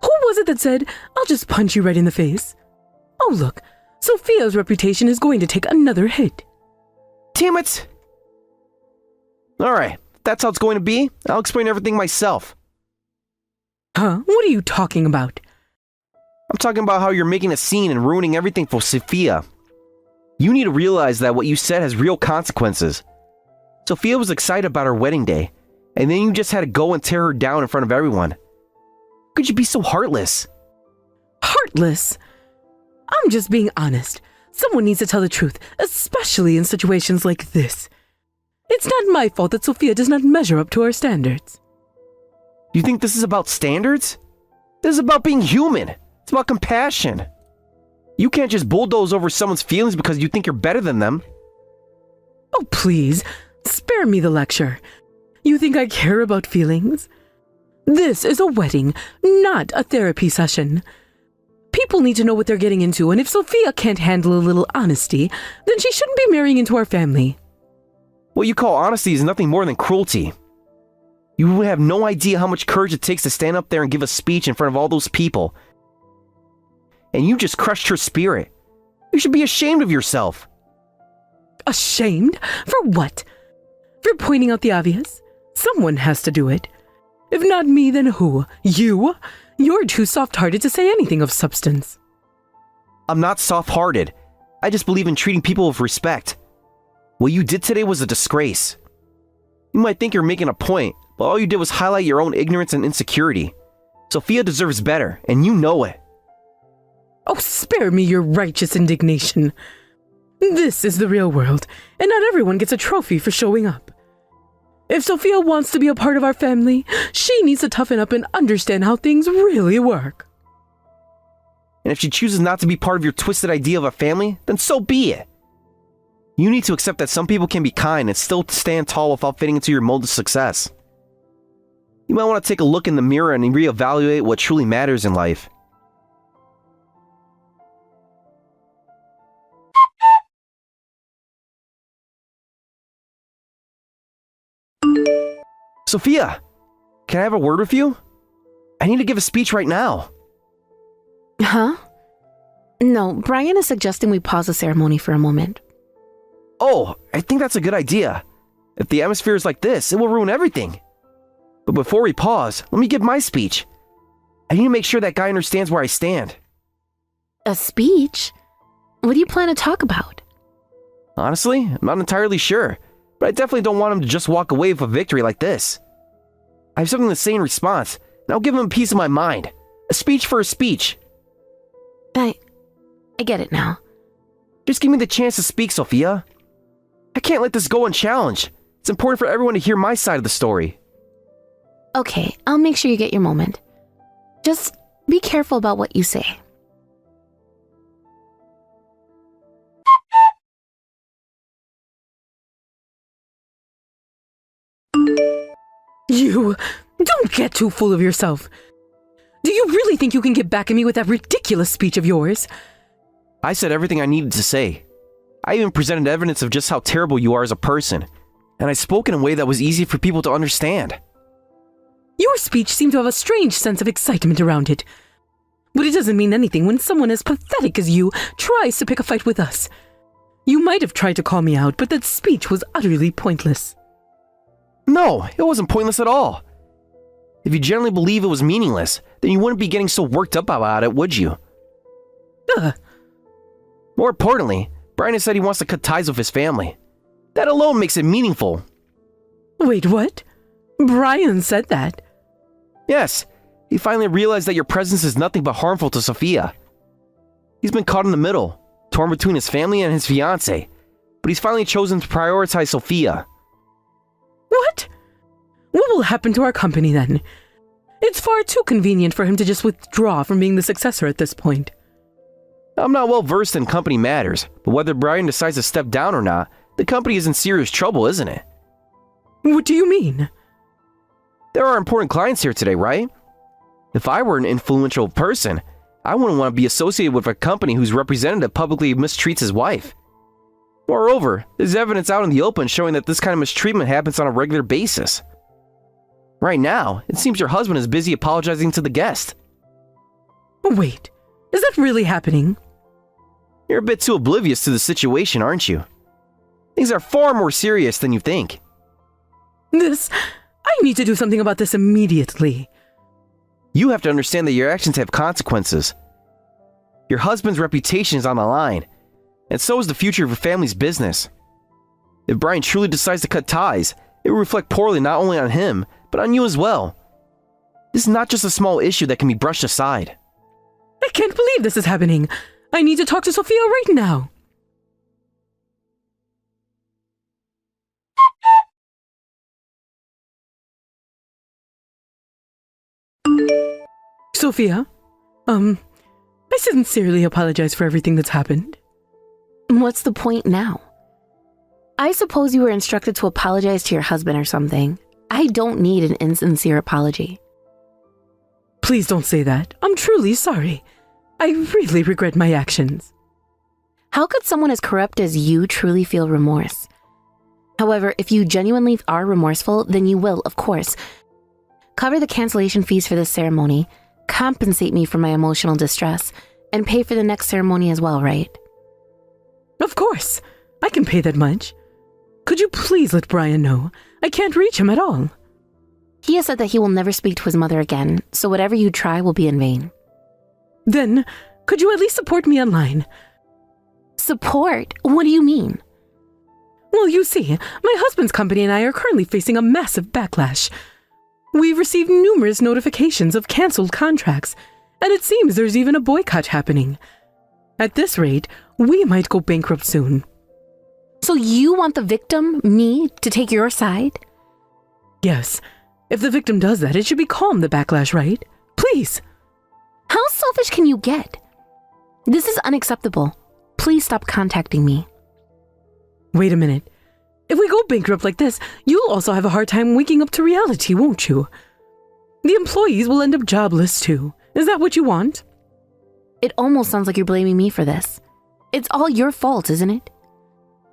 Who was it that said, "I'll just punch you right in the face"? Oh, look, Sophia's reputation is going to take another hit. Damn it! Alright, if that's how it's going to be, I'll explain everything myself. Huh? What are you talking about? I'm talking about how you're making a scene and ruining everything for Sophia. You need to realize that what you said has real consequences. Sophia was excited about her wedding day, and then you just had to go and tear her down in front of everyone. How could you be so heartless? Heartless? I'm just being honest. Someone needs to tell the truth, especially in situations like this. It's not my fault that Sophia does not measure up to our standards. You think this is about standards? This is about being human. It's about compassion. You can't just bulldoze over someone's feelings because you think you're better than them. Oh, please, spare me the lecture. You think I care about feelings? This is a wedding, not a therapy session. People need to know what they're getting into, and if Sophia can't handle a little honesty, then she shouldn't be marrying into our family. What you call honesty is nothing more than cruelty. You have no idea how much courage it takes to stand up there and give a speech in front of all those people. And you just crushed her spirit. You should be ashamed of yourself. Ashamed? For what? For pointing out the obvious? Someone has to do it. If not me, then who? You? You're too soft-hearted to say anything of substance. I'm not soft-hearted. I just believe in treating people with respect. What you did today was a disgrace. You might think you're making a point, but all you did was highlight your own ignorance and insecurity. Sophia deserves better, and you know it. Oh, spare me your righteous indignation. This is the real world, and not everyone gets a trophy for showing up. If Sophia wants to be a part of our family, she needs to toughen up and understand how things really work. And if she chooses not to be part of your twisted idea of a family, then so be it. You need to accept that some people can be kind and still stand tall without fitting into your mold of success. You might want to take a look in the mirror and reevaluate what truly matters in life. Sophia, can I have a word with you? I need to give a speech right now. Huh? No, Brian is suggesting we pause the ceremony for a moment. Oh, I think that's a good idea. If the atmosphere is like this, it will ruin everything. But before we pause, let me give my speech. I need to make sure that guy understands where I stand. A speech? What do you plan to talk about? Honestly, I'm not entirely sure, but I definitely don't want him to just walk away with a victory like this. I have something to say in response, and I'll give him a piece of my mind. A speech for a speech. I get it now. Just give me the chance to speak, Sophia. I can't let this go unchallenged. It's important for everyone to hear my side of the story. Okay, I'll make sure you get your moment. Just be careful about what you say. You, don't get too full of yourself. Do you really think you can get back at me with that ridiculous speech of yours? I said everything I needed to say. I even presented evidence of just how terrible you are as a person, and I spoke in a way that was easy for people to understand. Your speech seemed to have a strange sense of excitement around it. But it doesn't mean anything when someone as pathetic as you tries to pick a fight with us. You might have tried to call me out, but that speech was utterly pointless. No, it wasn't pointless at all. If you generally believe it was meaningless, then you wouldn't be getting so worked up about it, would you? More importantly, Brian has said he wants to cut ties with his family. That alone makes it meaningful. Wait, what? Brian said that? Yes, he finally realized that your presence is nothing but harmful to Sophia. He's been caught in the middle, torn between his family and his fiancé, but he's finally chosen to prioritize Sophia. What? What will happen to our company then? It's far too convenient for him to just withdraw from being the successor at this point. I'm not well versed in company matters, but whether Brian decides to step down or not, the company is in serious trouble, isn't it? What do you mean? There are important clients here today, right? If I were an influential person, I wouldn't want to be associated with a company whose representative publicly mistreats his wife. Moreover, there's evidence out in the open showing that this kind of mistreatment happens on a regular basis. Right now, it seems your husband is busy apologizing to the guest. Wait, is that really happening? You're a bit too oblivious to the situation, aren't you? Things are far more serious than you think. I need to do something about this immediately. You have to understand that your actions have consequences. Your husband's reputation is on the line, and so is the future of your family's business. If Brian truly decides to cut ties, it will reflect poorly not only on him, but on you as well. This is not just a small issue that can be brushed aside. I can't believe this is happening. I need to talk to Sophia right now. Sophia, I sincerely apologize for everything that's happened. What's the point now? I suppose you were instructed to apologize to your husband or something. I don't need an insincere apology. Please don't say that. I'm truly sorry. I really regret my actions. How could someone as corrupt as you truly feel remorse? However, if you genuinely are remorseful, then you will, of course, cover the cancellation fees for this ceremony, compensate me for my emotional distress, and pay for the next ceremony as well, right? Of course. I can pay that much. Could you please let Brian know? I can't reach him at all. He has said that he will never speak to his mother again, so whatever you try will be in vain. Then, could you at least support me online? Support? What do you mean? Well, you see, my husband's company and I are currently facing a massive backlash. We've received numerous notifications of canceled contracts, and it seems there's even a boycott happening. At this rate, we might go bankrupt soon. So you want the victim, me, to take your side? Yes. If the victim does that, it should be calm the backlash, right? Please. How selfish can you get? This is unacceptable. Please stop contacting me. Wait a minute. If we go bankrupt like this, you'll also have a hard time waking up to reality, won't you? The employees will end up jobless too. Is that what you want? It almost sounds like you're blaming me for this. It's all your fault, isn't it?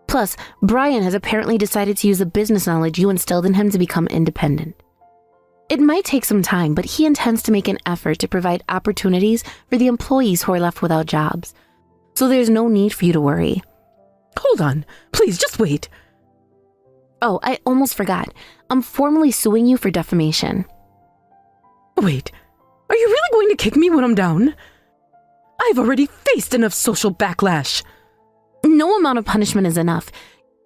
Plus, Brian has apparently decided to use the business knowledge you instilled in him to become independent. It might take some time, but he intends to make an effort to provide opportunities for the employees who are left without jobs. So there's no need for you to worry. Hold on. Please, just wait. Oh, I almost forgot. I'm formally suing you for defamation. Wait. Are you really going to kick me when I'm down? I've already faced enough social backlash. No amount of punishment is enough.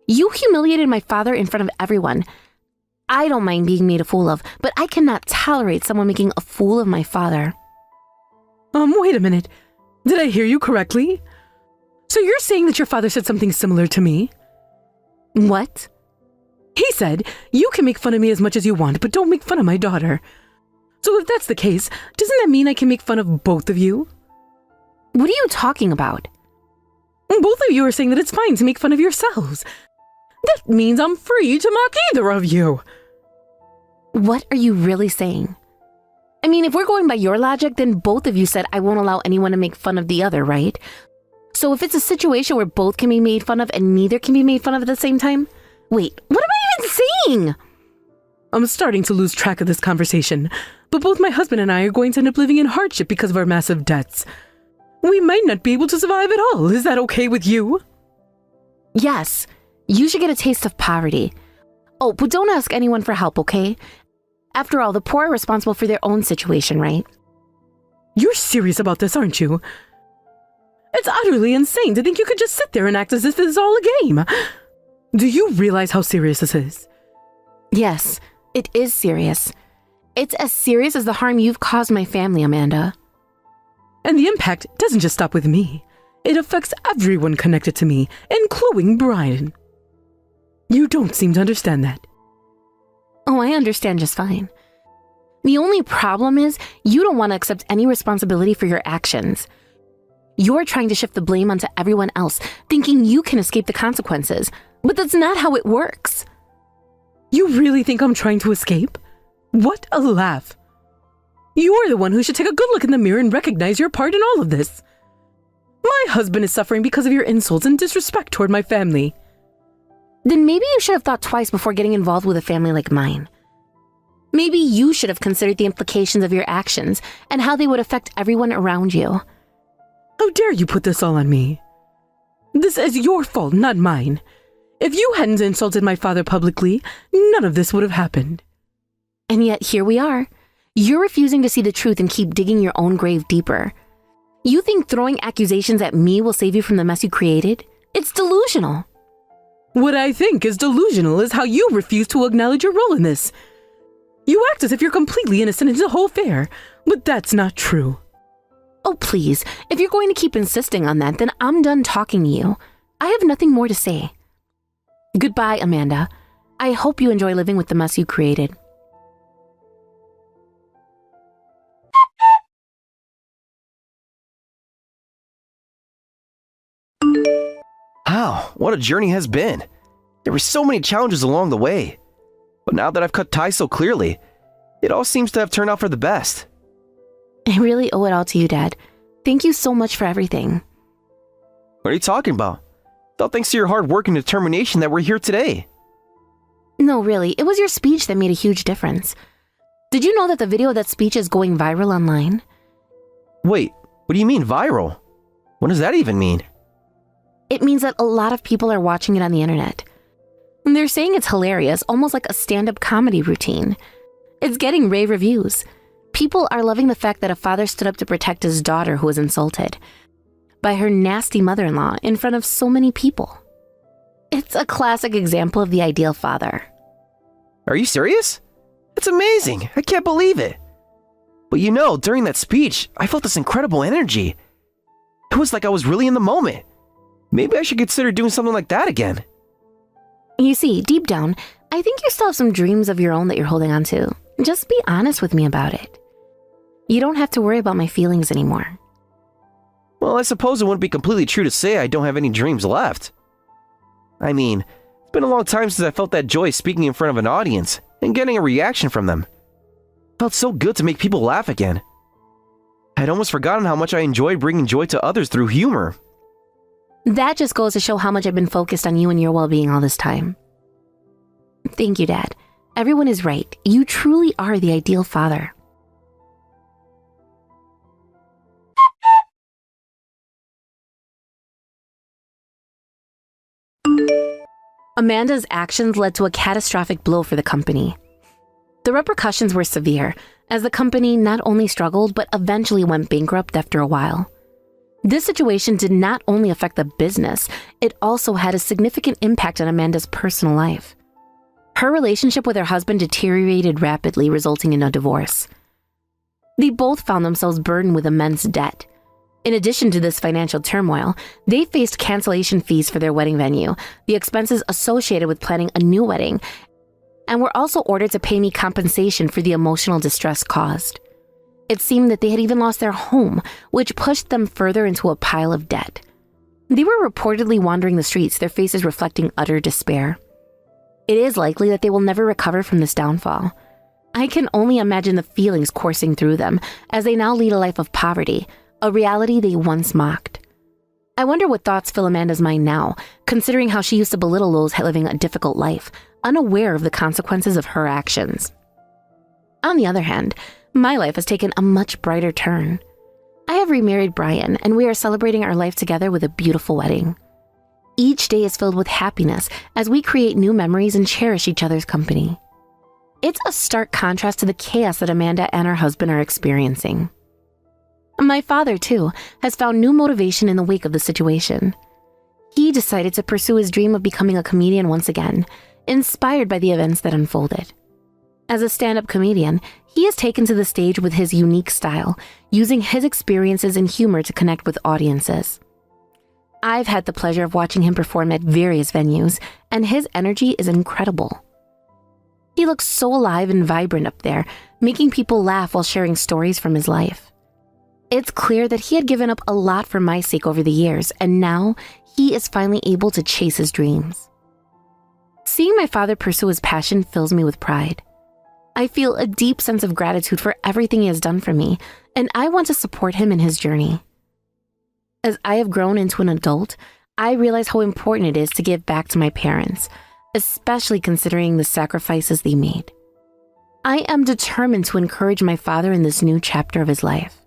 You humiliated my father in front of everyone. I don't mind being made a fool of, but I cannot tolerate someone making a fool of my father. Wait a minute. Did I hear you correctly? So you're saying that your father said something similar to me? What? He said, you can make fun of me as much as you want, but don't make fun of my daughter. So if that's the case, doesn't that mean I can make fun of both of you? What are you talking about? Both of you are saying that it's fine to make fun of yourselves. That means I'm free to mock either of you. What are you really saying? I mean, if we're going by your logic, then both of you said I won't allow anyone to make fun of the other, right? So if it's a situation where both can be made fun of and neither can be made fun of at the same time? Wait, what am I even saying? I'm starting to lose track of this conversation, but both my husband and I are going to end up living in hardship because of our massive debts. We might not be able to survive at all. Is that okay with you? Yes, you should get a taste of poverty. Oh, but don't ask anyone for help, okay? After all, the poor are responsible for their own situation, right? You're serious about this, aren't you? It's utterly insane to think you could just sit there and act as if this is all a game. Do you realize how serious this is? Yes, it is serious. It's as serious as the harm you've caused my family, Amanda. And the impact doesn't just stop with me. It affects everyone connected to me, including Brian. You don't seem to understand that. Oh, I understand just fine. The only problem is you don't want to accept any responsibility for your actions. You're trying to shift the blame onto everyone else, thinking you can escape the consequences. But that's not how it works. You really think I'm trying to escape? What a laugh. You're the one who should take a good look in the mirror and recognize your part in all of this. My husband is suffering because of your insults and disrespect toward my family. Then maybe you should have thought twice before getting involved with a family like mine. Maybe you should have considered the implications of your actions and how they would affect everyone around you. How dare you put this all on me? This is your fault, not mine. If you hadn't insulted my father publicly, none of this would have happened. And yet here we are. You're refusing to see the truth and keep digging your own grave deeper. You think throwing accusations at me will save you from the mess you created? It's delusional. What I think is delusional is how you refuse to acknowledge your role in this. You act as if you're completely innocent in the whole affair, but that's not true. Oh, please, if you're going to keep insisting on that, then I'm done talking to you. I have nothing more to say. Goodbye, Amanda. I hope you enjoy living with the mess you created. Wow, what a journey has been. There were so many challenges along the way. But now that I've cut ties so clearly, it all seems to have turned out for the best. I really owe it all to you, Dad. Thank you so much for everything. What are you talking about? It's all thanks to your hard work and determination that we're here today. No, really, it was your speech that made a huge difference. Did you know that the video of that speech is going viral online? Wait, what do you mean viral? What does that even mean? It means that a lot of people are watching it on the internet. They're saying it's hilarious, almost like a stand-up comedy routine. It's getting rave reviews. People are loving the fact that a father stood up to protect his daughter who was insulted by her nasty mother-in-law in front of so many people. It's a classic example of the ideal father. Are you serious? It's amazing. I can't believe it. But you know, during that speech, I felt this incredible energy. It was like I was really in the moment. Maybe I should consider doing something like that again. You see, deep down, I think you still have some dreams of your own that you're holding on to. Just be honest with me about it. You don't have to worry about my feelings anymore. Well, I suppose it wouldn't be completely true to say I don't have any dreams left. I mean, it's been a long time since I felt that joy speaking in front of an audience and getting a reaction from them. It felt so good to make people laugh again. I'd almost forgotten how much I enjoyed bringing joy to others through humor. That just goes to show how much I've been focused on you and your well-being all this time. Thank you, Dad. Everyone is right. You truly are the ideal father. Amanda's actions led to a catastrophic blow for the company. The repercussions were severe, as the company not only struggled but eventually went bankrupt after a while. This situation did not only affect the business, it also had a significant impact on Amanda's personal life. Her relationship with her husband deteriorated rapidly, resulting in a divorce. They both found themselves burdened with immense debt. In addition to this financial turmoil, they faced cancellation fees for their wedding venue, the expenses associated with planning a new wedding, and were also ordered to pay me compensation for the emotional distress caused. It seemed that they had even lost their home, which pushed them further into a pile of debt. They were reportedly wandering the streets, their faces reflecting utter despair. It is likely that they will never recover from this downfall. I can only imagine the feelings coursing through them as they now lead a life of poverty, a reality they once mocked. I wonder what thoughts fill Amanda's mind now, considering how she used to belittle those living a difficult life, unaware of the consequences of her actions. On the other hand, my life has taken a much brighter turn. I have remarried Brian, and we are celebrating our life together with a beautiful wedding. Each day is filled with happiness as we create new memories and cherish each other's company. It's a stark contrast to the chaos that Amanda and her husband are experiencing. My father, too, has found new motivation in the wake of the situation. He decided to pursue his dream of becoming a comedian once again, inspired by the events that unfolded. As a stand-up comedian, he has taken to the stage with his unique style, using his experiences and humor to connect with audiences. I've had the pleasure of watching him perform at various venues, and his energy is incredible. He looks so alive and vibrant up there, making people laugh while sharing stories from his life. It's clear that he had given up a lot for my sake over the years, and now he is finally able to chase his dreams. Seeing my father pursue his passion fills me with pride. I feel a deep sense of gratitude for everything he has done for me, and I want to support him in his journey. As I have grown into an adult, I realize how important it is to give back to my parents, especially considering the sacrifices they made. I am determined to encourage my father in this new chapter of his life.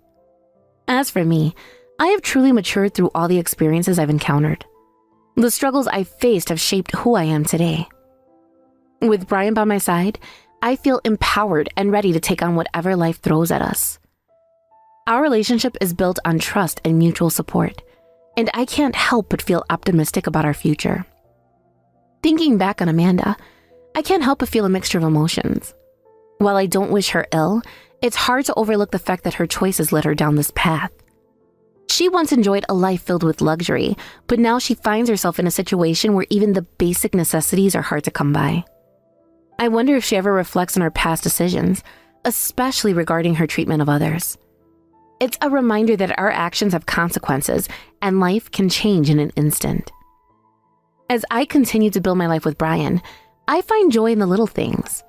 As for me, I have truly matured through all the experiences I've encountered. The struggles I've faced have shaped who I am today. With Brian by my side, I feel empowered and ready to take on whatever life throws at us. Our relationship is built on trust and mutual support, and I can't help but feel optimistic about our future. Thinking back on Amanda, I can't help but feel a mixture of emotions. While I don't wish her ill, it's hard to overlook the fact that her choices led her down this path. She once enjoyed a life filled with luxury, but now she finds herself in a situation where even the basic necessities are hard to come by. I wonder if she ever reflects on her past decisions, especially regarding her treatment of others. It's a reminder that our actions have consequences and life can change in an instant. As I continue to build my life with Brian, I find joy in the little things.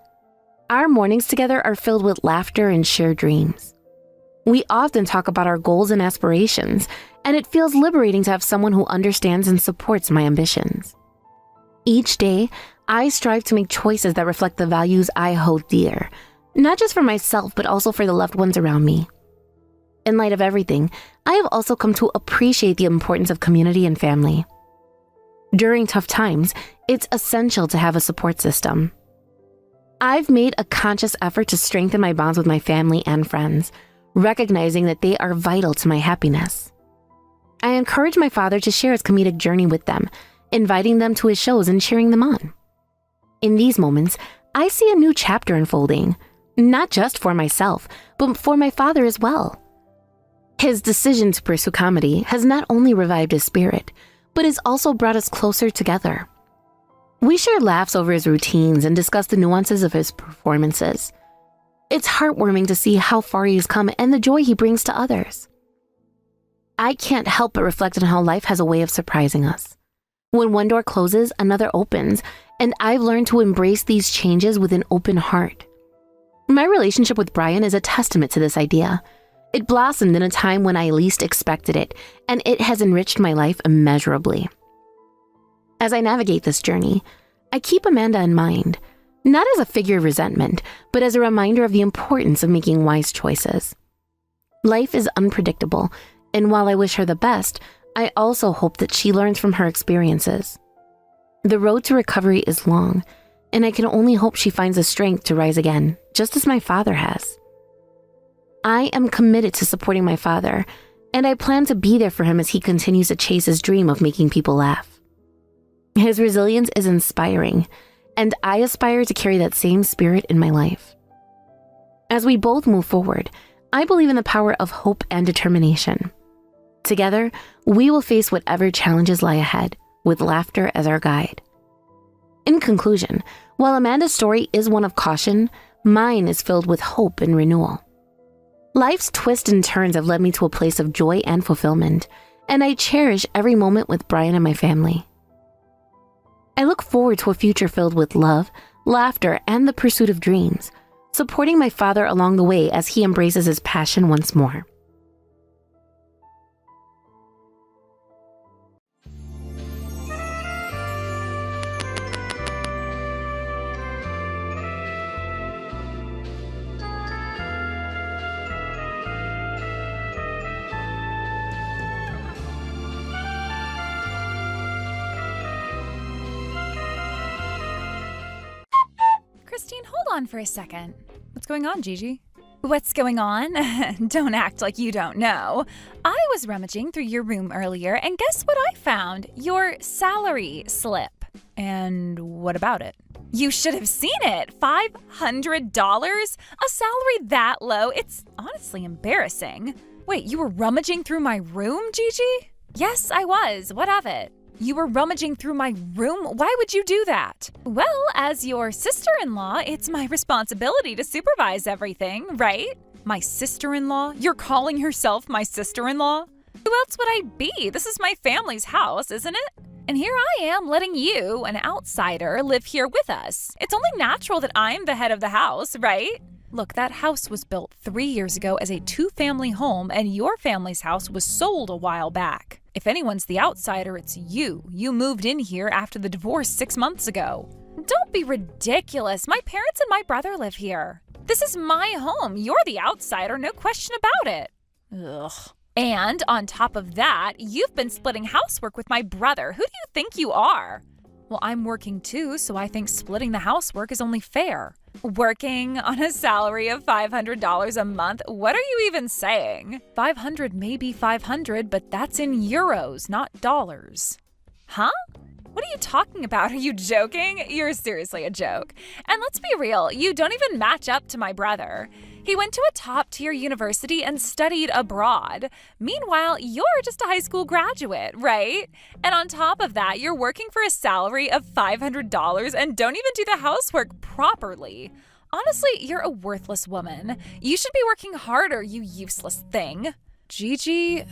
Our mornings together are filled with laughter and shared dreams. We often talk about our goals and aspirations, and it feels liberating to have someone who understands and supports my ambitions. Each day, I strive to make choices that reflect the values I hold dear, not just for myself, but also for the loved ones around me. In light of everything, I have also come to appreciate the importance of community and family. During tough times, it's essential to have a support system. I've made a conscious effort to strengthen my bonds with my family and friends, recognizing that they are vital to my happiness. I encourage my father to share his comedic journey with them, inviting them to his shows and cheering them on. In these moments, I see a new chapter unfolding, not just for myself, but for my father as well. His decision to pursue comedy has not only revived his spirit, but has also brought us closer together. We share laughs over his routines and discuss the nuances of his performances. It's heartwarming to see how far he has come and the joy he brings to others. I can't help but reflect on how life has a way of surprising us. When one door closes, another opens, and I've learned to embrace these changes with an open heart. My relationship with Brian is a testament to this idea. It blossomed in a time when I least expected it, and it has enriched my life immeasurably. As I navigate this journey, I keep Amanda in mind, not as a figure of resentment, but as a reminder of the importance of making wise choices. Life is unpredictable, and while I wish her the best, I also hope that she learns from her experiences. The road to recovery is long, and I can only hope she finds the strength to rise again, just as my father has. I am committed to supporting my father, and I plan to be there for him as he continues to chase his dream of making people laugh. His resilience is inspiring, and I aspire to carry that same spirit in my life. As we both move forward, I believe in the power of hope and determination. Together, we will face whatever challenges lie ahead, with laughter as our guide. In conclusion, while Amanda's story is one of caution, mine is filled with hope and renewal. Life's twists and turns have led me to a place of joy and fulfillment, and I cherish every moment with Brian and my family. I look forward to a future filled with love, laughter, and the pursuit of dreams, supporting my father along the way as he embraces his passion once more. Christine, hold on for a second. What's going on, Gigi? What's going on? Don't act like you don't know. I was rummaging through your room earlier, and guess what I found? Your salary slip. And what about it? You should have seen it. $500? A salary that low? It's honestly embarrassing. Wait, you were rummaging through my room, Gigi? Yes, I was. What of it? You were rummaging through my room? Why would you do that? Well, as your sister-in-law, it's my responsibility to supervise everything, right? My sister-in-law? You're calling yourself my sister-in-law? Who else would I be? This is my family's house, isn't it? And here I am letting you, an outsider, live here with us. It's only natural that I'm the head of the house, right? Look, that house was built 3 years ago as a two-family home, and your family's house was sold a while back. If anyone's the outsider, it's you. You moved in here after the divorce 6 months ago. Don't be ridiculous. My parents and my brother live here. This is my home. You're the outsider, no question about it. Ugh. And on top of that, you've been splitting housework with my brother. Who do you think you are? Well, I'm working too, so I think splitting the housework is only fair. Working on a salary of $500 a month? What are you even saying? 500 may be 500, but that's in euros, not dollars. Huh? What are you talking about? Are you joking? You're seriously a joke. And let's be real, you don't even match up to my brother. He went to a top-tier university and studied abroad. Meanwhile, you're just a high school graduate, right? And on top of that, you're working for a salary of $500 and don't even do the housework properly. Honestly, you're a worthless woman. You should be working harder, you useless thing. Gigi,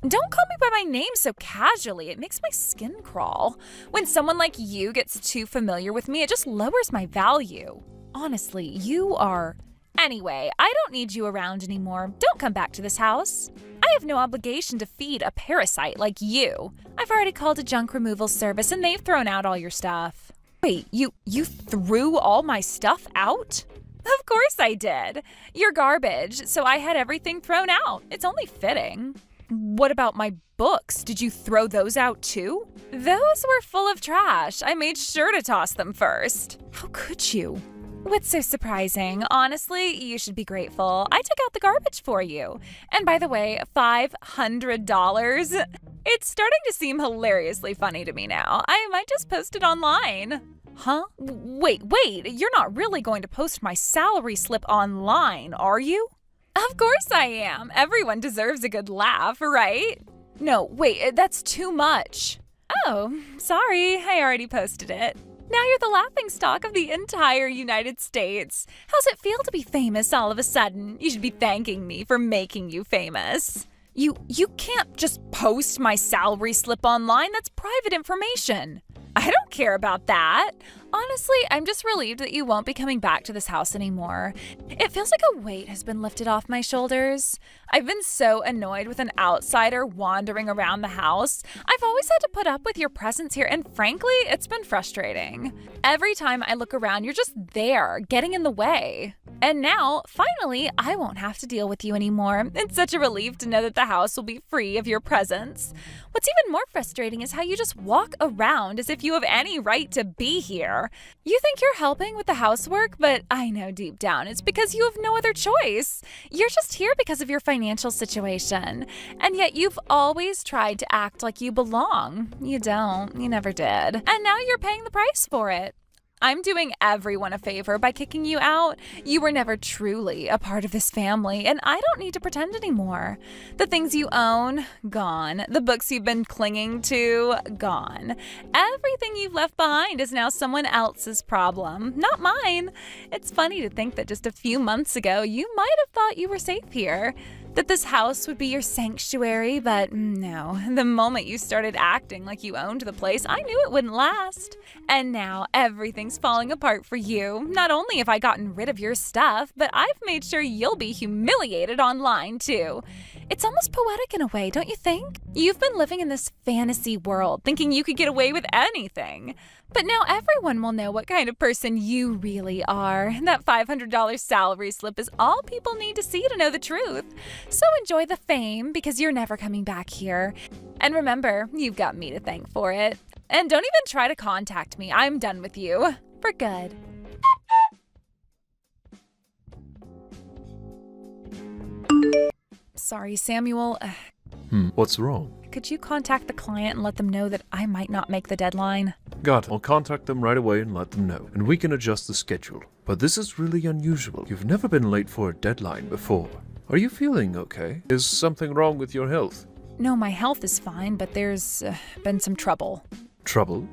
don't call me by my name so casually. It makes my skin crawl. When someone like you gets too familiar with me, it just lowers my value. Honestly, you are... Anyway, I don't need you around anymore. Don't come back to this house. I have no obligation to feed a parasite like you. I've already called a junk removal service and they've thrown out all your stuff. Wait, you threw all my stuff out? Of course I did. You're garbage, so I had everything thrown out. It's only fitting. What about my books? Did you throw those out too? Those were full of trash. I made sure to toss them first. How could you? What's so surprising? Honestly, you should be grateful. I took out the garbage for you. And by the way, $500? It's starting to seem hilariously funny to me now. I might just post it online. Huh? Wait, you're not really going to post my salary slip online, are you? Of course I am. Everyone deserves a good laugh, right? No, wait, that's too much. Oh, sorry, I already posted it. Now you're the laughingstock of the entire United States. How's it feel to be famous all of a sudden? You should be thanking me for making you famous. You can't just post my salary slip online. That's private information. I don't care about that. Honestly, I'm just relieved that you won't be coming back to this house anymore. It feels like a weight has been lifted off my shoulders. I've been so annoyed with an outsider wandering around the house. I've always had to put up with your presence here, and frankly, it's been frustrating. Every time I look around, you're just there, getting in the way. And now, finally, I won't have to deal with you anymore. It's such a relief to know that the house will be free of your presence. What's even more frustrating is how you just walk around as if you have any right to be here. You think you're helping with the housework, but I know deep down it's because you have no other choice. You're just here because of your financial situation. And yet you've always tried to act like you belong. You don't. You never did. And now you're paying the price for it. I'm doing everyone a favor by kicking you out. You were never truly a part of this family, and I don't need to pretend anymore. The things you own, gone. The books you've been clinging to, gone. Everything you've left behind is now someone else's problem, not mine. It's funny to think that just a few months ago, you might have thought you were safe here. That this house would be your sanctuary, but no. The moment you started acting like you owned the place, I knew it wouldn't last. And now everything's falling apart for you. Not only have I gotten rid of your stuff, but I've made sure you'll be humiliated online too. It's almost poetic in a way, don't you think? You've been living in this fantasy world, thinking you could get away with anything. But now everyone will know what kind of person you really are. That $500 salary slip is all people need to see to know the truth. So enjoy the fame because you're never coming back here. And remember, you've got me to thank for it. And don't even try to contact me. I'm done with you. For good. Sorry, Samuel. What's wrong? Could you contact the client and let them know that I might not make the deadline? Got it. I'll contact them right away and let them know, and we can adjust the schedule. But this is really unusual. You've never been late for a deadline before. Are you feeling okay? Is something wrong with your health? No, my health is fine, but there's been some trouble. Trouble?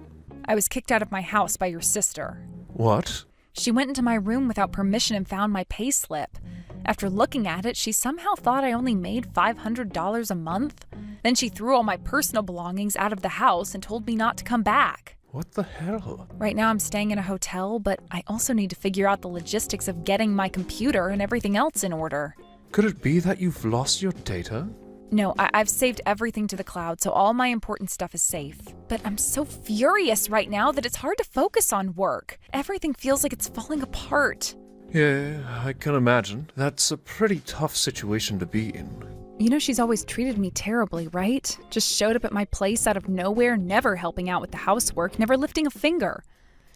I was kicked out of my house by your sister. What? She went into my room without permission and found my pay slip. After looking at it, she somehow thought I only made $500 a month. Then she threw all my personal belongings out of the house and told me not to come back. What the hell? Right now I'm staying in a hotel, but I also need to figure out the logistics of getting my computer and everything else in order. Could it be that you've lost your data? No, I've saved everything to the cloud, so all my important stuff is safe. But I'm so furious right now that it's hard to focus on work. Everything feels like it's falling apart. Yeah, I can imagine. That's a pretty tough situation to be in. You know she's always treated me terribly, right? Just showed up at my place out of nowhere, never helping out with the housework, never lifting a finger.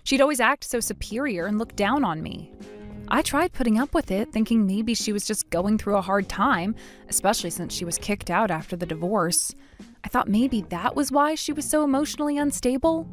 She'd always act so superior and look down on me. I tried putting up with it, thinking maybe she was just going through a hard time, especially since she was kicked out after the divorce. I thought maybe that was why she was so emotionally unstable.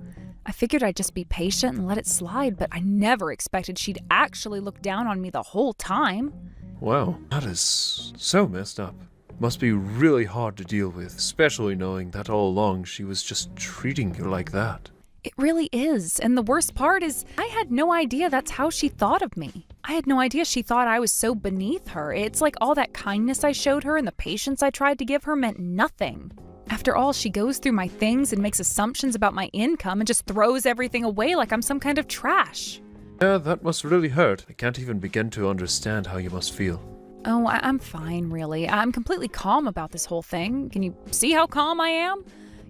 I figured I'd just be patient and let it slide, but I never expected she'd actually look down on me the whole time. Wow, that is so messed up. Must be really hard to deal with, especially knowing that all along she was just treating you like that. It really is, and the worst part is I had no idea that's how she thought of me. I had no idea she thought I was so beneath her. It's like all that kindness I showed her and the patience I tried to give her meant nothing. After all, she goes through my things and makes assumptions about my income and just throws everything away like I'm some kind of trash. Yeah, that must really hurt. I can't even begin to understand how you must feel. Oh, I'm fine, really. I'm completely calm about this whole thing. Can you see how calm I am?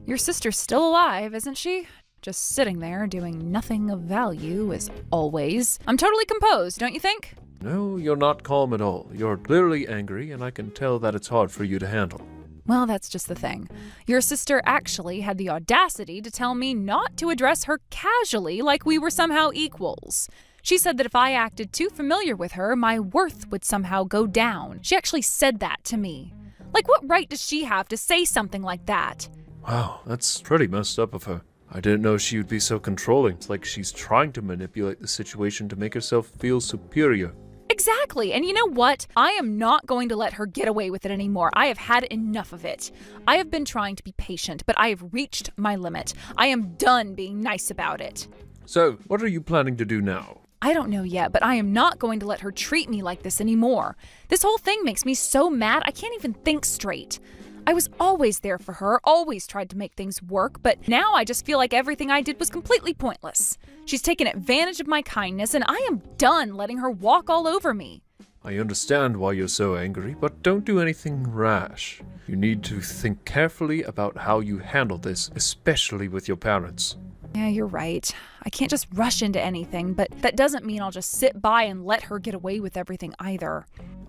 Your sister's still alive, isn't she? Just sitting there doing nothing of value as always. I'm totally composed, don't you think? No, you're not calm at all. You're clearly angry, and I can tell that it's hard for you to handle. Well, that's just the thing. Your sister actually had the audacity to tell me not to address her casually like we were somehow equals. She said that if I acted too familiar with her, my worth would somehow go down. She actually said that to me. Like, what right does she have to say something like that? Wow, that's pretty messed up of her. I didn't know she would be so controlling. It's like she's trying to manipulate the situation to make herself feel superior. Exactly, and you know what? I am not going to let her get away with it anymore. I have had enough of it. I have been trying to be patient, but I have reached my limit. I am done being nice about it. So, what are you planning to do now? I don't know yet, but I am not going to let her treat me like this anymore. This whole thing makes me so mad I can't even think straight. I was always there for her, always tried to make things work, but now I just feel like everything I did was completely pointless. She's taken advantage of my kindness, and I am done letting her walk all over me. I understand why you're so angry, but don't do anything rash. You need to think carefully about how you handle this, especially with your parents. Yeah, you're right. I can't just rush into anything, but that doesn't mean I'll just sit by and let her get away with everything either.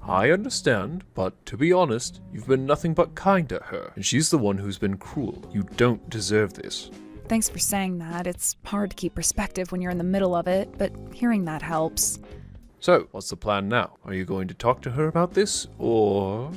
I understand, but to be honest, you've been nothing but kind to her, and she's the one who's been cruel. You don't deserve this. Thanks for saying that. It's hard to keep perspective when you're in the middle of it, but hearing that helps. So, what's the plan now? Are you going to talk to her about this, or...?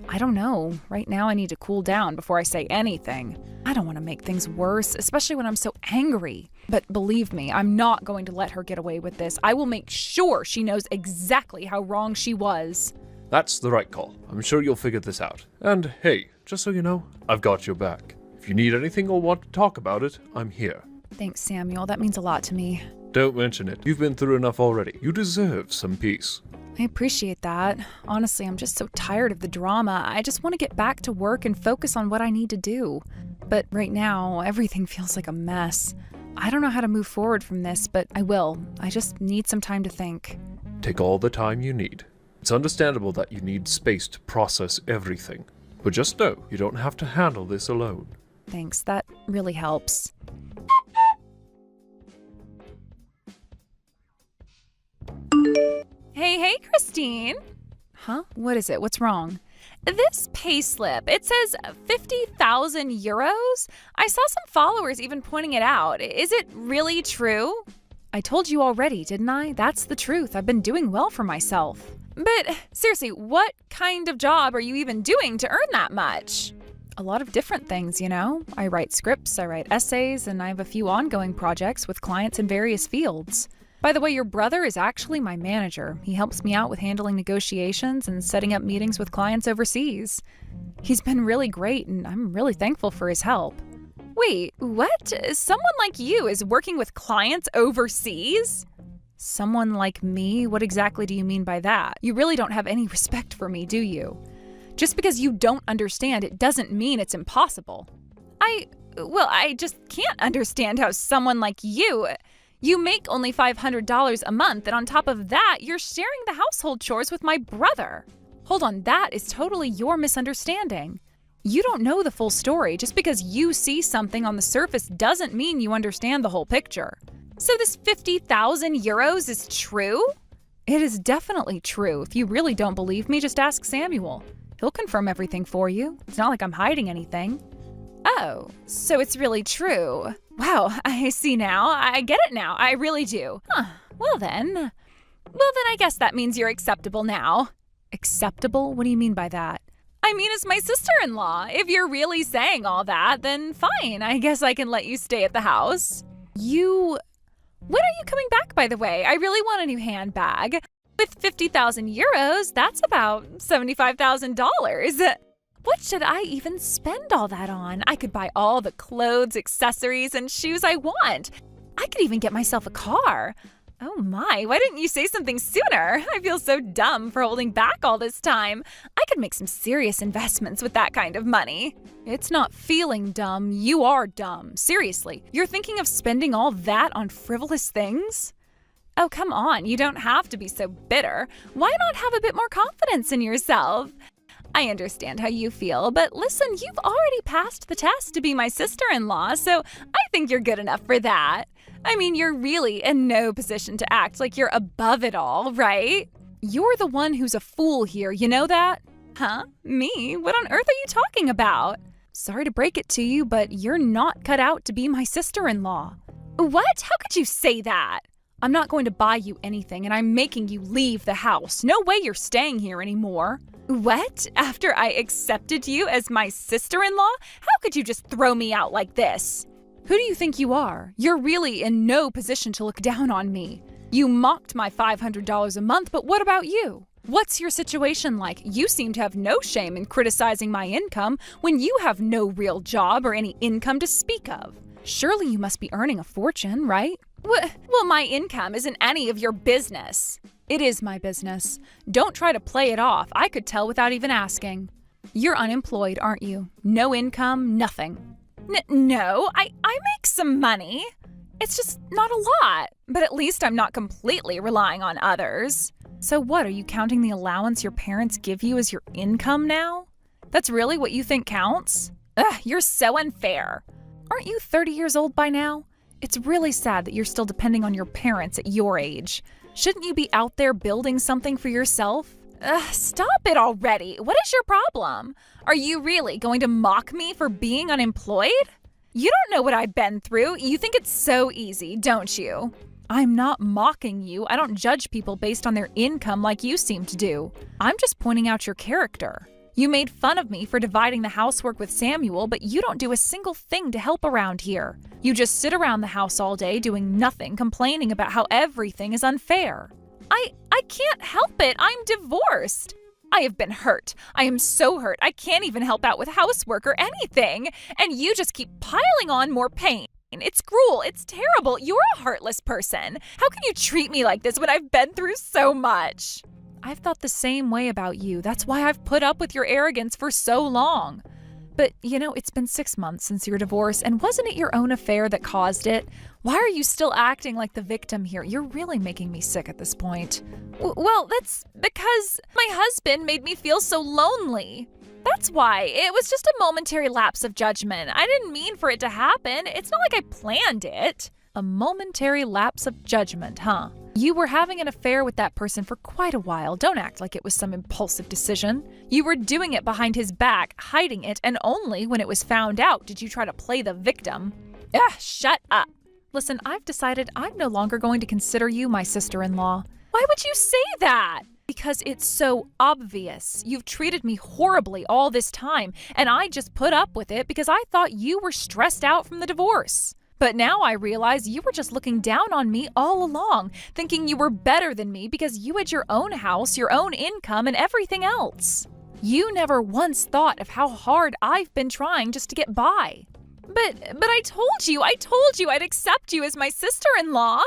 I don't know. Right now I need to cool down before I say anything. I don't want to make things worse, especially when I'm so angry. But believe me, I'm not going to let her get away with this. I will make sure she knows exactly how wrong she was. That's the right call. I'm sure you'll figure this out. And hey, just so you know, I've got your back. If you need anything or want to talk about it, I'm here. Thanks, Samuel. That means a lot to me. Don't mention it. You've been through enough already. You deserve some peace. I appreciate that. Honestly, I'm just so tired of the drama. I just want to get back to work and focus on what I need to do. But right now, everything feels like a mess. I don't know how to move forward from this, but I will. I just need some time to think. Take all the time you need. It's understandable that you need space to process everything. But just know, you don't have to handle this alone. Thanks, that really helps. Hey, Christine. Huh? What is it? What's wrong? This payslip, it says 50,000 euros? I saw some followers even pointing it out. Is it really true? I told you already, didn't I? That's the truth. I've been doing well for myself. But seriously, what kind of job are you even doing to earn that much? A lot of different things, you know? I write scripts, I write essays, and I have a few ongoing projects with clients in various fields. By the way, your brother is actually my manager. He helps me out with handling negotiations and setting up meetings with clients overseas. He's been really great, and I'm really thankful for his help. Wait, what? Someone like you is working with clients overseas? Someone like me? What exactly do you mean by that? You really don't have any respect for me, do you? Just because you don't understand, it doesn't mean it's impossible. I just can't understand how someone like you make only $500 a month, and on top of that, you're sharing the household chores with my brother. Hold on, that is totally your misunderstanding. You don't know the full story. Just because you see something on the surface doesn't mean you understand the whole picture. So this 50,000 euros is true? It is definitely true. If you really don't believe me, just ask Samuel. He'll confirm everything for you. It's not like I'm hiding anything. Oh, so it's really true. Wow, I see now. I get it now. I really do. Huh. Well then, I guess that means you're acceptable now. Acceptable? What do you mean by that? I mean, as my sister-in-law. If you're really saying all that, then fine. I guess I can let you stay at the house. When are you coming back, by the way? I really want a new handbag. With 50,000 euros, that's about $75,000. What should I even spend all that on? I could buy all the clothes, accessories, and shoes I want. I could even get myself a car. Oh my, why didn't you say something sooner? I feel so dumb for holding back all this time. I could make some serious investments with that kind of money. It's not feeling dumb, you are dumb. Seriously, you're thinking of spending all that on frivolous things? Oh, come on, you don't have to be so bitter. Why not have a bit more confidence in yourself? I understand how you feel, but listen, you've already passed the test to be my sister-in-law, so I think you're good enough for that. I mean, you're really in no position to act like you're above it all, right? You're the one who's a fool here, you know that? Huh? Me? What on earth are you talking about? Sorry to break it to you, but you're not cut out to be my sister-in-law. What? How could you say that? I'm not going to buy you anything, and I'm making you leave the house. No way you're staying here anymore. What? After I accepted you as my sister-in-law? How could you just throw me out like this? Who do you think you are? You're really in no position to look down on me. You mocked my $500 a month, but what about you? What's your situation like? You seem to have no shame in criticizing my income when you have no real job or any income to speak of. Surely you must be earning a fortune, right? Well, my income isn't any of your business. It is my business. Don't try to play it off. I could tell without even asking. You're unemployed, aren't you? No income, nothing. No, I make some money. It's just not a lot, but at least I'm not completely relying on others. So what, are you counting the allowance your parents give you as your income now? That's really what you think counts? Ugh, you're so unfair. Aren't you 30 years old by now? It's really sad that you're still depending on your parents at your age. Shouldn't you be out there building something for yourself? Stop it already. What is your problem? Are you really going to mock me for being unemployed? You don't know what I've been through. You think it's so easy, don't you? I'm not mocking you. I don't judge people based on their income like you seem to do. I'm just pointing out your character. You made fun of me for dividing the housework with Samuel, but you don't do a single thing to help around here. You just sit around the house all day doing nothing, complaining about how everything is unfair. I can't help it. I'm divorced. I have been hurt. I am so hurt. I can't even help out with housework or anything. And you just keep piling on more pain. It's cruel. It's terrible. You're a heartless person. How can you treat me like this when I've been through so much? I've thought the same way about you. That's why I've put up with your arrogance for so long. But, it's been 6 months since your divorce, and wasn't it your own affair that caused it? Why are you still acting like the victim here? You're really making me sick at this point. Well, that's because my husband made me feel so lonely. That's why. It was just a momentary lapse of judgment. I didn't mean for it to happen. It's not like I planned it. A momentary lapse of judgment, huh? You were having an affair with that person for quite a while. Don't act like it was some impulsive decision. You were doing it behind his back, hiding it, and only when it was found out did you try to play the victim. Shut up. Listen, I've decided I'm no longer going to consider you my sister-in-law. Why would you say that? Because it's so obvious. You've treated me horribly all this time, and I just put up with it because I thought you were stressed out from the divorce. But now I realize you were just looking down on me all along, thinking you were better than me because you had your own house, your own income, and everything else. You never once thought of how hard I've been trying just to get by. But I told you I'd accept you as my sister-in-law.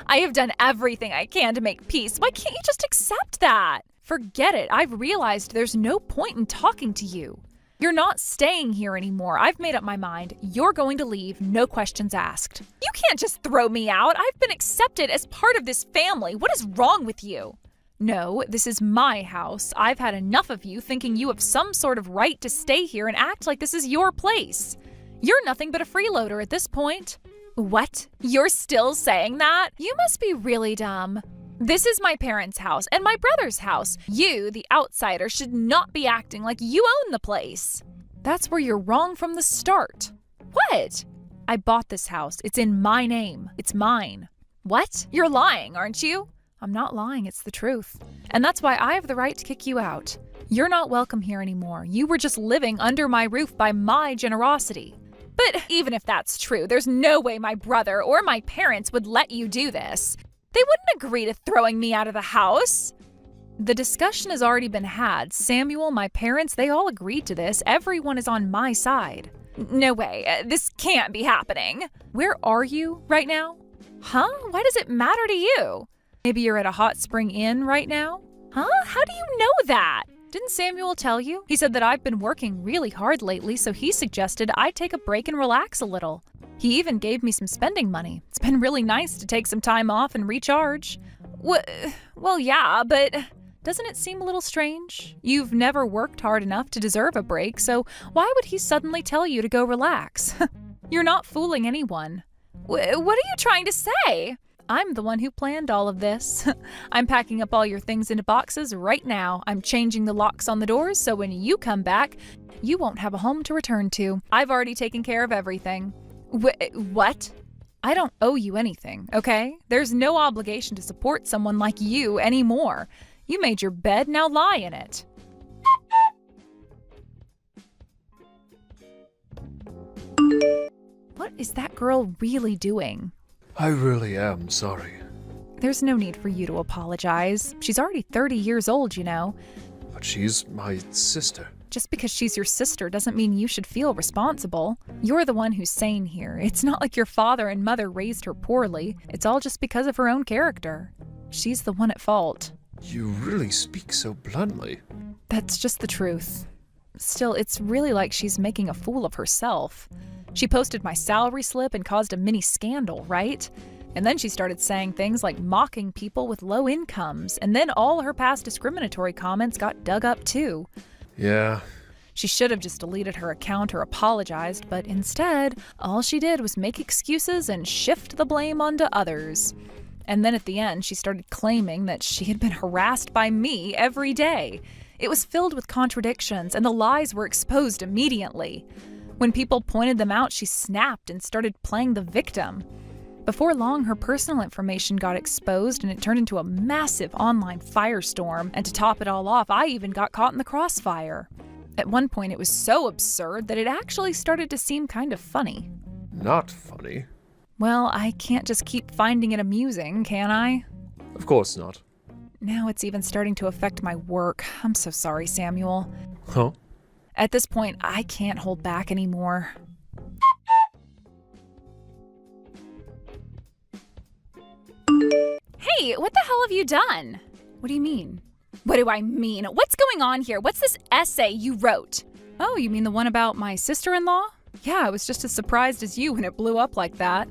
I have done everything I can to make peace. Why can't you just accept that? Forget it. I've realized there's no point in talking to you. You're not staying here anymore. I've made up my mind. You're going to leave, no questions asked. You can't just throw me out. I've been accepted as part of this family. What is wrong with you? No, this is my house. I've had enough of you thinking you have some sort of right to stay here and act like this is your place. You're nothing but a freeloader at this point. What? You're still saying that? You must be really dumb. This is my parents' house and my brother's house. You, the outsider, should not be acting like you own the place. That's where you're wrong from the start. What? I bought this house. It's in my name. It's mine. What? You're lying, aren't you? I'm not lying. It's the truth. And that's why I have the right to kick you out. You're not welcome here anymore. You were just living under my roof by my generosity. But even if that's true, there's no way my brother or my parents would let you do this. They wouldn't agree to throwing me out of the house. The discussion has already been had. Samuel, my parents, they all agreed to this. Everyone is on my side. No way. This can't be happening. Where are you right now? Huh? Why does it matter to you? Maybe you're at a hot spring inn right now? Huh? How do you know that? Didn't Samuel tell you? He said that I've been working really hard lately, so he suggested I take a break and relax a little. He even gave me some spending money. It's been really nice to take some time off and recharge. Well, yeah, but doesn't it seem a little strange? You've never worked hard enough to deserve a break, so why would he suddenly tell you to go relax? You're not fooling anyone. What are you trying to say? I'm the one who planned all of this. I'm packing up all your things into boxes right now. I'm changing the locks on the doors so when you come back, you won't have a home to return to. I've already taken care of everything. What? I don't owe you anything, okay? There's no obligation to support someone like you anymore. You made your bed, now lie in it. What is that girl really doing? I really am sorry. There's no need for you to apologize. She's already 30 years old, you know. But she's my sister. Just because she's your sister doesn't mean you should feel responsible. You're the one who's sane here. It's not like your father and mother raised her poorly. It's all just because of her own character. She's the one at fault. You really speak so bluntly. That's just the truth. Still, it's really like she's making a fool of herself. She posted my salary slip and caused a mini scandal, right? And then she started saying things like mocking people with low incomes, and then all her past discriminatory comments got dug up too. Yeah. She should have just deleted her account or apologized, but instead, all she did was make excuses and shift the blame onto others. And then at the end, she started claiming that she had been harassed by me every day. It was filled with contradictions, and the lies were exposed immediately. When people pointed them out, she snapped and started playing the victim. Before long, her personal information got exposed and it turned into a massive online firestorm. And to top it all off, I even got caught in the crossfire. At one point, it was so absurd that it actually started to seem kind of funny. Not funny. Well, I can't just keep finding it amusing, can I? Of course not. Now it's even starting to affect my work. I'm so sorry, Samuel. Huh? At this point, I can't hold back anymore. Hey, what the hell have you done? What do you mean? What do I mean? What's going on here? What's this essay you wrote? Oh, you mean the one about my sister-in-law? Yeah, I was just as surprised as you when it blew up like that.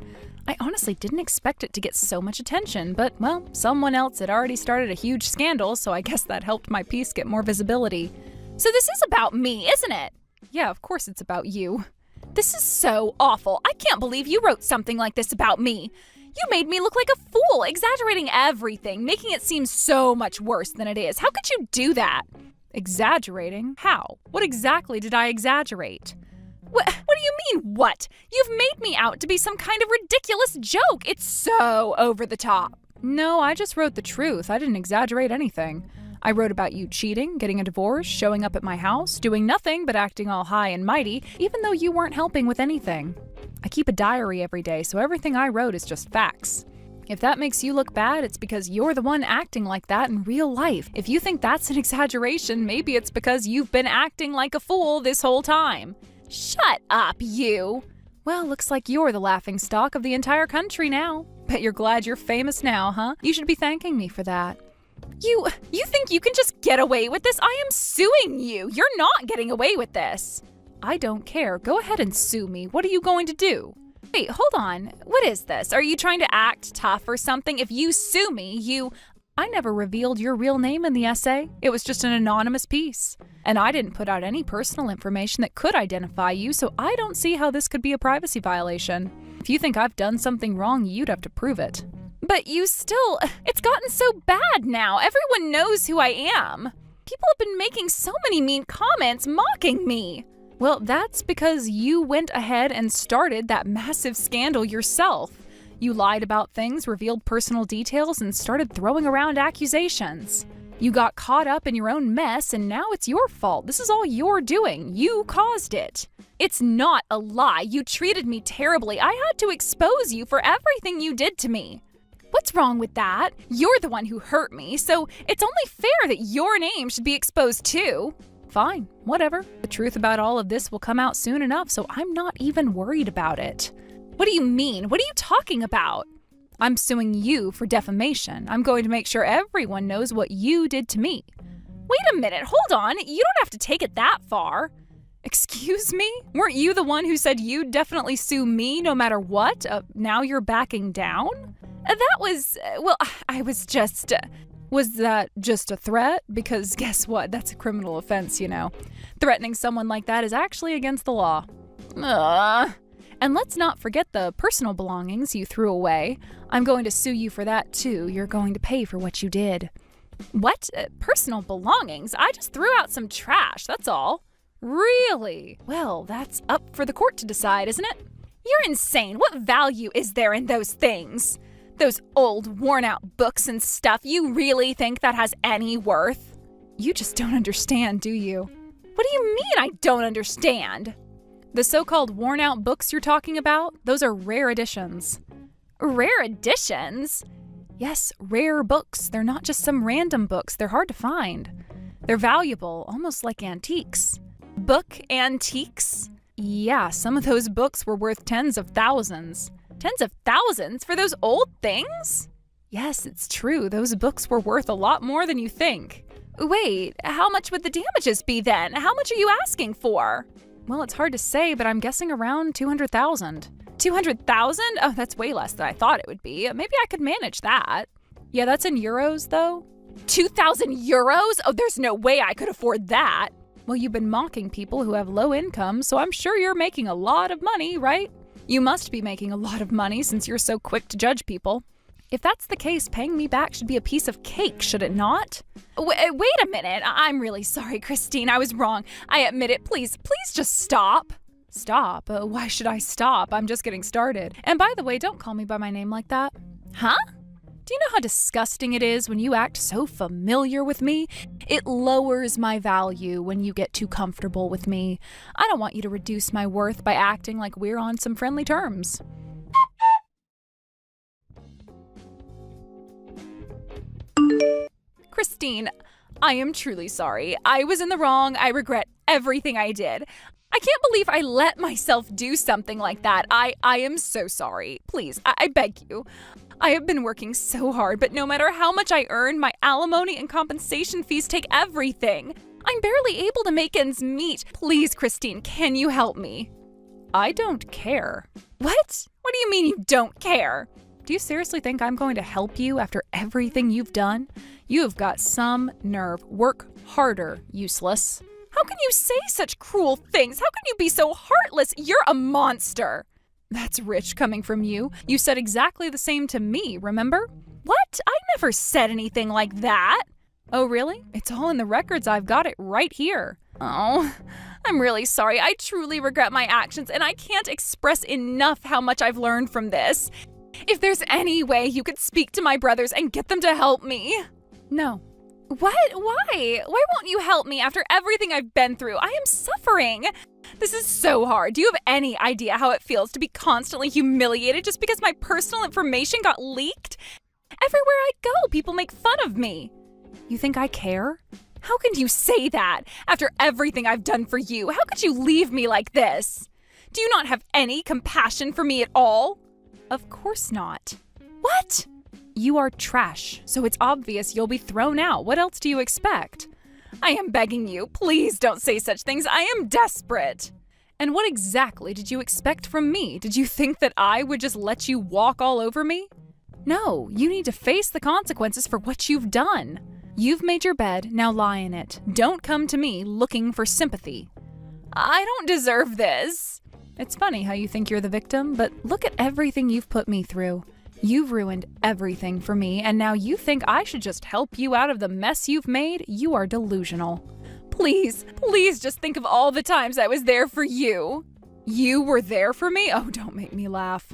I honestly didn't expect it to get so much attention, but, well, someone else had already started a huge scandal, so I guess that helped my piece get more visibility. So this is about me, isn't it? Yeah, of course it's about you. This is so awful. I can't believe you wrote something like this about me. You made me look like a fool, exaggerating everything, making it seem so much worse than it is. How could you do that? Exaggerating? How? What exactly did I exaggerate? What do you mean, what? You've made me out to be some kind of ridiculous joke. It's so over the top. No, I just wrote the truth. I didn't exaggerate anything. I wrote about you cheating, getting a divorce, showing up at my house, doing nothing but acting all high and mighty, even though you weren't helping with anything. I keep a diary every day, so everything I wrote is just facts. If that makes you look bad, it's because you're the one acting like that in real life. If you think that's an exaggeration, maybe it's because you've been acting like a fool this whole time. Shut up, you! Well, looks like you're the laughingstock of the entire country now. Bet you're glad you're famous now, huh? You should be thanking me for that. You think you can just get away with this? I am suing you. You're not getting away with this. I don't care. Go ahead and sue me. What are you going to do? Wait, hold on. What is this? Are you trying to act tough or something? If you sue me, I never revealed your real name in the essay. It was just an anonymous piece. And I didn't put out any personal information that could identify you, so I don't see how this could be a privacy violation. If you think I've done something wrong, you'd have to prove it. But it's gotten so bad now. Everyone knows who I am. People have been making so many mean comments mocking me. Well, that's because you went ahead and started that massive scandal yourself. You lied about things, revealed personal details, and started throwing around accusations. You got caught up in your own mess, and now it's your fault. This is all you're doing. You caused it. It's not a lie. You treated me terribly. I had to expose you for everything you did to me. What's wrong with that? You're the one who hurt me, so it's only fair that your name should be exposed too. Fine, whatever. The truth about all of this will come out soon enough, so I'm not even worried about it. What do you mean? What are you talking about? I'm suing you for defamation. I'm going to make sure everyone knows what you did to me. Wait a minute, hold on. You don't have to take it that far. Excuse me? Weren't you the one who said you'd definitely sue me no matter what? Now you're backing down? Was that just a threat? Because guess what? That's a criminal offense, you know. Threatening someone like that is actually against the law. And let's not forget the personal belongings you threw away. I'm going to sue you for that too. You're going to pay for what you did. What? Personal belongings? I just threw out some trash, that's all. Really? Well, that's up for the court to decide, isn't it? You're insane. What value is there in those things? Those old, worn-out books and stuff, you really think that has any worth? You just don't understand, do you? What do you mean I don't understand? The so-called worn-out books you're talking about, those are rare editions. Rare editions? Yes, rare books. They're not just some random books. They're hard to find. They're valuable, almost like antiques. Book antiques? Yeah, some of those books were worth tens of thousands. Tens of thousands for those old things? Yes, it's true. Those books were worth a lot more than you think. Wait, how much would the damages be then? How much are you asking for? Well, it's hard to say, but I'm guessing around 200,000. 200,000? Oh, that's way less than I thought it would be. Maybe I could manage that. Yeah, that's in euros, though. 2,000 euros? Oh, there's no way I could afford that. Well, you've been mocking people who have low income, so I'm sure you're making a lot of money, right? You must be making a lot of money since you're so quick to judge people. If that's the case, paying me back should be a piece of cake, should it not? Wait a minute. I'm really sorry, Christine. I was wrong. I admit it. Please just stop. Stop? Why should I stop? I'm just getting started. And by the way, don't call me by my name like that. Huh? Do you know how disgusting it is when you act so familiar with me? It lowers my value when you get too comfortable with me. I don't want you to reduce my worth by acting like we're on some friendly terms. Christine, I am truly sorry. I was in the wrong. I regret everything I did. I can't believe I let myself do something like that. I am so sorry. Please, I beg you. I have been working so hard, but no matter how much I earn, my alimony and compensation fees take everything. I'm barely able to make ends meet. Please, Christine, can you help me? I don't care. What? What do you mean you don't care? Do you seriously think I'm going to help you after everything you've done? You have got some nerve. Work harder, useless. How can you say such cruel things? How can you be so heartless? You're a monster. That's rich coming from you. You said exactly the same to me, remember? What? I never said anything like that. Oh, really? It's all in the records. I've got it right here. Oh, I'm really sorry. I truly regret my actions, and I can't express enough how much I've learned from this. If there's any way you could speak to my brothers and get them to help me. No. What? Why? Why won't you help me after everything I've been through? I am suffering. This is so hard. Do you have any idea how it feels to be constantly humiliated just because my personal information got leaked? Everywhere I go, people make fun of me. You think I care? How can you say that after everything I've done for you? How could you leave me like this? Do you not have any compassion for me at all? Of course not. What? You are trash, so it's obvious you'll be thrown out. What else do you expect? I am begging you, please don't say such things. I am desperate. And what exactly did you expect from me? Did you think that I would just let you walk all over me? No, you need to face the consequences for what you've done. You've made your bed, now lie in it. Don't come to me looking for sympathy. I don't deserve this. It's funny how you think you're the victim, but look at everything you've put me through. You've ruined everything for me, and now you think I should just help you out of the mess you've made? You are delusional. Please, please just think of all the times I was there for you. You were there for me? Oh, don't make me laugh.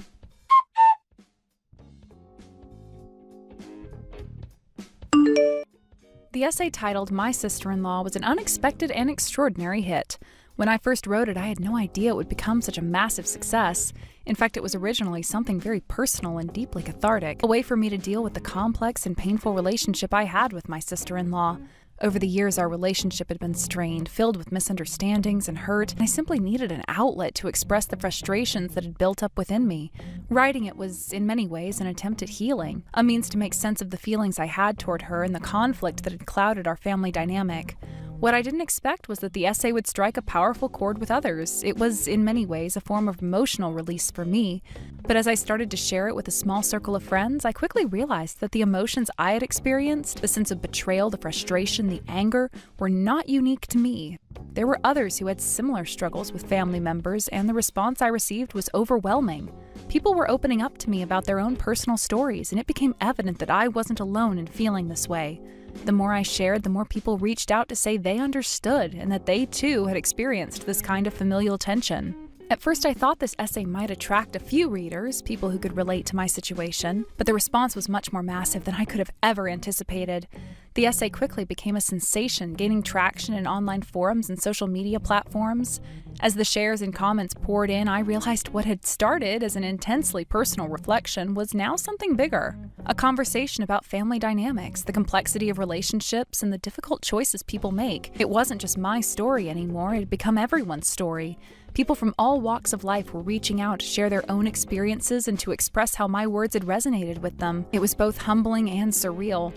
The essay titled My Sister-in-Law was an unexpected and extraordinary hit. When I first wrote it, I had no idea it would become such a massive success. In fact, it was originally something very personal and deeply cathartic, a way for me to deal with the complex and painful relationship I had with my sister-in-law. Over the years, our relationship had been strained, filled with misunderstandings and hurt, and I simply needed an outlet to express the frustrations that had built up within me. Writing it was, in many ways, an attempt at healing, a means to make sense of the feelings I had toward her and the conflict that had clouded our family dynamic. What I didn't expect was that the essay would strike a powerful chord with others. It was, in many ways, a form of emotional release for me. But as I started to share it with a small circle of friends, I quickly realized that the emotions I had experienced, the sense of betrayal, the frustration, the anger, were not unique to me. There were others who had similar struggles with family members, and the response I received was overwhelming. People were opening up to me about their own personal stories, and it became evident that I wasn't alone in feeling this way. The more I shared, the more people reached out to say they understood and that they too had experienced this kind of familial tension. At first, I thought this essay might attract a few readers, people who could relate to my situation, but the response was much more massive than I could have ever anticipated. The essay quickly became a sensation, gaining traction in online forums and social media platforms. As the shares and comments poured in, I realized what had started as an intensely personal reflection was now something bigger. A conversation about family dynamics, the complexity of relationships, and the difficult choices people make. It wasn't just my story anymore, it had become everyone's story. People from all walks of life were reaching out to share their own experiences and to express how my words had resonated with them. It was both humbling and surreal.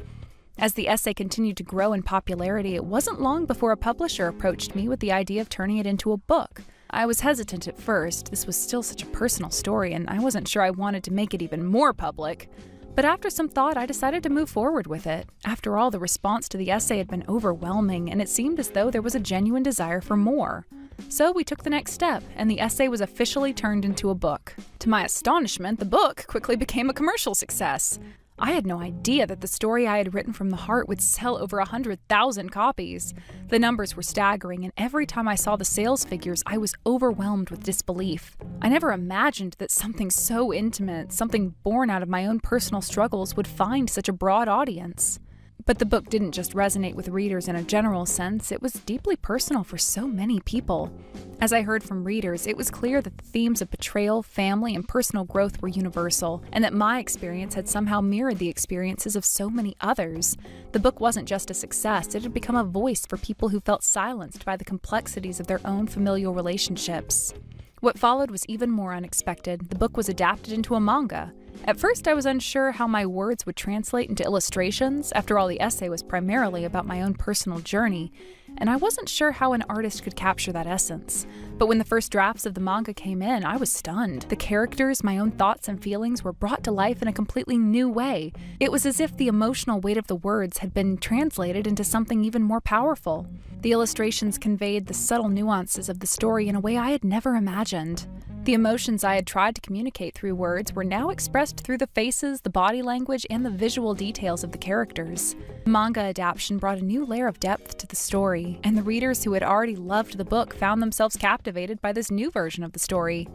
As the essay continued to grow in popularity, it wasn't long before a publisher approached me with the idea of turning it into a book. I was hesitant at first. This was still such a personal story, and I wasn't sure I wanted to make it even more public. But after some thought, I decided to move forward with it. After all, the response to the essay had been overwhelming, and it seemed as though there was a genuine desire for more. So we took the next step, and the essay was officially turned into a book. To my astonishment, the book quickly became a commercial success. I had no idea that the story I had written from the heart would sell over 100,000 copies. The numbers were staggering, and every time I saw the sales figures, I was overwhelmed with disbelief. I never imagined that something so intimate, something born out of my own personal struggles, would find such a broad audience. But the book didn't just resonate with readers in a general sense, it was deeply personal for so many people. As I heard from readers, it was clear that the themes of betrayal, family, and personal growth were universal, and that my experience had somehow mirrored the experiences of so many others. The book wasn't just a success, it had become a voice for people who felt silenced by the complexities of their own familial relationships. What followed was even more unexpected. The book was adapted into a manga. At first, I was unsure how my words would translate into illustrations. After all, the essay was primarily about my own personal journey, and I wasn't sure how an artist could capture that essence. But when the first drafts of the manga came in, I was stunned. The characters, my own thoughts and feelings were brought to life in a completely new way. It was as if the emotional weight of the words had been translated into something even more powerful. The illustrations conveyed the subtle nuances of the story in a way I had never imagined. The emotions I had tried to communicate through words were now expressed through the faces, the body language, and the visual details of the characters. The manga adaptation brought a new layer of depth to the story, and the readers who had already loved the book found themselves captivated by this new version of the story.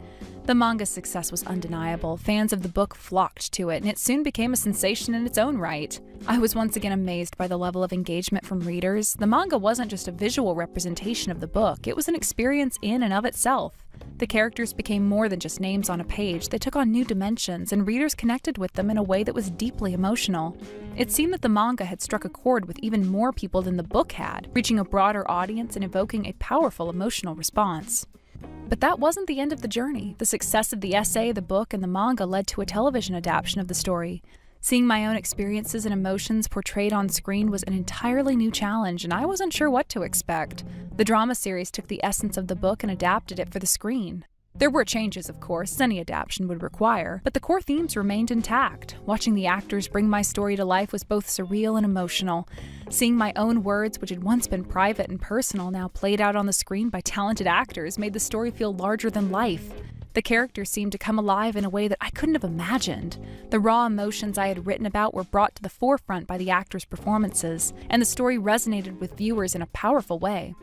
The manga's success was undeniable. Fans of the book flocked to it, and it soon became a sensation in its own right. I was once again amazed by the level of engagement from readers. The manga wasn't just a visual representation of the book, it was an experience in and of itself. The characters became more than just names on a page. They took on new dimensions, and readers connected with them in a way that was deeply emotional. It seemed that the manga had struck a chord with even more people than the book had, reaching a broader audience and evoking a powerful emotional response. But that wasn't the end of the journey. The success of the essay, the book, and the manga led to a television adaptation of the story. Seeing my own experiences and emotions portrayed on screen was an entirely new challenge, and I wasn't sure what to expect. The drama series took the essence of the book and adapted it for the screen. There were changes, of course, any adaptation would require, but the core themes remained intact. Watching the actors bring my story to life was both surreal and emotional. Seeing my own words, which had once been private and personal, now played out on the screen by talented actors, made the story feel larger than life. The characters seemed to come alive in a way that I couldn't have imagined. The raw emotions I had written about were brought to the forefront by the actors' performances, and the story resonated with viewers in a powerful way.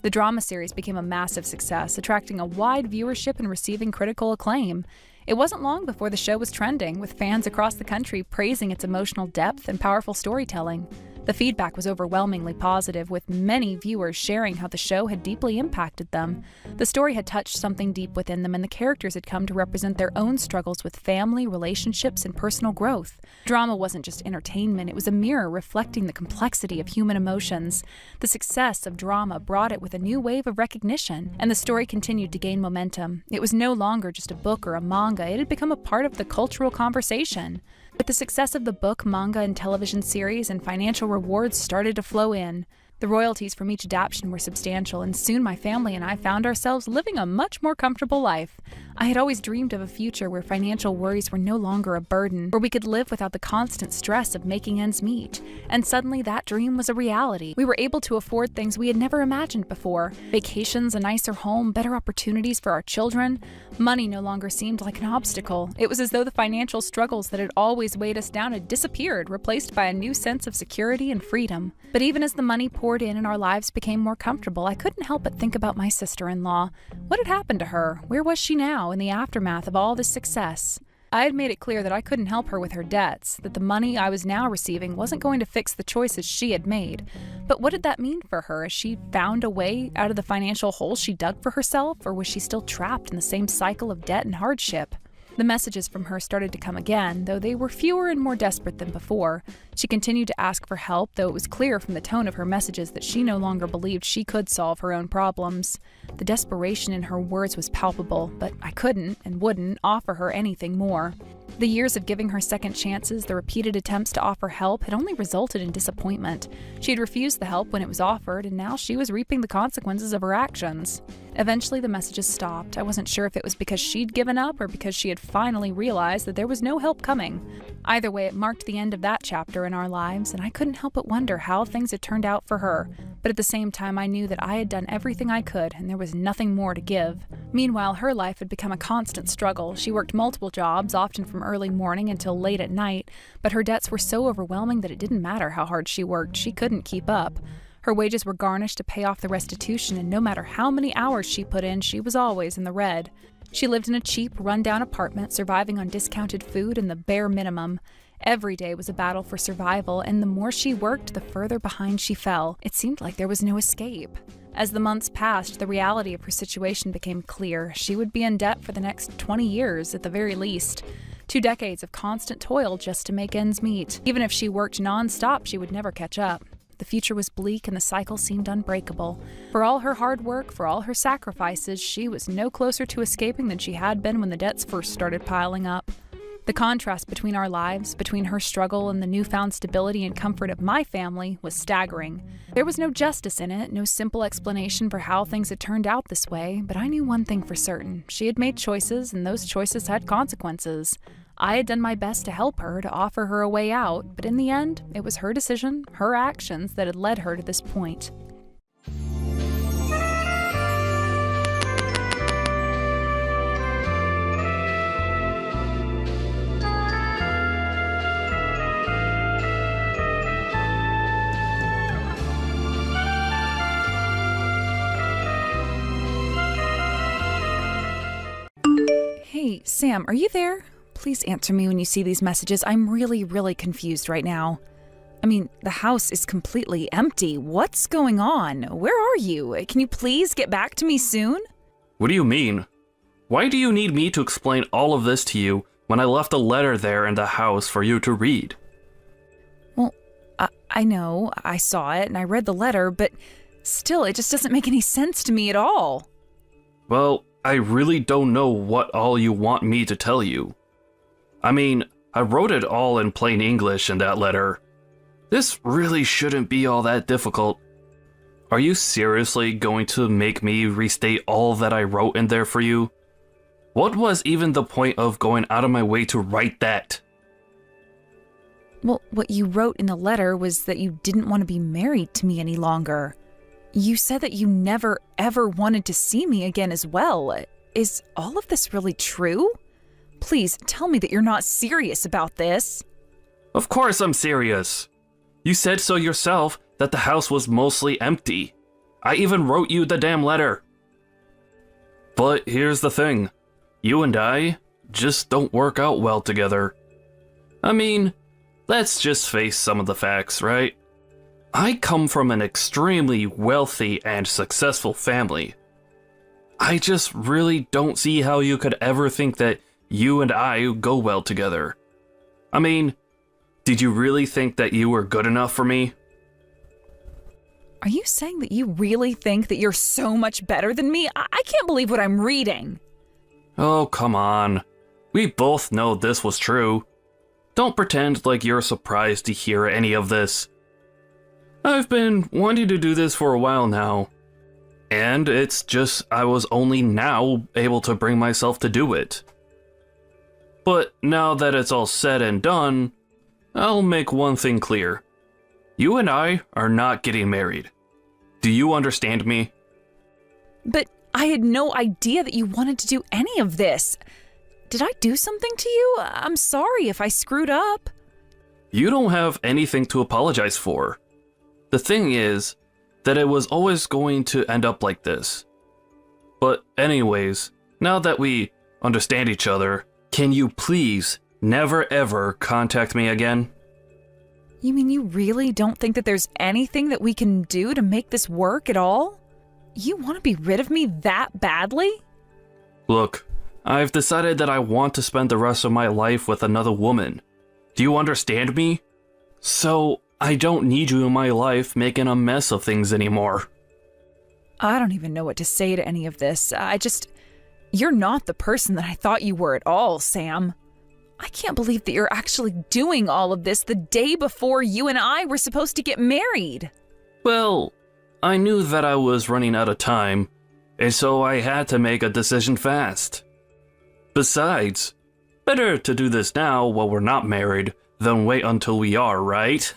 The drama series became a massive success, attracting a wide viewership and receiving critical acclaim. It wasn't long before the show was trending, with fans across the country praising its emotional depth and powerful storytelling. The feedback was overwhelmingly positive, with many viewers sharing how the show had deeply impacted them. The story had touched something deep within them, and the characters had come to represent their own struggles with family, relationships, and personal growth. Drama wasn't just entertainment, it was a mirror reflecting the complexity of human emotions. The success of drama brought it with a new wave of recognition, and the story continued to gain momentum. It was no longer just a book or a manga, it had become a part of the cultural conversation. With the success of the book, manga, and television series, and financial rewards started to flow in. The royalties from each adaptation were substantial, and soon my family and I found ourselves living a much more comfortable life. I had always dreamed of a future where financial worries were no longer a burden, where we could live without the constant stress of making ends meet. And suddenly that dream was a reality. We were able to afford things we had never imagined before. Vacations, a nicer home, better opportunities for our children. Money no longer seemed like an obstacle. It was as though the financial struggles that had always weighed us down had disappeared, replaced by a new sense of security and freedom. But even as the money poured in and our lives became more comfortable, I couldn't help but think about my sister-in-law. What had happened to her? Where was she now in the aftermath of all this success? I had made it clear that I couldn't help her with her debts, that the money I was now receiving wasn't going to fix the choices she had made. But what did that mean for her? As she found a way out of the financial hole she dug for herself, or was she still trapped in the same cycle of debt and hardship? The messages from her started to come again, though they were fewer and more desperate than before. She continued to ask for help, though it was clear from the tone of her messages that she no longer believed she could solve her own problems. The desperation in her words was palpable, but I couldn't and wouldn't offer her anything more. The years of giving her second chances, the repeated attempts to offer help, had only resulted in disappointment. She had refused the help when it was offered, and now she was reaping the consequences of her actions. Eventually, the messages stopped. I wasn't sure if it was because she'd given up or because she had finally realized that there was no help coming. Either way, it marked the end of that chapter in our lives, and I couldn't help but wonder how things had turned out for her. But at the same time, I knew that I had done everything I could, and there was nothing more to give. Meanwhile, her life had become a constant struggle. She worked multiple jobs, often from early morning until late at night, but her debts were so overwhelming that it didn't matter how hard she worked, she couldn't keep up. Her wages were garnished to pay off the restitution, and no matter how many hours she put in, she was always in the red. She lived in a cheap, run-down apartment, surviving on discounted food and the bare minimum. Every day was a battle for survival, and the more she worked, the further behind she fell. It seemed like there was no escape. As the months passed, the reality of her situation became clear. She would be in debt for the next 20 years, at the very least. 2 decades of constant toil just to make ends meet. Even if she worked non-stop, she would never catch up. The future was bleak and the cycle seemed unbreakable. For all her hard work, for all her sacrifices, she was no closer to escaping than she had been when the debts first started piling up. The contrast between our lives, between her struggle and the newfound stability and comfort of my family, was staggering. There was no justice in it, no simple explanation for how things had turned out this way, but I knew one thing for certain. She had made choices, and those choices had consequences. I had done my best to help her, to offer her a way out, but in the end, it was her decision, her actions, that had led her to this point. Hey, Sam, are you there? Please answer me when you see these messages. I'm really confused right now. I mean, the house is completely empty. What's going on? Where are you? Can you please get back to me soon? What do you mean? Why do you need me to explain all of this to you when I left a letter there in the house for you to read? Well, I know, I saw it and I read the letter, but still, it just doesn't make any sense to me at all. Well, I really don't know what all you want me to tell you. I mean, I wrote it all in plain English in that letter. This really shouldn't be all that difficult. Are you seriously going to make me restate all that I wrote in there for you? What was even the point of going out of my way to write that? Well, what you wrote in the letter was that you didn't want to be married to me any longer. You said that you never, ever wanted to see me again as well. is all of this really true? Please tell me that you're not serious about this. Of course I'm serious. You said so yourself that the house was mostly empty. I even wrote you the damn letter. But here's the thing. You and I just don't work out well together. I mean, let's just face some of the facts, right? I come from an extremely wealthy and successful family. I just really don't see how you could ever think that you and I go well together. I mean, did you really think that you were good enough for me? Are you saying that you really think that you're so much better than me? I can't believe what I'm reading. Oh, come on. We both know this was true. Don't pretend like you're surprised to hear any of this. I've been wanting to do this for a while now. And it's just I was only now able to bring myself to do it. But now that it's all said and done, I'll make one thing clear. You and I are not getting married. Do you understand me? But I had no idea that you wanted to do any of this. Did I do something to you? I'm sorry if I screwed up. You don't have anything to apologize for. The thing is that it was always going to end up like this. But anyways, now that we understand each other, can you please never ever contact me again? You mean you really don't think that there's anything that we can do to make this work at all? You want to be rid of me that badly? Look, I've decided that I want to spend the rest of my life with another woman. Do you understand me? So, I don't need you in my life making a mess of things anymore. I don't even know what to say to any of this. You're not the person that I thought you were at all, Sam. I can't believe that you're actually doing all of this the day before you and I were supposed to get married. Well, I knew that I was running out of time, and so I had to make a decision fast. Besides, better to do this now while we're not married than wait until we are, right?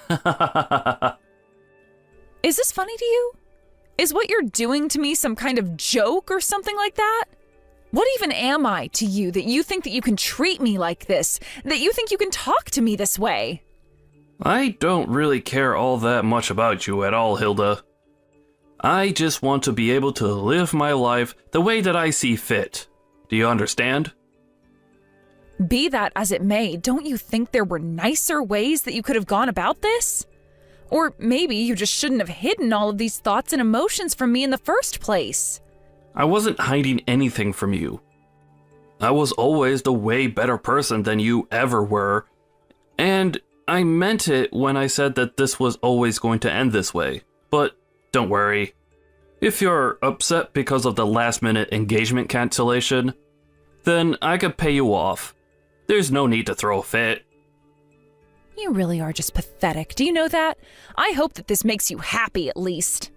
Is this funny to you? Is what you're doing to me some kind of joke or something like that? What even am I to you that you think that you can treat me like this? That you think you can talk to me this way? I don't really care all that much about you at all, Hilda. I just want to be able to live my life the way that I see fit. Do you understand? Be that as it may, don't you think there were nicer ways that you could have gone about this? Or maybe you just shouldn't have hidden all of these thoughts and emotions from me in the first place. I wasn't hiding anything from you. I was always the way better person than you ever were, and I meant it when I said that this was always going to end this way. But don't worry. If you're upset because of the last-minute engagement cancellation, then I could pay you off. There's no need to throw a fit. You really are just pathetic. Do you know that? I hope that this makes you happy at least.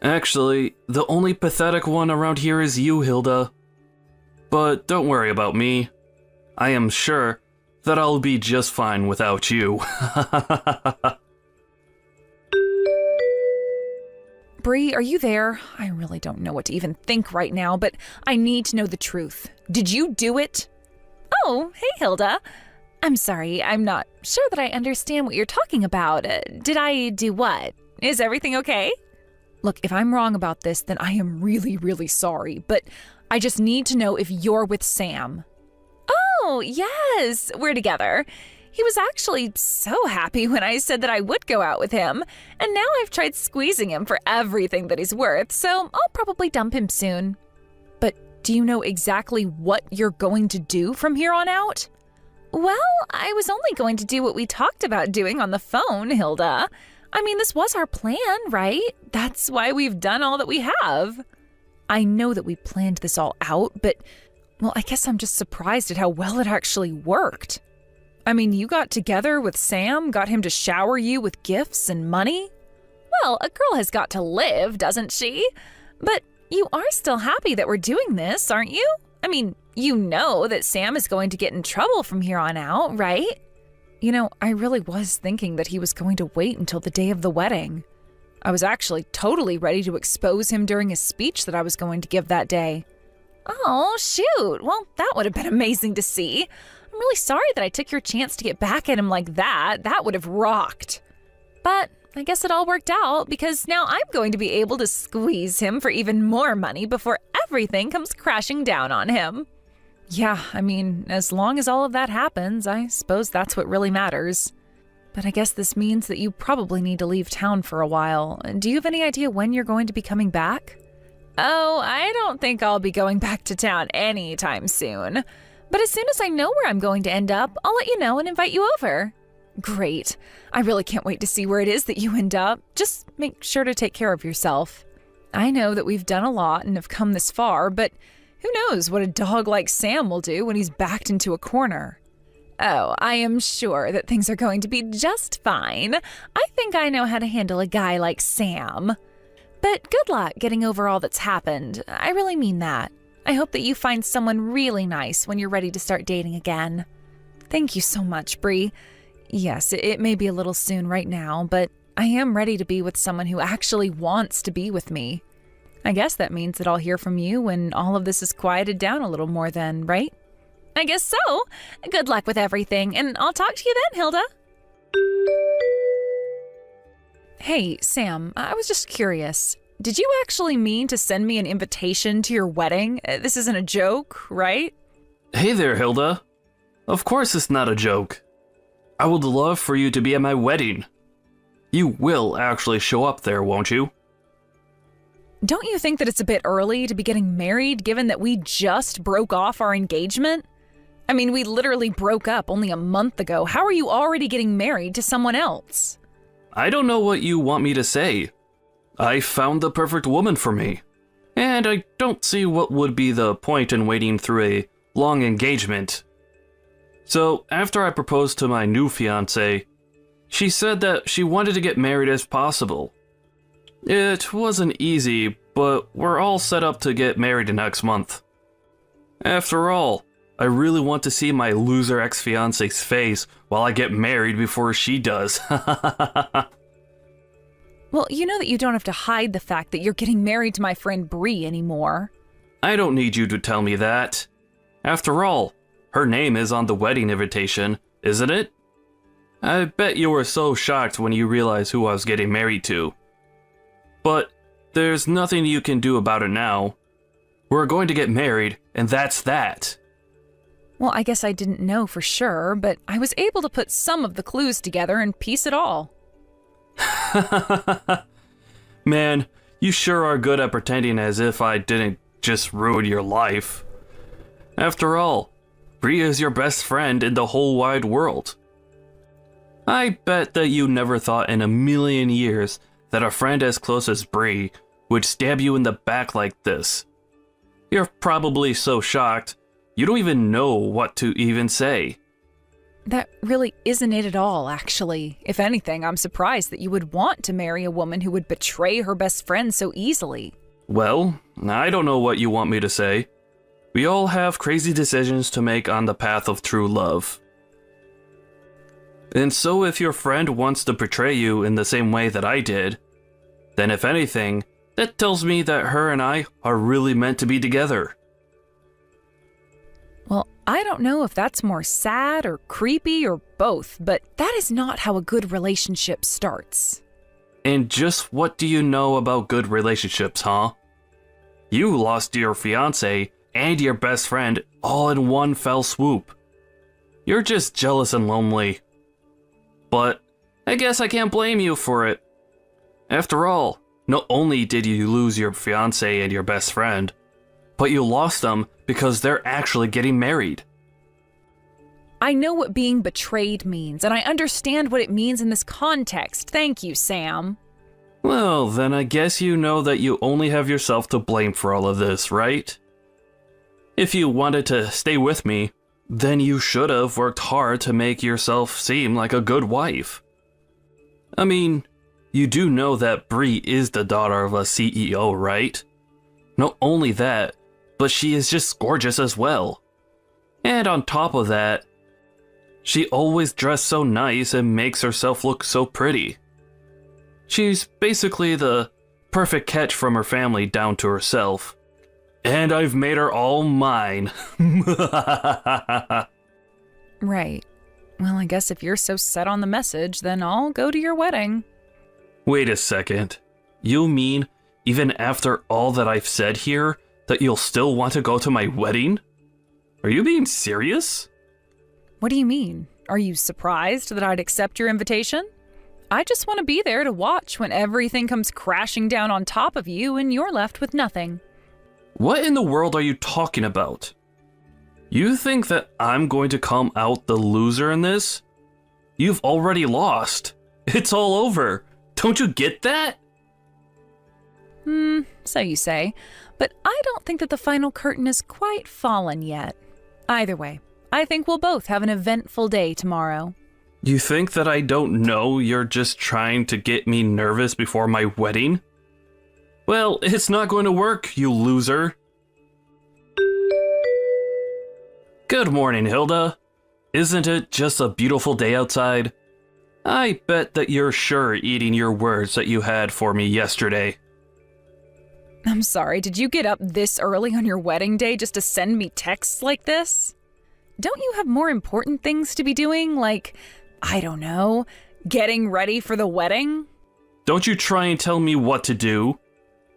Actually, the only pathetic one around here is you, Hilda. But don't worry about me. I am sure that I'll be just fine without you. Bree, are you there? I really don't know what to even think right now, but I need to know the truth. Did you do it? Oh, hey, Hilda. I'm sorry, I'm not sure that I understand what you're talking about. Did I do what? Is everything okay? Look, if I'm wrong about this, then I am really, really sorry, but I just need to know if you're with Sam. Oh, yes, we're together. He was actually so happy when I said that I would go out with him, and now I've tried squeezing him for everything that he's worth, so I'll probably dump him soon. But do you know exactly what you're going to do from here on out? Well, I was only going to do what we talked about doing on the phone, Hilda. I mean, this was our plan, right? That's why we've done all that we have. I know that we planned this all out, but, well, I guess I'm just surprised at how well it actually worked. I mean, you got together with Sam, got him to shower you with gifts and money. Well, a girl has got to live, doesn't she? But you are still happy that we're doing this, aren't you? I mean, you know that Sam is going to get in trouble from here on out, right? You know, I really was thinking that he was going to wait until the day of the wedding. I was actually totally ready to expose him during a speech that I was going to give that day. Oh, shoot. Well, that would have been amazing to see. I'm really sorry that I took your chance to get back at him like that. That would have rocked. But I guess it all worked out because now I'm going to be able to squeeze him for even more money before everything comes crashing down on him. Yeah, I mean, as long as all of that happens, I suppose that's what really matters. But I guess this means that you probably need to leave town for a while. Do you have any idea when you're going to be coming back? Oh, I don't think I'll be going back to town anytime soon. But as soon as I know where I'm going to end up, I'll let you know and invite you over. Great. I really can't wait to see where it is that you end up. Just make sure to take care of yourself. I know that we've done a lot and have come this far, but who knows what a dog like Sam will do when he's backed into a corner. Oh, I am sure that things are going to be just fine. I think I know how to handle a guy like Sam. But good luck getting over all that's happened. I really mean that. I hope that you find someone really nice when you're ready to start dating again. Thank you so much, Bree. Yes, it may be a little soon right now, but I am ready to be with someone who actually wants to be with me. I guess that means that I'll hear from you when all of this is quieted down a little more then, right? I guess so. Good luck with everything, and I'll talk to you then, Hilda. Hey, Sam, I was just curious. Did you actually mean to send me an invitation to your wedding? This isn't a joke, right? Hey there, Hilda. Of course it's not a joke. I would love for you to be at my wedding. You will actually show up there, won't you? Don't you think that it's a bit early to be getting married given that we just broke off our engagement? I mean, we literally broke up only a month ago. How are you already getting married to someone else? I don't know what you want me to say. I found the perfect woman for me. And I don't see what would be the point in waiting through a long engagement. So, after I proposed to my new fiancé, she said that she wanted to get married as possible. It wasn't easy, but we're all set up to get married next month. After all, I really want to see my loser ex-fiancé's face while I get married before she does. Well, you know that you don't have to hide the fact that you're getting married to my friend Bree anymore. I don't need you to tell me that. After all, her name is on the wedding invitation, isn't it? I bet you were so shocked when you realized who I was getting married to. But there's nothing you can do about it now. We're going to get married, and that's that. Well, I guess I didn't know for sure, but I was able to put some of the clues together and piece it all. Man, you sure are good at pretending as if I didn't just ruin your life. After all, Bree is your best friend in the whole wide world. I bet that you never thought in a million years that a friend as close as Bree would stab you in the back like this. You're probably so shocked, you don't even know what to even say. That really isn't it at all, actually. If anything, I'm surprised that you would want to marry a woman who would betray her best friend so easily. Well, I don't know what you want me to say. We all have crazy decisions to make on the path of true love. And so if your friend wants to betray you in the same way that I did, then if anything, that tells me that her and I are really meant to be together. Well, I don't know if that's more sad or creepy or both, but that is not how a good relationship starts. And just what do you know about good relationships, huh? You lost your fiancé and your best friend all in one fell swoop. You're just jealous and lonely. But I guess I can't blame you for it. After all, not only did you lose your fiancé and your best friend, but you lost them because they're actually getting married. I know what being betrayed means, and I understand what it means in this context. Thank you, Sam. Well, then I guess you know that you only have yourself to blame for all of this, right? If you wanted to stay with me, then you should have worked hard to make yourself seem like a good wife. I mean, you do know that Bree is the daughter of a CEO, right? Not only that, but she is just gorgeous as well. And on top of that, she always dressed so nice and makes herself look so pretty. She's basically the perfect catch from her family down to herself. And I've made her all mine. Right. Well, I guess if you're so set on the message, then I'll go to your wedding. Wait a second. You mean, even after all that I've said here, that you'll still want to go to my wedding? Are you being serious? What do you mean? Are you surprised that I'd accept your invitation? I just want to be there to watch when everything comes crashing down on top of you and you're left with nothing. What in the world are you talking about? You think that I'm going to come out the loser in this? You've already lost. It's all over. Don't you get that? So you say. But I don't think that the final curtain is quite fallen yet. Either way, I think we'll both have an eventful day tomorrow. You think that I don't know you're just trying to get me nervous before my wedding? Well, it's not going to work, you loser. Good morning, Hilda. Isn't it just a beautiful day outside? I bet that you're sure eating your words that you had for me yesterday. I'm sorry, did you get up this early on your wedding day just to send me texts like this? Don't you have more important things to be doing, like, I don't know, getting ready for the wedding? Don't you try and tell me what to do.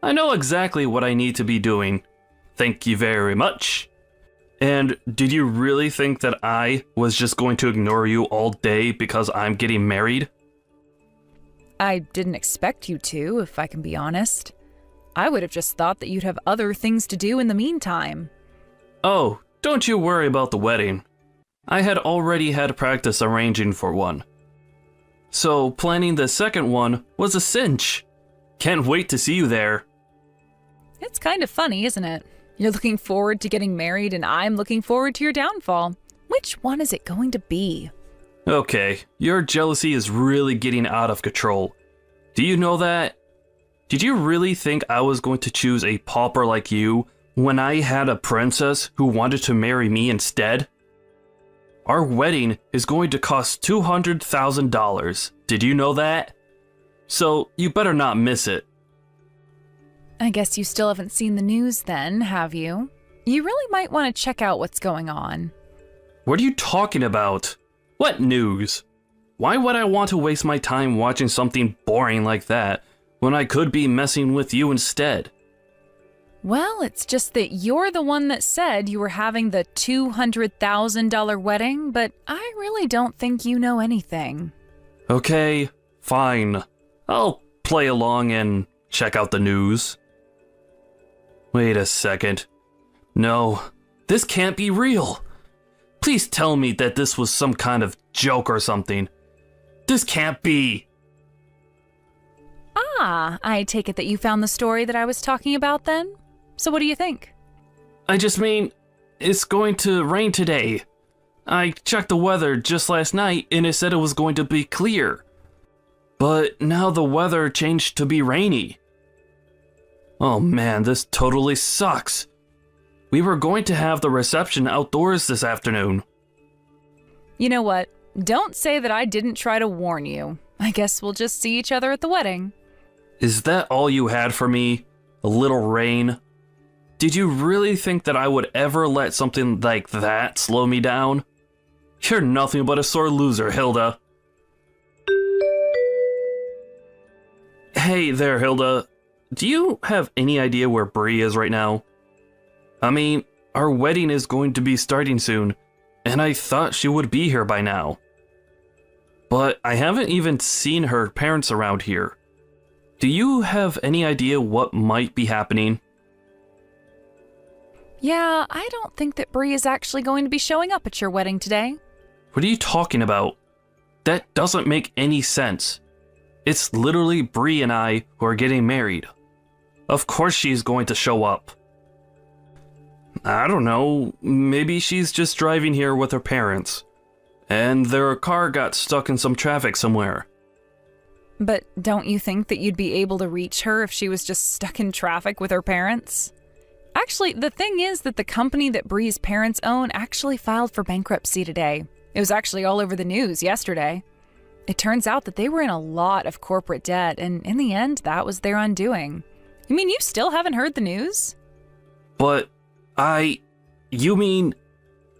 I know exactly what I need to be doing. Thank you very much. And did you really think that I was just going to ignore you all day because I'm getting married? I didn't expect you to, if I can be honest. I would have just thought that you'd have other things to do in the meantime. Oh, don't you worry about the wedding. I had already had practice arranging for one. So planning the second one was a cinch. Can't wait to see you there. It's kind of funny, isn't it? You're looking forward to getting married and I'm looking forward to your downfall. Which one is it going to be? Okay, your jealousy is really getting out of control. Do you know that? Did you really think I was going to choose a pauper like you when I had a princess who wanted to marry me instead? Our wedding is going to cost $200,000. Did you know that? So you better not miss it. I guess you still haven't seen the news then, have you? You really might want to check out what's going on. What are you talking about? What news? Why would I want to waste my time watching something boring like that when I could be messing with you instead? Well, it's just that you're the one that said you were having the $200,000 wedding, but I really don't think you know anything. Okay, fine. I'll play along and check out the news. Wait a second. No, this can't be real. Please tell me that this was some kind of joke or something. This can't be. Ah, I take it that you found the story that I was talking about then? So what do you think? I just mean, it's going to rain today. I checked the weather just last night and it said it was going to be clear. But now the weather changed to be rainy. Oh man, this totally sucks. We were going to have the reception outdoors this afternoon. You know what? Don't say that I didn't try to warn you. I guess we'll just see each other at the wedding. Is that all you had for me? A little rain? Did you really think that I would ever let something like that slow me down? You're nothing but a sore loser, Hilda. Hey there, Hilda. Do you have any idea where Bree is right now? I mean, our wedding is going to be starting soon, and I thought she would be here by now. But I haven't even seen her parents around here. Do you have any idea what might be happening? Yeah, I don't think that Bree is actually going to be showing up at your wedding today. What are you talking about? That doesn't make any sense. It's literally Bree and I who are getting married. Of course she's going to show up. I don't know, maybe she's just driving here with her parents, and their car got stuck in some traffic somewhere. But don't you think that you'd be able to reach her if she was just stuck in traffic with her parents? Actually, the thing is that the company that Bree's parents own actually filed for bankruptcy today. It was actually all over the news yesterday. It turns out that they were in a lot of corporate debt, and in the end, that was their undoing. You mean you still haven't heard the news? But you mean,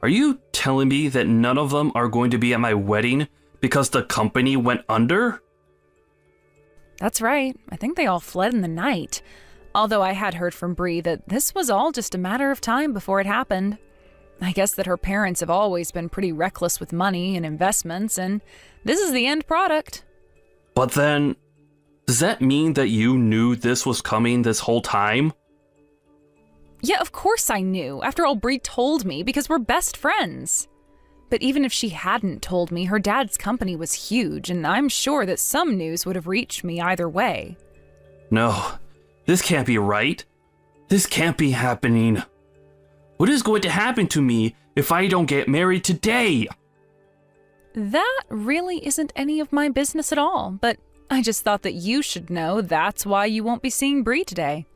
are you telling me that none of them are going to be at my wedding because the company went under? That's right. I think they all fled in the night. Although I had heard from Bree that this was all just a matter of time before it happened. I guess that her parents have always been pretty reckless with money and investments, and this is the end product. But then, does that mean that you knew this was coming this whole time? Yeah, of course I knew. After all, Bree told me because we're best friends. But even if she hadn't told me, her dad's company was huge, and I'm sure that some news would have reached me either way. No, this can't be right. This can't be happening. What is going to happen to me if I don't get married today? That really isn't any of my business at all, but I just thought that you should know that's why you won't be seeing Bree today.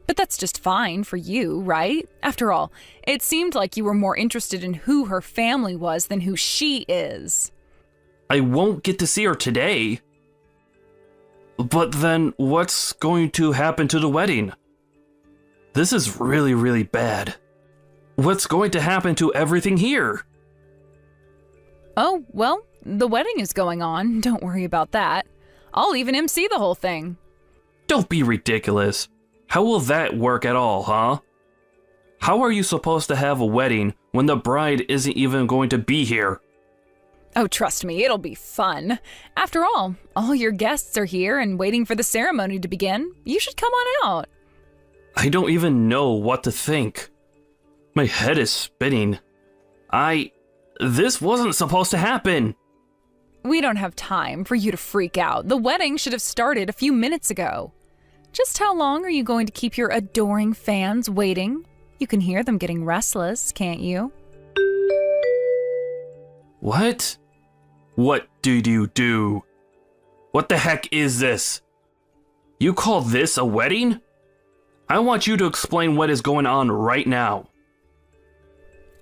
But that's just fine for you, right? After all, it seemed like you were more interested in who her family was than who she is. I won't get to see her today. But then what's going to happen to the wedding? This is really, really bad. What's going to happen to everything here? Oh, well, the wedding is going on. Don't worry about that. I'll even MC the whole thing. Don't be ridiculous. How will that work at all, huh? How are you supposed to have a wedding when the bride isn't even going to be here? Oh, trust me, it'll be fun. After all your guests are here and waiting for the ceremony to begin. You should come on out. I don't even know what to think. My head is spinning. This wasn't supposed to happen. We don't have time for you to freak out. The wedding should have started a few minutes ago. Just how long are you going to keep your adoring fans waiting? You can hear them getting restless, can't you? What? What did you do? What the heck is this? You call this a wedding? I want you to explain what is going on right now.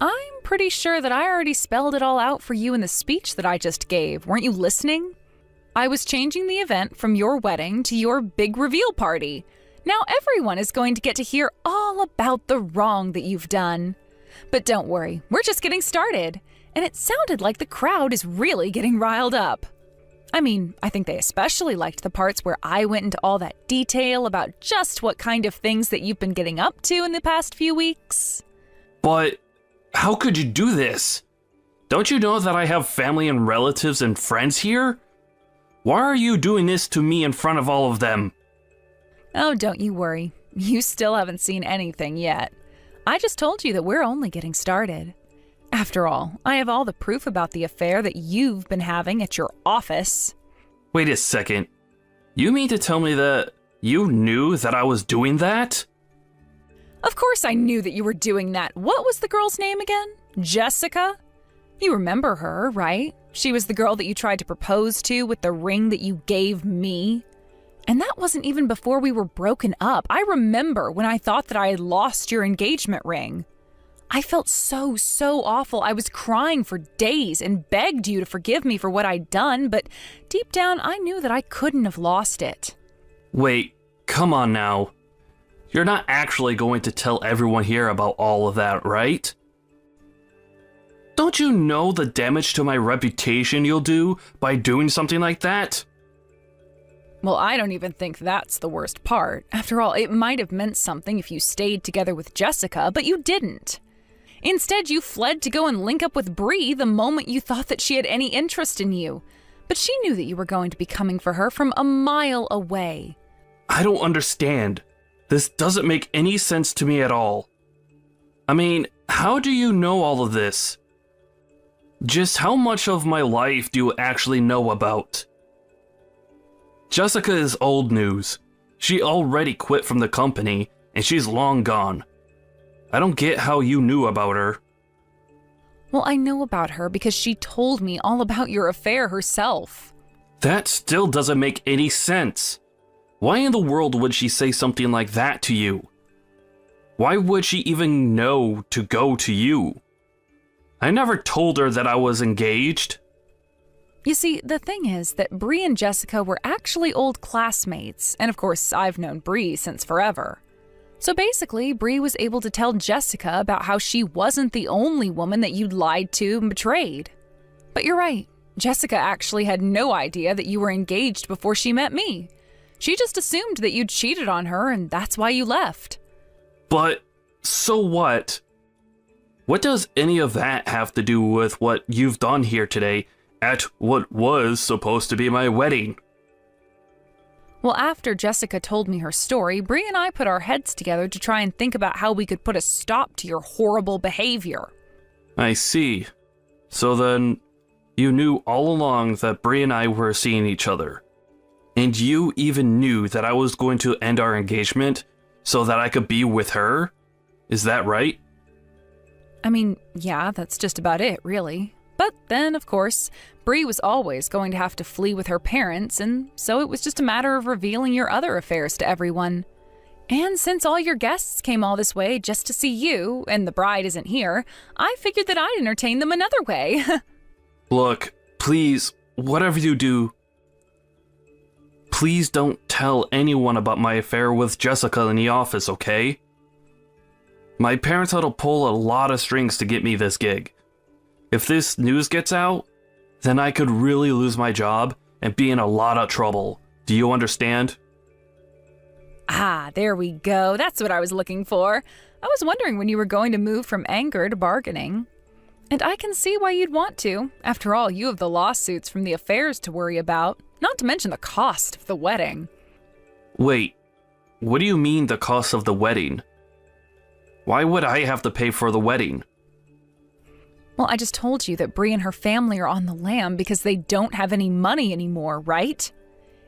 I'm pretty sure that I already spelled it all out for you in the speech that I just gave. Weren't you listening? I was changing the event from your wedding to your big reveal party. Now everyone is going to get to hear all about the wrong that you've done. But don't worry, we're just getting started. And it sounded like the crowd is really getting riled up. I mean, I think they especially liked the parts where I went into all that detail about just what kind of things that you've been getting up to in the past few weeks. But how could you do this? Don't you know that I have family and relatives and friends here? Why are you doing this to me in front of all of them? Oh, don't you worry. You still haven't seen anything yet. I just told you that we're only getting started. After all, I have all the proof about the affair that you've been having at your office. Wait a second. You mean to tell me that you knew that I was doing that? Of course I knew that you were doing that. What was the girl's name again? Jessica? You remember her, right? She was the girl that you tried to propose to with the ring that you gave me. And that wasn't even before we were broken up. I remember when I thought that I had lost your engagement ring. I felt so awful. I was crying for days and begged you to forgive me for what I'd done, but deep down I knew that I couldn't have lost it. Wait, come on now. You're not actually going to tell everyone here about all of that, right? Don't you know the damage to my reputation you'll do by doing something like that? Well, I don't even think that's the worst part. After all, it might have meant something if you stayed together with Jessica, but you didn't. Instead, you fled to go and link up with Bree the moment you thought that she had any interest in you. But she knew that you were going to be coming for her from a mile away. I don't understand. This doesn't make any sense to me at all. I mean, how do you know all of this? Just how much of my life do you actually know about? Jessica is old news. She already quit from the company, and she's long gone. I don't get how you knew about her. Well, I know about her because she told me all about your affair herself. That still doesn't make any sense. Why in the world would she say something like that to you? Why would she even know to go to you? I never told her that I was engaged. You see, the thing is that Bree and Jessica were actually old classmates, and of course, I've known Bree since forever. So basically, Bree was able to tell Jessica about how she wasn't the only woman that you'd lied to and betrayed. But you're right, Jessica actually had no idea that you were engaged before she met me. She just assumed that you'd cheated on her and that's why you left. But so what? What does any of that have to do with what you've done here today at what was supposed to be my wedding? Well, after Jessica told me her story, Bree and I put our heads together to try and think about how we could put a stop to your horrible behavior. I see. So then, you knew all along that Bree and I were seeing each other. And you even knew that I was going to end our engagement so that I could be with her? Is that right? I mean, yeah, that's just about it, really. But then, of course, Bree was always going to have to flee with her parents, and so it was just a matter of revealing your other affairs to everyone. And since all your guests came all this way just to see you, and the bride isn't here, I figured that I'd entertain them another way. Look, please, whatever you do, please don't tell anyone about my affair with Jessica in the office, okay? My parents had to pull a lot of strings to get me this gig. If this news gets out, then I could really lose my job and be in a lot of trouble. Do you understand? Ah, there we go. That's what I was looking for. I was wondering when you were going to move from anger to bargaining. And I can see why you'd want to. After all, you have the lawsuits from the affairs to worry about, not to mention the cost of the wedding. Wait, what do you mean the cost of the wedding? Why would I have to pay for the wedding? Well, I just told you that Bree and her family are on the lam because they don't have any money anymore, right?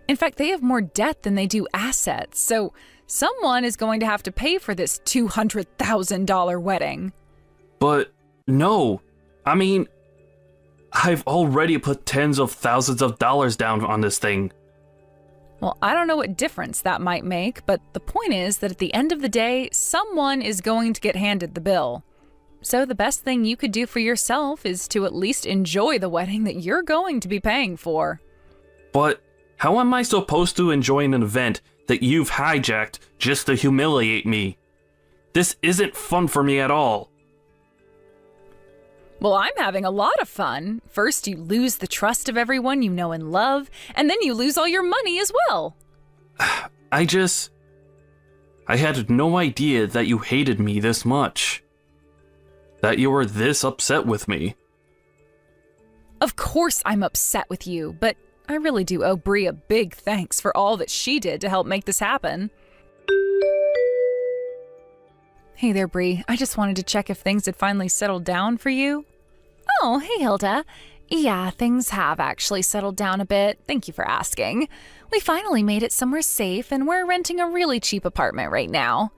In fact, they have more debt than they do assets, so someone is going to have to pay for this $200,000 wedding. But no, I mean, I've already put tens of thousands of dollars down on this thing. Well, I don't know what difference that might make, but the point is that at the end of the day, someone is going to get handed the bill. So the best thing you could do for yourself is to at least enjoy the wedding that you're going to be paying for. But how am I supposed to enjoy an event that you've hijacked just to humiliate me? This isn't fun for me at all. Well, I'm having a lot of fun. First, you lose the trust of everyone you know and love, and then you lose all your money as well. I had no idea that you hated me this much. That you were this upset with me. Of course I'm upset with you, but I really do owe Bree a big thanks for all that she did to help make this happen. Hey there, Bree. I just wanted to check if things had finally settled down for you. Oh, hey, Hilda. Yeah, things have actually settled down a bit. Thank you for asking. We finally made it somewhere safe, and we're renting a really cheap apartment right now.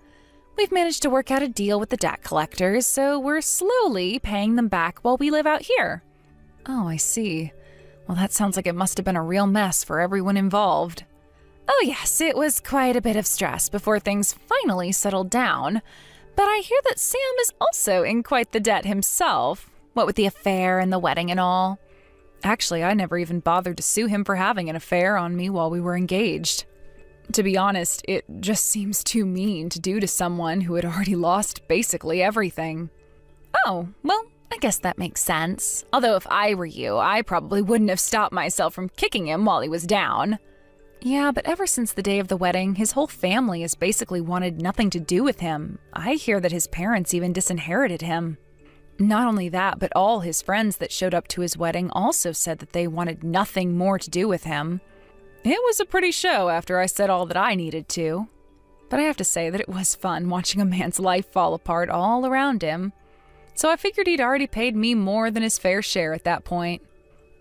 We've managed to work out a deal with the debt collectors, so we're slowly paying them back while we live out here. Oh, I see. Well, that sounds like it must have been a real mess for everyone involved. Oh yes, it was quite a bit of stress before things finally settled down. But I hear that Sam is also in quite the debt himself, what with the affair and the wedding and all. Actually, I never even bothered to sue him for having an affair on me while we were engaged. To be honest, it just seems too mean to do to someone who had already lost basically everything. Oh, well, I guess that makes sense. Although if I were you, I probably wouldn't have stopped myself from kicking him while he was down. Yeah, but ever since the day of the wedding, his whole family has basically wanted nothing to do with him. I hear that his parents even disinherited him. Not only that, but all his friends that showed up to his wedding also said that they wanted nothing more to do with him. It was a pretty show after I said all that I needed to. But I have to say that it was fun watching a man's life fall apart all around him. So I figured he'd already paid me more than his fair share at that point.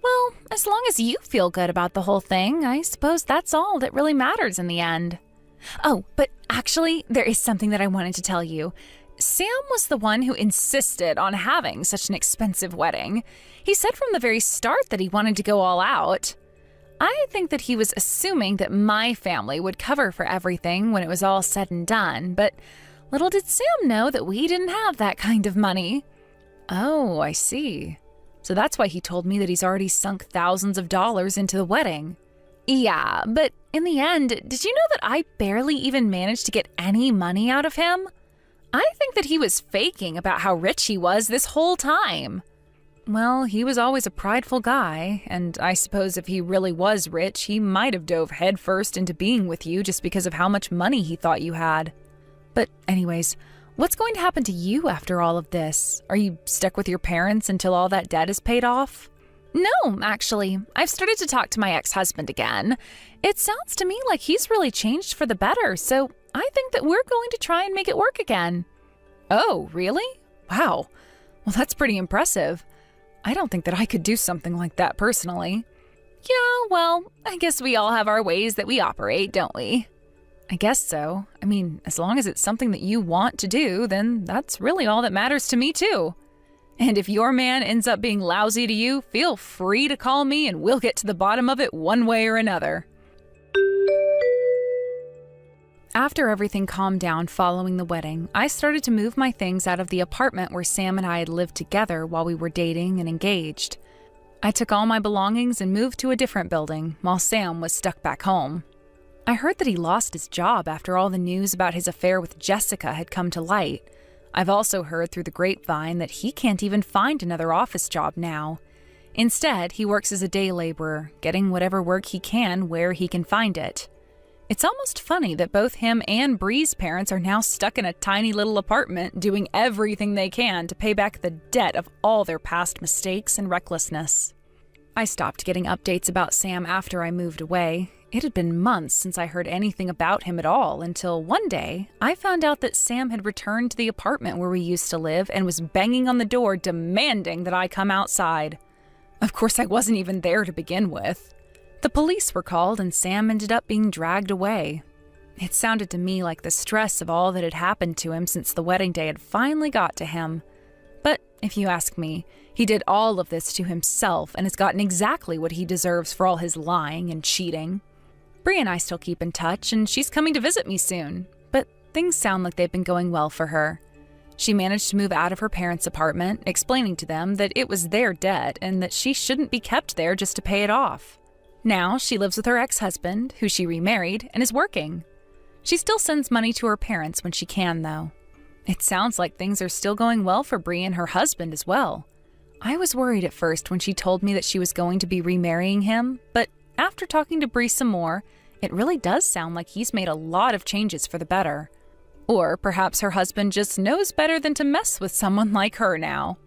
Well, as long as you feel good about the whole thing, I suppose that's all that really matters in the end. Oh, but actually, there is something that I wanted to tell you. Sam was the one who insisted on having such an expensive wedding. He said from the very start that he wanted to go all out. I think that he was assuming that my family would cover for everything when it was all said and done, but little did Sam know that we didn't have that kind of money. Oh, I see. So that's why he told me that he's already sunk thousands of dollars into the wedding. Yeah, but in the end, did you know that I barely even managed to get any money out of him? I think that he was faking about how rich he was this whole time. Well, he was always a prideful guy, and I suppose if he really was rich, he might have dove headfirst into being with you just because of how much money he thought you had. But anyways, what's going to happen to you after all of this? Are you stuck with your parents until all that debt is paid off? No, actually. I've started to talk to my ex-husband again. It sounds to me like he's really changed for the better, so I think that we're going to try and make it work again. Oh, really? Wow. Well, that's pretty impressive. I don't think that I could do something like that personally. Yeah, well, I guess we all have our ways that we operate, don't we? I guess so. I mean, as long as it's something that you want to do, then that's really all that matters to me too. And if your man ends up being lousy to you, feel free to call me and we'll get to the bottom of it one way or another. After everything calmed down following the wedding, I started to move my things out of the apartment where Sam and I had lived together while we were dating and engaged. I took all my belongings and moved to a different building while Sam was stuck back home. I heard that he lost his job after all the news about his affair with Jessica had come to light. I've also heard through the grapevine that he can't even find another office job now. Instead, he works as a day laborer, getting whatever work he can where he can find it. It's almost funny that both him and Bree's parents are now stuck in a tiny little apartment doing everything they can to pay back the debt of all their past mistakes and recklessness. I stopped getting updates about Sam after I moved away. It had been months since I heard anything about him at all until one day I found out that Sam had returned to the apartment where we used to live and was banging on the door demanding that I come outside. Of course, I wasn't even there to begin with. The police were called and Sam ended up being dragged away. It sounded to me like the stress of all that had happened to him since the wedding day had finally got to him. But if you ask me, he did all of this to himself and has gotten exactly what he deserves for all his lying and cheating. Bree and I still keep in touch, and she's coming to visit me soon, but things sound like they've been going well for her. She managed to move out of her parents' apartment, explaining to them that it was their debt and that she shouldn't be kept there just to pay it off. Now she lives with her ex-husband, who she remarried, and is working. She still sends money to her parents when she can, though. It sounds like things are still going well for Bree and her husband as well. I was worried at first when she told me that she was going to be remarrying him, but after talking to Bree some more, it really does sound like he's made a lot of changes for the better. Or perhaps her husband just knows better than to mess with someone like her now.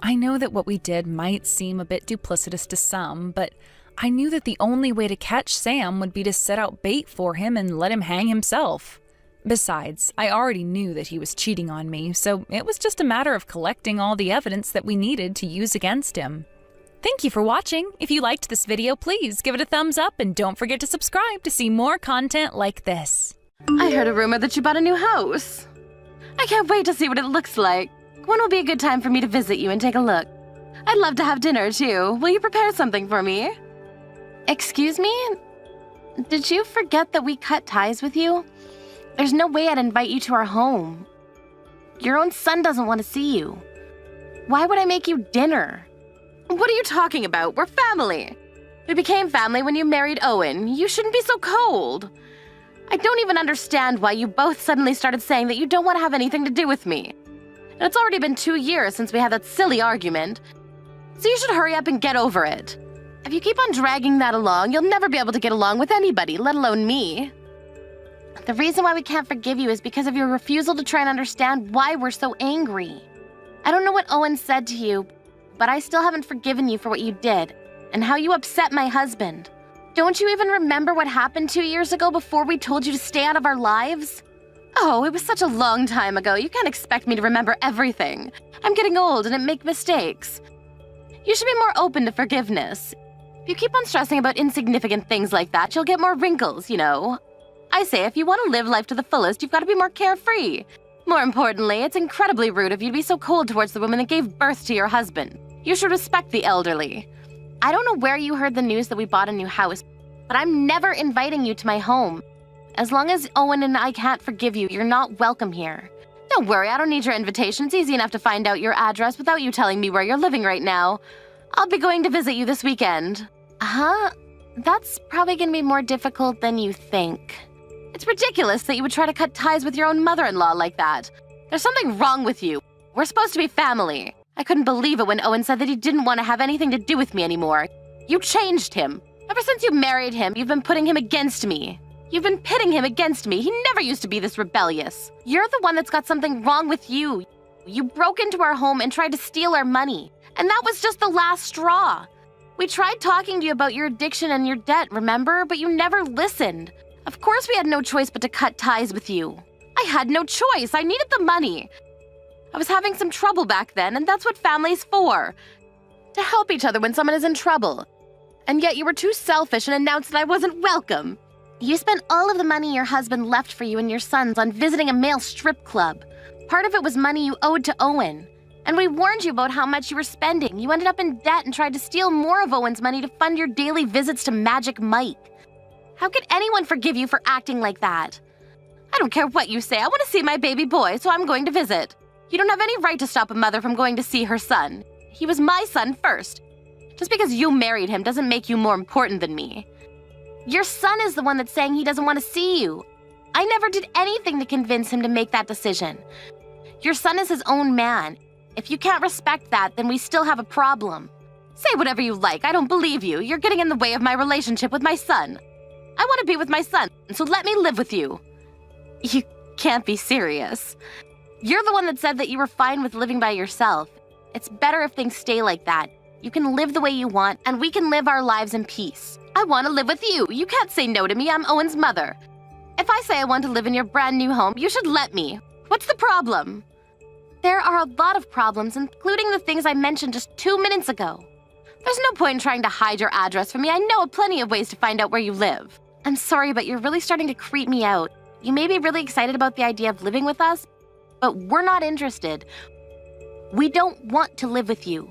I know that what we did might seem a bit duplicitous to some, but I knew that the only way to catch Sam would be to set out bait for him and let him hang himself. Besides, I already knew that he was cheating on me, so it was just a matter of collecting all the evidence that we needed to use against him. Thank you for watching. If you liked this video, please give it a thumbs up and don't forget to subscribe to see more content like this. I heard a rumor that you bought a new house. I can't wait to see what it looks like. When will be a good time for me to visit you and take a look? I'd love to have dinner, too. Will you prepare something for me? Excuse me? Did you forget that we cut ties with you? There's no way I'd invite you to our home. Your own son doesn't want to see you. Why would I make you dinner? What are you talking about? We're family. We became family when you married Owen. You shouldn't be so cold. I don't even understand why you both suddenly started saying that you don't want to have anything to do with me. And it's already been 2 years since we had that silly argument. So you should hurry up and get over it. If you keep on dragging that along, you'll never be able to get along with anybody, let alone me. The reason why we can't forgive you is because of your refusal to try and understand why we're so angry. I don't know what Owen said to you, but I still haven't forgiven you for what you did and how you upset my husband. Don't you even remember what happened 2 years ago before we told you to stay out of our lives? Oh, it was such a long time ago. You can't expect me to remember everything. I'm getting old and I make mistakes. You should be more open to forgiveness. If you keep on stressing about insignificant things like that, you'll get more wrinkles, you know. I say if you want to live life to the fullest, you've got to be more carefree. More importantly, it's incredibly rude of you to be so cold towards the woman that gave birth to your husband. You should respect the elderly. I don't know where you heard the news that we bought a new house, but I'm never inviting you to my home. As long as Owen and I can't forgive you, you're not welcome here. Don't worry, I don't need your invitation. It's easy enough to find out your address without you telling me where you're living right now. I'll be going to visit you this weekend. Huh? That's probably going to be more difficult than you think. It's ridiculous that you would try to cut ties with your own mother-in-law like that. There's something wrong with you. We're supposed to be family. I couldn't believe it when Owen said that he didn't want to have anything to do with me anymore. You changed him. Ever since you married him, you've been putting him against me. You've been pitting him against me. He never used to be this rebellious. You're the one that's got something wrong with you. You broke into our home and tried to steal our money. And that was just the last straw. We tried talking to you about your addiction and your debt, remember? But you never listened. Of course we had no choice but to cut ties with you. I had no choice. I needed the money. I was having some trouble back then, and that's what family's for. To help each other when someone is in trouble. And yet you were too selfish and announced that I wasn't welcome. You spent all of the money your husband left for you and your sons on visiting a male strip club. Part of it was money you owed to Owen. And we warned you about how much you were spending. You ended up in debt and tried to steal more of Owen's money to fund your daily visits to Magic Mike. How could anyone forgive you for acting like that? I don't care what you say. I want to see my baby boy, so I'm going to visit. You don't have any right to stop a mother from going to see her son. He was my son first. Just because you married him doesn't make you more important than me. Your son is the one that's saying he doesn't want to see you. I never did anything to convince him to make that decision. Your son is his own man. If you can't respect that, then we still have a problem. Say whatever you like. I don't believe you. You're getting in the way of my relationship with my son. I want to be with my son, so let me live with you. You can't be serious. You're the one that said that you were fine with living by yourself. It's better if things stay like that. You can live the way you want, and we can live our lives in peace. I want to live with you. You can't say no to me. I'm Owen's mother. If I say I want to live in your brand new home, you should let me. What's the problem? There are a lot of problems, including the things I mentioned just 2 minutes ago. There's no point in trying to hide your address from me. I know plenty of ways to find out where you live. I'm sorry, but you're really starting to creep me out. You may be really excited about the idea of living with us, but we're not interested. We don't want to live with you.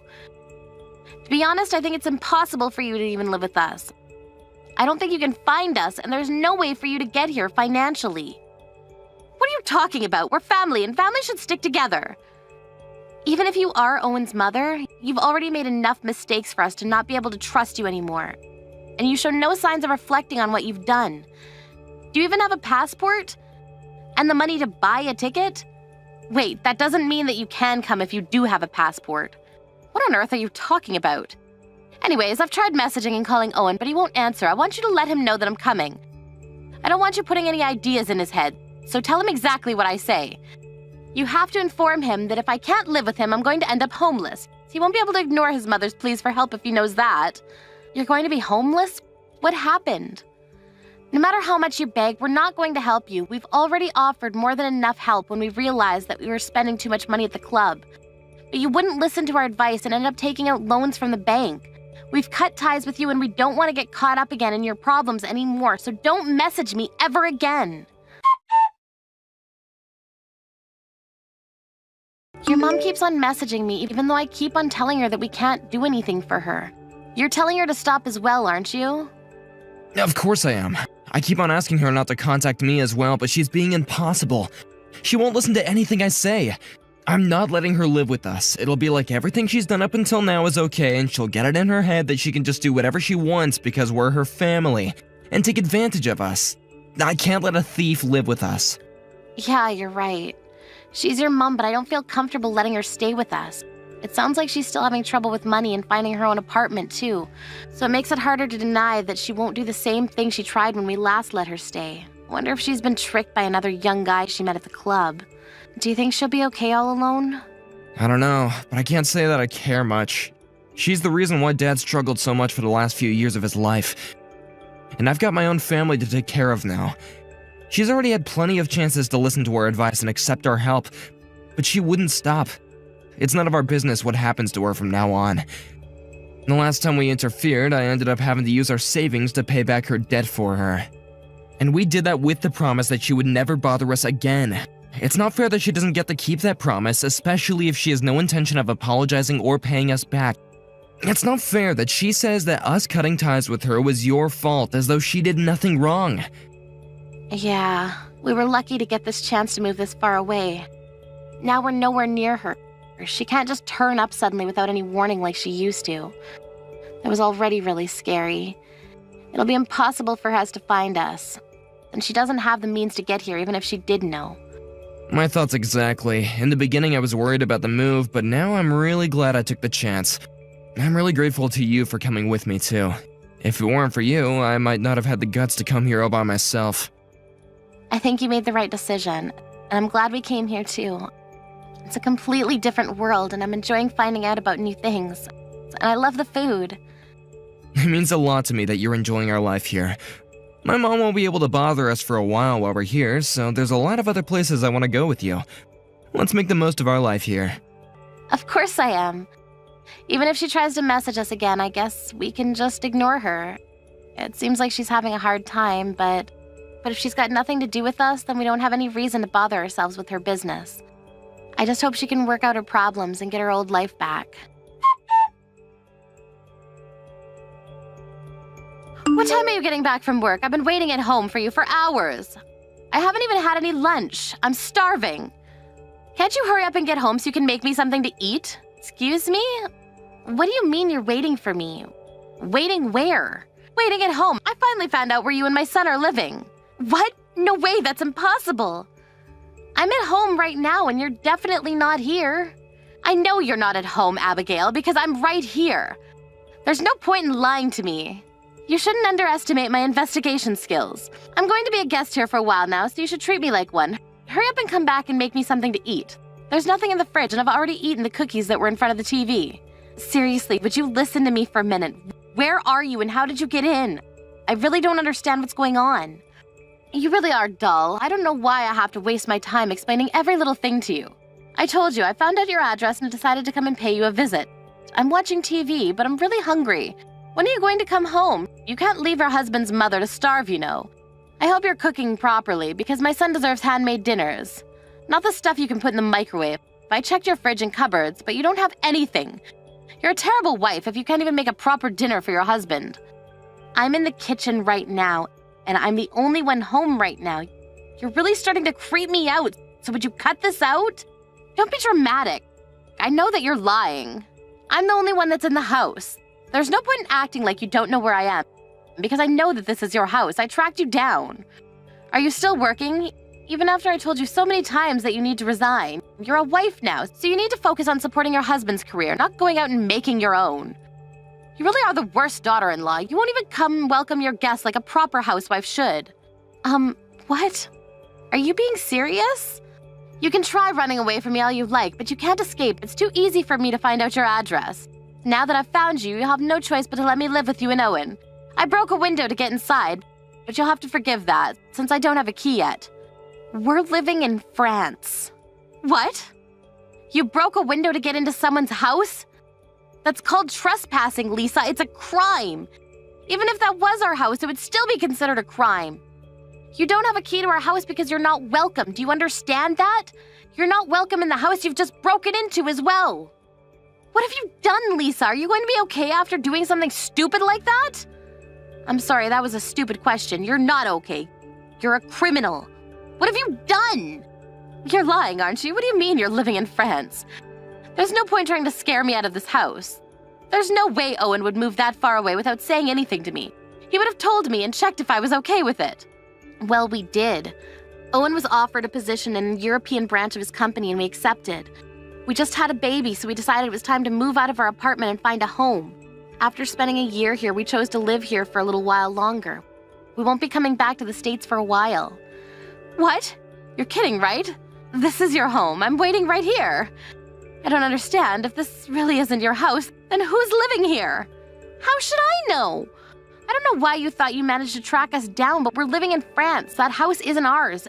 To be honest, I think it's impossible for you to even live with us. I don't think you can find us, and there's no way for you to get here financially. What are you talking about? We're family, and family should stick together. Even if you are Owen's mother, you've already made enough mistakes for us to not be able to trust you anymore. And you show no signs of reflecting on what you've done. Do you even have a passport? And the money to buy a ticket? Wait, that doesn't mean that you can come if you do have a passport. What on earth are you talking about? Anyways, I've tried messaging and calling Owen, but he won't answer. I want you to let him know that I'm coming. I don't want you putting any ideas in his head, so tell him exactly what I say. You have to inform him that if I can't live with him, I'm going to end up homeless. He won't be able to ignore his mother's pleas for help if he knows that. You're going to be homeless? What happened? No matter how much you beg, we're not going to help you. We've already offered more than enough help when we realized that we were spending too much money at the club. But you wouldn't listen to our advice and ended up taking out loans from the bank. We've cut ties with you and we don't want to get caught up again in your problems anymore, so don't message me ever again. Your mom keeps on messaging me even though I keep on telling her that we can't do anything for her. You're telling her to stop as well, aren't you? Of course I am. I keep on asking her not to contact me as well, but she's being impossible. She won't listen to anything I say. I'm not letting her live with us. It'll be like everything she's done up until now is okay, and she'll get it in her head that she can just do whatever she wants because we're her family, and take advantage of us. I can't let a thief live with us. Yeah, you're right. She's your mom, but I don't feel comfortable letting her stay with us. It sounds like she's still having trouble with money and finding her own apartment, too. So it makes it harder to deny that she won't do the same thing she tried when we last let her stay. I wonder if she's been tricked by another young guy she met at the club. Do you think she'll be okay all alone? I don't know, but I can't say that I care much. She's the reason why Dad struggled so much for the last few years of his life. And I've got my own family to take care of now. She's already had plenty of chances to listen to our advice and accept our help, but she wouldn't stop. It's none of our business what happens to her from now on. The last time we interfered, I ended up having to use our savings to pay back her debt for her. And we did that with the promise that she would never bother us again. It's not fair that she doesn't get to keep that promise, especially if she has no intention of apologizing or paying us back. It's not fair that she says that us cutting ties with her was your fault, as though she did nothing wrong. Yeah, we were lucky to get this chance to move this far away. Now we're nowhere near her. She can't just turn up suddenly without any warning like she used to. That was already really scary. It'll be impossible for us to find us. And she doesn't have the means to get here even if she did know. My thoughts exactly. In the beginning, I was worried about the move, but now I'm really glad I took the chance. I'm really grateful to you for coming with me, too. If it weren't for you, I might not have had the guts to come here all by myself. I think you made the right decision, and I'm glad we came here, too. It's a completely different world, and I'm enjoying finding out about new things. And I love the food. It means a lot to me that you're enjoying our life here. My mom won't be able to bother us for a while we're here, so there's a lot of other places I want to go with you. Let's make the most of our life here. Of course I am. Even if she tries to message us again, I guess we can just ignore her. It seems like she's having a hard time, but if she's got nothing to do with us, then we don't have any reason to bother ourselves with her business. I just hope she can work out her problems and get her old life back. What time are you getting back from work? I've been waiting at home for you for hours. I haven't even had any lunch. I'm starving. Can't you hurry up and get home so you can make me something to eat? Excuse me? What do you mean you're waiting for me? Waiting where? Waiting at home. I finally found out where you and my son are living. What? No way, that's impossible. I'm at home right now and you're definitely not here. I know you're not at home, Abigail, because I'm right here. There's no point in lying to me. You shouldn't underestimate my investigation skills. I'm going to be a guest here for a while now, so you should treat me like one. Hurry up and come back and make me something to eat. There's nothing in the fridge, and I've already eaten the cookies that were in front of the TV. Seriously, would you listen to me for a minute? Where are you and how did you get in? I really don't understand what's going on. You really are dull. I don't know why I have to waste my time explaining every little thing to you. I told you, I found out your address and decided to come and pay you a visit. I'm watching TV, but I'm really hungry. When are you going to come home? You can't leave your husband's mother to starve, you know. I hope you're cooking properly, because my son deserves handmade dinners. Not the stuff you can put in the microwave. I checked your fridge and cupboards, but you don't have anything. You're a terrible wife if you can't even make a proper dinner for your husband. I'm in the kitchen right now, and I'm the only one home right now. You're really starting to creep me out, so would you cut this out? Don't be dramatic. I know that you're lying. I'm the only one that's in the house. There's no point in acting like you don't know where I am, because I know that this is your house. I tracked you down. Are you still working? Even after I told you so many times that you need to resign. You're a wife now, so you need to focus on supporting your husband's career, not going out and making your own. You really are the worst daughter-in-law. You won't even come and welcome your guests like a proper housewife should. What? Are you being serious? You can try running away from me all you like, but you can't escape. It's too easy for me to find out your address. Now that I've found you, you have no choice but to let me live with you and Owen. I broke a window to get inside, but you'll have to forgive that, since I don't have a key yet. We're living in France. What? You broke a window to get into someone's house? That's called trespassing, Lisa. It's a crime. Even if that was our house, it would still be considered a crime. You don't have a key to our house because you're not welcome. Do you understand that? You're not welcome in the house you've just broken into as well. What have you done, Lisa? Are you going to be okay after doing something stupid like that? I'm sorry, that was a stupid question. You're not okay. You're a criminal. What have you done? You're lying, aren't you? What do you mean you're living in France? There's no point trying to scare me out of this house. There's no way Owen would move that far away without saying anything to me. He would have told me and checked if I was okay with it. Well, we did. Owen was offered a position in the European branch of his company and we accepted. We just had a baby, so we decided it was time to move out of our apartment and find a home. After spending a year here, we chose to live here for a little while longer. We won't be coming back to the States for a while. What? You're kidding, right? This is your home. I'm waiting right here. I don't understand. If this really isn't your house, then who's living here? How should I know? I don't know why you thought you managed to track us down, but we're living in France. That house isn't ours.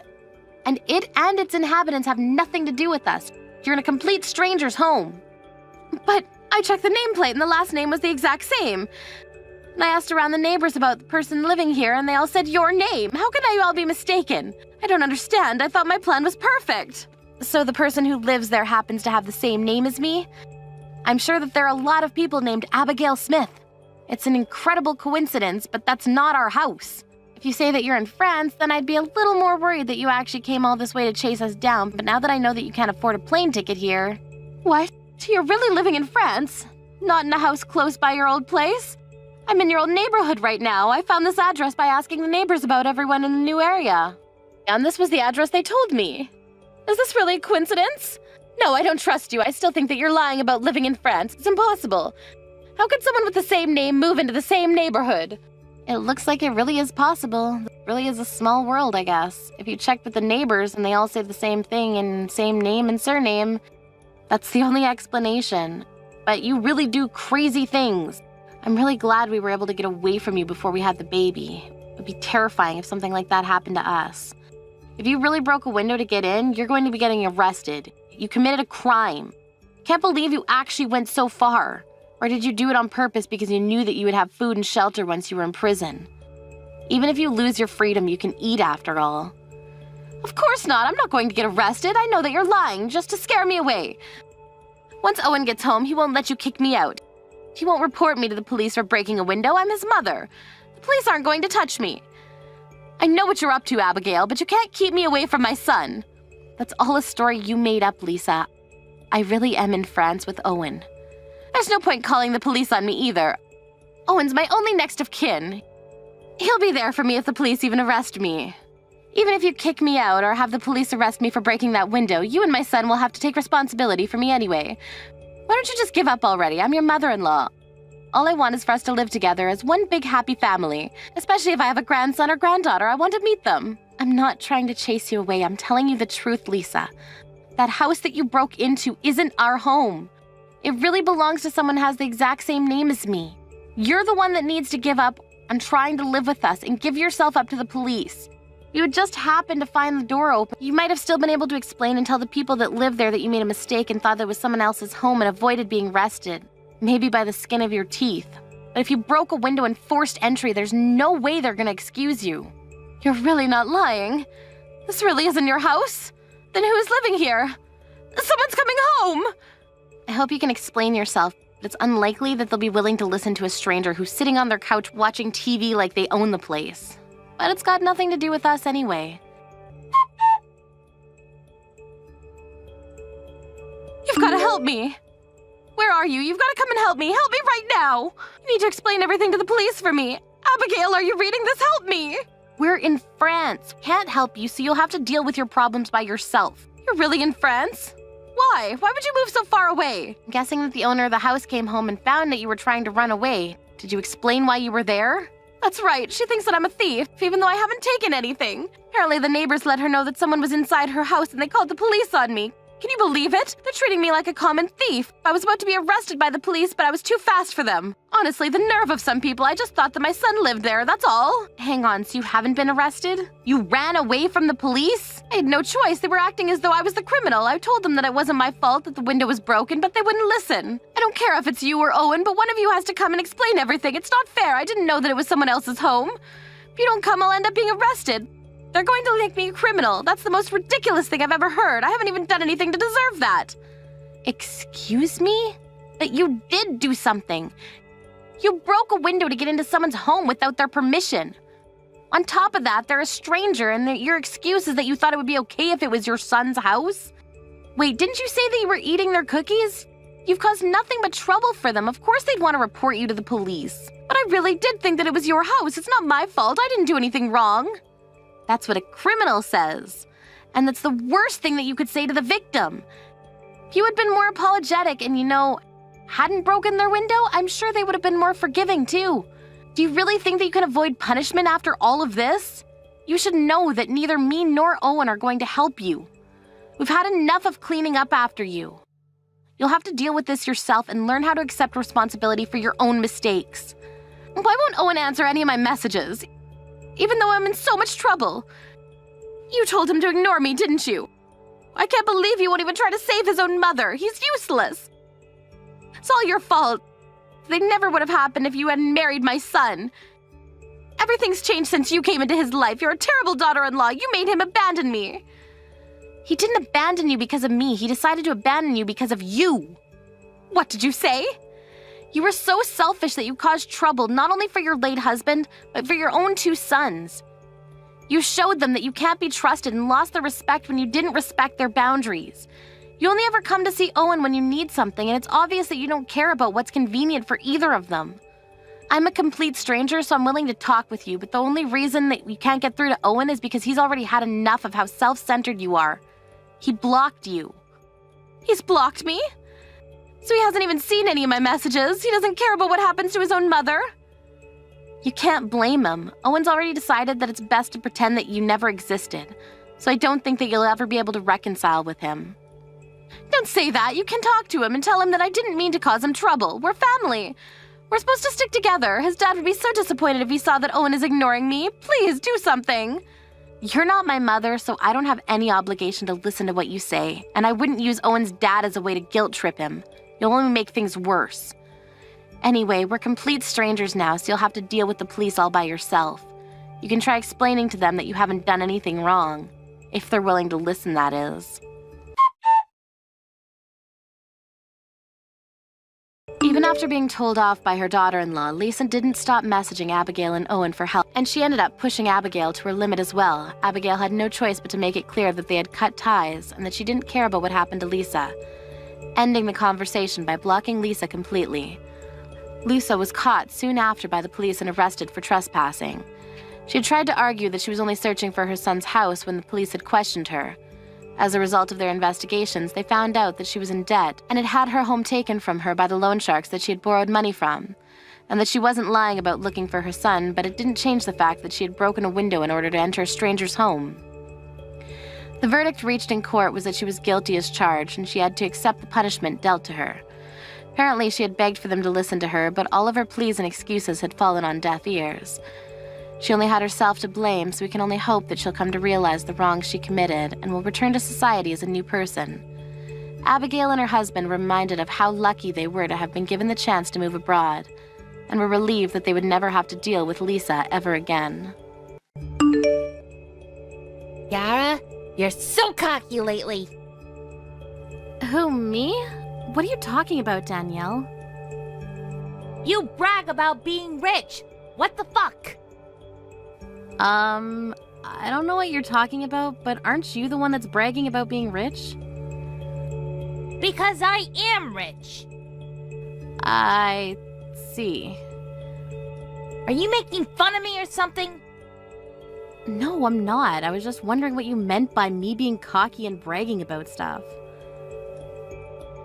And it and its inhabitants have nothing to do with us. You're in a complete stranger's home. But I checked the nameplate and the last name was the exact same. And I asked around the neighbors about the person living here and they all said your name. How can I all be mistaken? I don't understand. I thought my plan was perfect. So the person who lives there happens to have the same name as me? I'm sure that there are a lot of people named Abigail Smith. It's an incredible coincidence, but that's not our house. If you say that you're in France, then I'd be a little more worried that you actually came all this way to chase us down, but now that I know that you can't afford a plane ticket here... What? You're really living in France? Not in a house close by your old place? I'm in your old neighborhood right now. I found this address by asking the neighbors about everyone in the new area. And this was the address they told me. Is this really a coincidence? No, I don't trust you. I still think that you're lying about living in France. It's impossible. How could someone with the same name move into the same neighborhood? It looks like it really is possible. It really is a small world, I guess. If you check with the neighbors and they all say the same thing and same name and surname, that's the only explanation. But you really do crazy things. I'm really glad we were able to get away from you before we had the baby. It would be terrifying if something like that happened to us. If you really broke a window to get in, you're going to be getting arrested. You committed a crime. Can't believe you actually went so far. Or did you do it on purpose because you knew that you would have food and shelter once you were in prison? Even if you lose your freedom, you can eat after all. Of course not. I'm not going to get arrested. I know that you're lying just to scare me away. Once Owen gets home, he won't let you kick me out. He won't report me to the police for breaking a window. I'm his mother. The police aren't going to touch me. I know what you're up to, Abigail, but you can't keep me away from my son. That's all a story you made up, Lisa. I really am in France with Owen. There's no point calling the police on me either. Owen's my only next of kin. He'll be there for me if the police even arrest me. Even if you kick me out or have the police arrest me for breaking that window, you and my son will have to take responsibility for me anyway. Why don't you just give up already? I'm your mother-in-law. All I want is for us to live together as one big happy family. Especially if I have a grandson or granddaughter, I want to meet them. I'm not trying to chase you away. I'm telling you the truth, Lisa. That house that you broke into isn't our home. It really belongs to someone who has the exact same name as me. You're the one that needs to give up on trying to live with us and give yourself up to the police. You had just happened to find the door open. You might have still been able to explain and tell the people that live there that you made a mistake and thought that was someone else's home and avoided being arrested. Maybe by the skin of your teeth. But if you broke a window and forced entry, there's no way they're gonna excuse you. You're really not lying. This really isn't your house? Then who's living here? Someone's coming home! I hope you can explain yourself, but it's unlikely that they'll be willing to listen to a stranger who's sitting on their couch watching TV like they own the place. But it's got nothing to do with us anyway. You've got to help me. Where are you? You've got to come and help me. Help me right now. You need to explain everything to the police for me. Abigail, are you reading this? Help me. We're in France. Can't help you, so you'll have to deal with your problems by yourself. You're really in France? Why? Why would you move so far away? I'm guessing that the owner of the house came home and found that you were trying to run away. Did you explain why you were there? That's right. She thinks that I'm a thief, even though I haven't taken anything. Apparently the neighbors let her know that someone was inside her house and they called the police on me. Can you believe it? They're treating me like a common thief. I was about to be arrested by the police, but I was too fast for them. Honestly, the nerve of some people. I just thought that my son lived there, that's all. Hang on, so you haven't been arrested? You ran away from the police? I had no choice. They were acting as though I was the criminal. I told them that it wasn't my fault that the window was broken, but they wouldn't listen. I don't care if it's you or Owen, but one of you has to come and explain everything. It's not fair. I didn't know that it was someone else's home. If you don't come, I'll end up being arrested. They're going to make me a criminal. That's the most ridiculous thing I've ever heard. I haven't even done anything to deserve that. Excuse me? But you did do something. You broke a window to get into someone's home without their permission. On top of that, they're a stranger, and your excuse is that you thought it would be okay if it was your son's house? Wait, didn't you say that you were eating their cookies? You've caused nothing but trouble for them. Of course they'd want to report you to the police. But I really did think that it was your house. It's not my fault. I didn't do anything wrong. That's what a criminal says. And that's the worst thing that you could say to the victim. If you had been more apologetic and, hadn't broken their window, I'm sure they would have been more forgiving too. Do you really think that you can avoid punishment after all of this? You should know that neither me nor Owen are going to help you. We've had enough of cleaning up after you. You'll have to deal with this yourself and learn how to accept responsibility for your own mistakes. Why won't Owen answer any of my messages? Even though I'm in so much trouble. You told him to ignore me, didn't you? I can't believe he won't even try to save his own mother. He's useless. It's all your fault. They never would have happened if you hadn't married my son. Everything's changed since you came into his life. You're a terrible daughter-in-law. You made him abandon me. He didn't abandon you because of me. He decided to abandon you because of you. What did you say? You were so selfish that you caused trouble not only for your late husband, but for your own 2 sons. You showed them that you can't be trusted and lost their respect when you didn't respect their boundaries. You only ever come to see Owen when you need something, and it's obvious that you don't care about what's convenient for either of them. I'm a complete stranger, so I'm willing to talk with you, but the only reason that you can't get through to Owen is because he's already had enough of how self-centered you are. He blocked you. He's blocked me? So he hasn't even seen any of my messages. He doesn't care about what happens to his own mother. You can't blame him. Owen's already decided that it's best to pretend that you never existed, so I don't think that you'll ever be able to reconcile with him. Don't say that. You can talk to him and tell him that I didn't mean to cause him trouble. We're family. We're supposed to stick together. His dad would be so disappointed if he saw that Owen is ignoring me. Please, do something. You're not my mother, so I don't have any obligation to listen to what you say, and I wouldn't use Owen's dad as a way to guilt trip him. You'll only make things worse. Anyway, we're complete strangers now, so you'll have to deal with the police all by yourself. You can try explaining to them that you haven't done anything wrong. If they're willing to listen, that is. Even after being told off by her daughter-in-law, Lisa didn't stop messaging Abigail and Owen for help, and she ended up pushing Abigail to her limit as well. Abigail had no choice but to make it clear that they had cut ties and that she didn't care about what happened to Lisa, ending the conversation by blocking Lisa completely. Lisa was caught soon after by the police and arrested for trespassing. She had tried to argue that she was only searching for her son's house when the police had questioned her. As a result of their investigations, they found out that she was in debt and had had her home taken from her by the loan sharks that she had borrowed money from, and that she wasn't lying about looking for her son, but it didn't change the fact that she had broken a window in order to enter a stranger's home. The verdict reached in court was that she was guilty as charged, and she had to accept the punishment dealt to her. Apparently, she had begged for them to listen to her, but all of her pleas and excuses had fallen on deaf ears. She only had herself to blame, so we can only hope that she'll come to realize the wrongs she committed and will return to society as a new person. Abigail and her husband were reminded of how lucky they were to have been given the chance to move abroad, and were relieved that they would never have to deal with Lisa ever again. Yara, you're so cocky lately. Who, me? What are you talking about, Danielle? You brag about being rich. What the fuck? I don't know what you're talking about, but aren't you the one that's bragging about being rich? Because I am rich. I see. Are you making fun of me or something? No, I'm not. I was just wondering what you meant by me being cocky and bragging about stuff.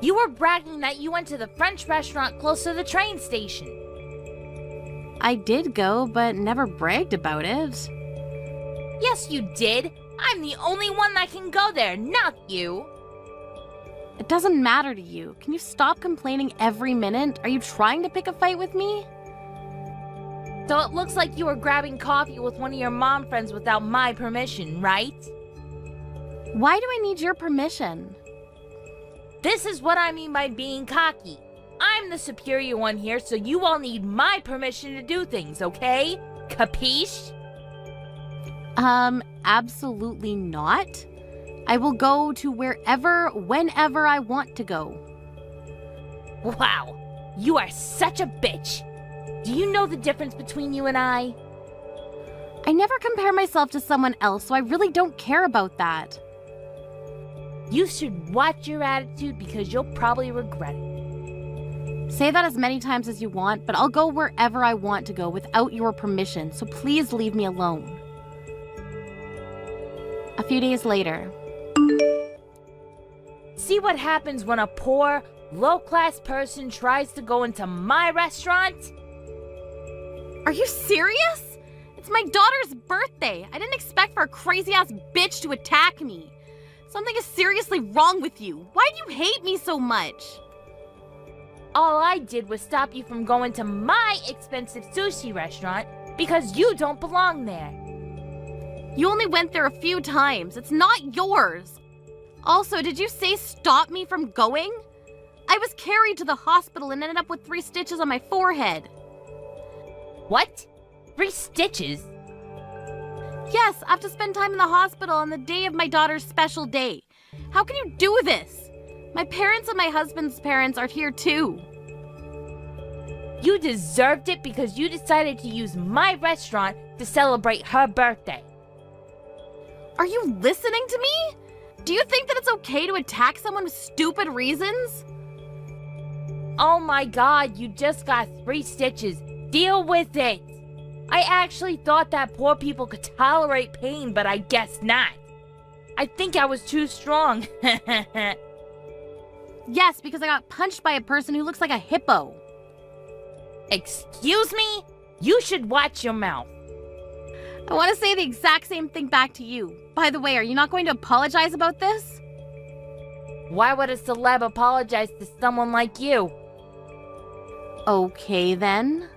You were bragging that you went to the French restaurant close to the train station. I did go, but never bragged about it. Yes, you did. I'm the only one that can go there, not you. It doesn't matter to you. Can you stop complaining every minute? Are you trying to pick a fight with me? So it looks like you were grabbing coffee with one of your mom friends without my permission, right? Why do I need your permission? This is what I mean by being cocky. I'm the superior one here, so you all need my permission to do things, okay? Capiche? Absolutely not. I will go to wherever, whenever I want to go. Wow, you are such a bitch. Do you know the difference between you and I? I never compare myself to someone else, so I really don't care about that. You should watch your attitude because you'll probably regret it. Say that as many times as you want, but I'll go wherever I want to go without your permission, so please leave me alone. A few days later. See what happens when a poor, low-class person tries to go into my restaurant? Are you serious? It's my daughter's birthday. I didn't expect for a crazy-ass bitch to attack me. Something is seriously wrong with you. Why do you hate me so much? All I did was stop you from going to my expensive sushi restaurant because you don't belong there. You only went there a few times. It's not yours. Also, did you say stop me from going? I was carried to the hospital and ended up with 3 stitches on my forehead. What? 3 stitches? Yes, I have to spend time in the hospital on the day of my daughter's special day. How can you do this? My parents and my husband's parents are here too. You deserved it because you decided to use my restaurant to celebrate her birthday. Are you listening to me? Do you think that it's okay to attack someone with stupid reasons? Oh my god, you just got 3 stitches. Deal with it. I actually thought that poor people could tolerate pain, but I guess not. I think I was too strong. Yes, because I got punched by a person who looks like a hippo. Excuse me? You should watch your mouth. I want to say the exact same thing back to you. By the way, are you not going to apologize about this? Why would a celeb apologize to someone like you? Okay, then.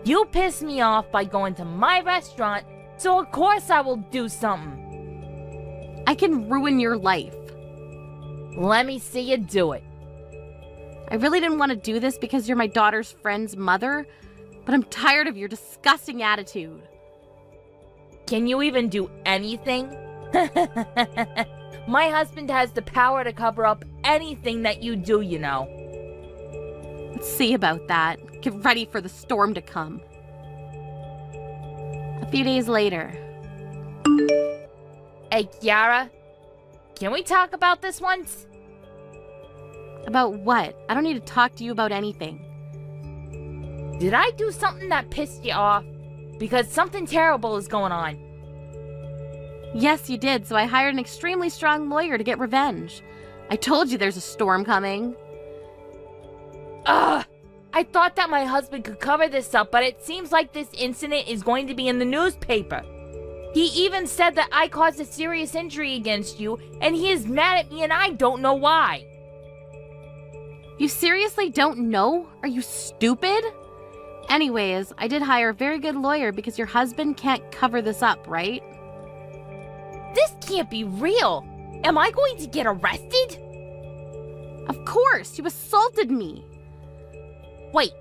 You pissed me off by going to my restaurant, so of course I will do something. I can ruin your life. Let me see you do it. I really didn't want to do this because you're my daughter's friend's mother, but I'm tired of your disgusting attitude. Can you even do anything? My husband has the power to cover up anything that you do, you know. Let's see about that. Get ready for the storm to come. A few days later. Hey, Kiara, can we talk about this once? About what? I don't need to talk to you about anything. Did I do something that pissed you off? Because something terrible is going on. Yes, you did, so I hired an extremely strong lawyer to get revenge. I told you there's a storm coming. Ugh! I thought that my husband could cover this up, but it seems like this incident is going to be in the newspaper. He even said that I caused a serious injury against you, and he is mad at me and I don't know why. You seriously don't know? Are you stupid? Anyways, I did hire a very good lawyer because your husband can't cover this up, right? This can't be real. Am I going to get arrested? Of course, you assaulted me. Wait,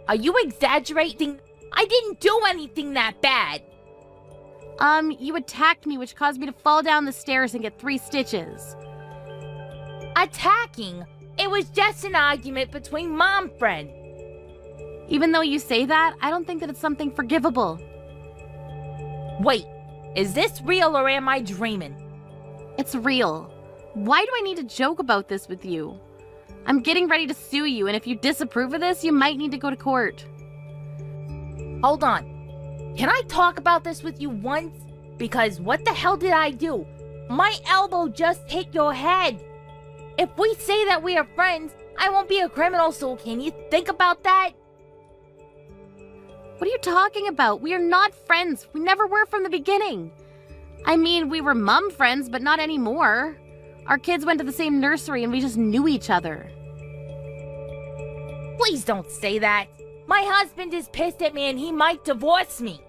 are you exaggerating? I didn't do anything that bad. You attacked me, which caused me to fall down the stairs and get 3 stitches. Attacking? It was just an argument between mom friends. Even though you say that, I don't think that it's something forgivable. Wait, is this real or am I dreaming? It's real. Why do I need to joke about this with you? I'm getting ready to sue you, and if you disapprove of this, you might need to go to court. Hold on. Can I talk about this with you once? Because what the hell did I do? My elbow just hit your head. If we say that we are friends, I won't be a criminal, so can you think about that? What are you talking about? We are not friends. We never were from the beginning. I mean, we were mum friends, but not anymore. Our kids went to the same nursery and we just knew each other. Please don't say that. My husband is pissed at me and he might divorce me.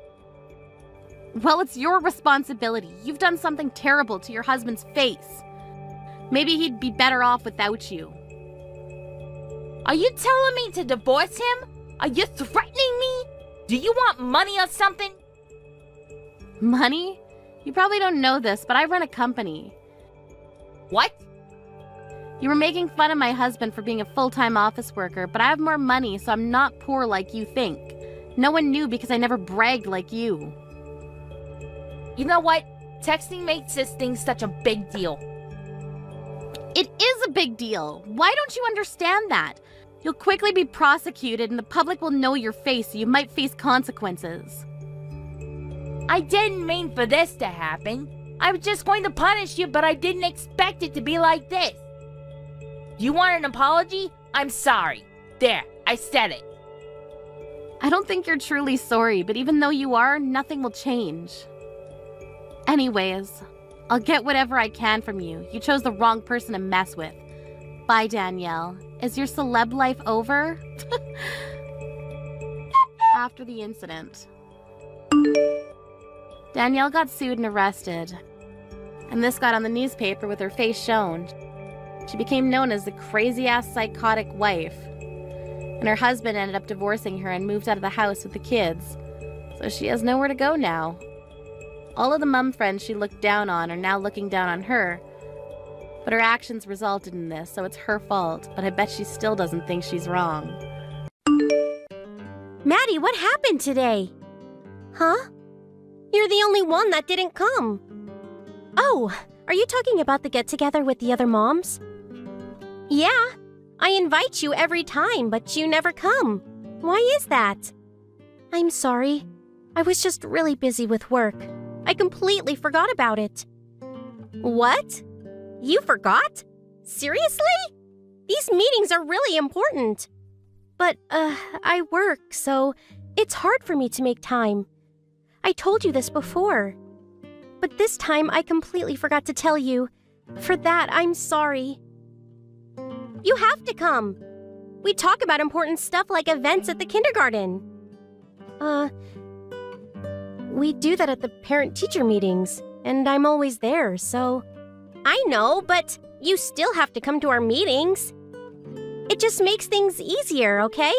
Well, it's your responsibility. You've done something terrible to your husband's face. Maybe he'd be better off without you. Are you telling me to divorce him? Are you threatening me? Do you want money or something? Money? You probably don't know this, but I run a company. What? You were making fun of my husband for being a full-time office worker, but I have more money, so I'm not poor like you think. No one knew because I never bragged like you. You know what? Texting makes this thing such a big deal. It is a big deal. Why don't you understand that? You'll quickly be prosecuted and the public will know your face, so you might face consequences. I didn't mean for this to happen. I was just going to punish you, but I didn't expect it to be like this. You want an apology? I'm sorry. There, I said it. I don't think you're truly sorry, but even though you are, nothing will change. Anyways, I'll get whatever I can from you. You chose the wrong person to mess with. Bye, Danielle. Is your celeb life over? After the incident. Danielle got sued and arrested. And this got on the newspaper with her face shown. She became known as the crazy-ass psychotic wife. And her husband ended up divorcing her and moved out of the house with the kids. So she has nowhere to go now. All of the mum friends she looked down on are now looking down on her. But her actions resulted in this, so it's her fault. But I bet she still doesn't think she's wrong. Maddie, what happened today? Huh? You're the only one that didn't come. Oh, are you talking about the get-together with the other moms? Yeah, I invite you every time, but you never come. Why is that? I'm sorry. I was just really busy with work. I completely forgot about it. What? You forgot? Seriously? These meetings are really important. But, I work, so it's hard for me to make time. I told you this before. But this time I completely forgot to tell you. For that, I'm sorry. You have to come. We talk about important stuff like events at the kindergarten. We do that at the parent-teacher meetings, and I'm always there, so... I know, but you still have to come to our meetings. It just makes things easier, okay?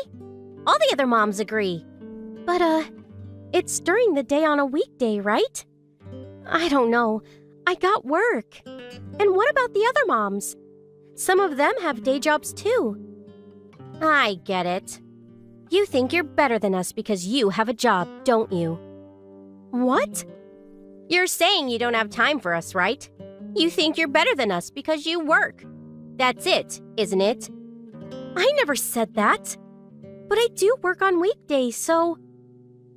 All the other moms agree. But, it's during the day on a weekday, right? I don't know. I got work. And what about the other moms? Some of them have day jobs too. I get it. You think you're better than us because you have a job, don't you? What? You're saying you don't have time for us, right? You think you're better than us because you work. That's it, isn't it? I never said that. But I do work on weekdays, so...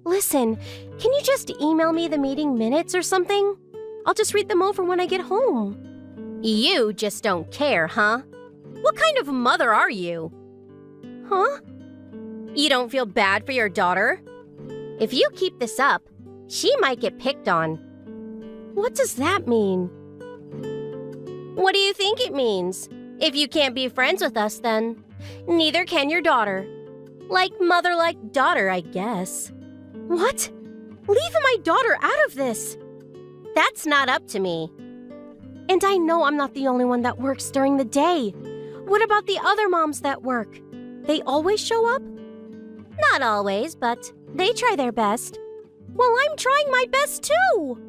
Listen, can you just email me the meeting minutes or something? I'll just read them over when I get home. You just don't care, huh? What kind of mother are you? Huh? You don't feel bad for your daughter? If you keep this up, she might get picked on. What does that mean? What do you think it means? If you can't be friends with us, then neither can your daughter. Like mother, like daughter, I guess. What? Leave my daughter out of this. That's not up to me. And I know I'm not the only one that works during the day. What about the other moms that work? They always show up? Not always, but they try their best. Well, I'm trying my best too.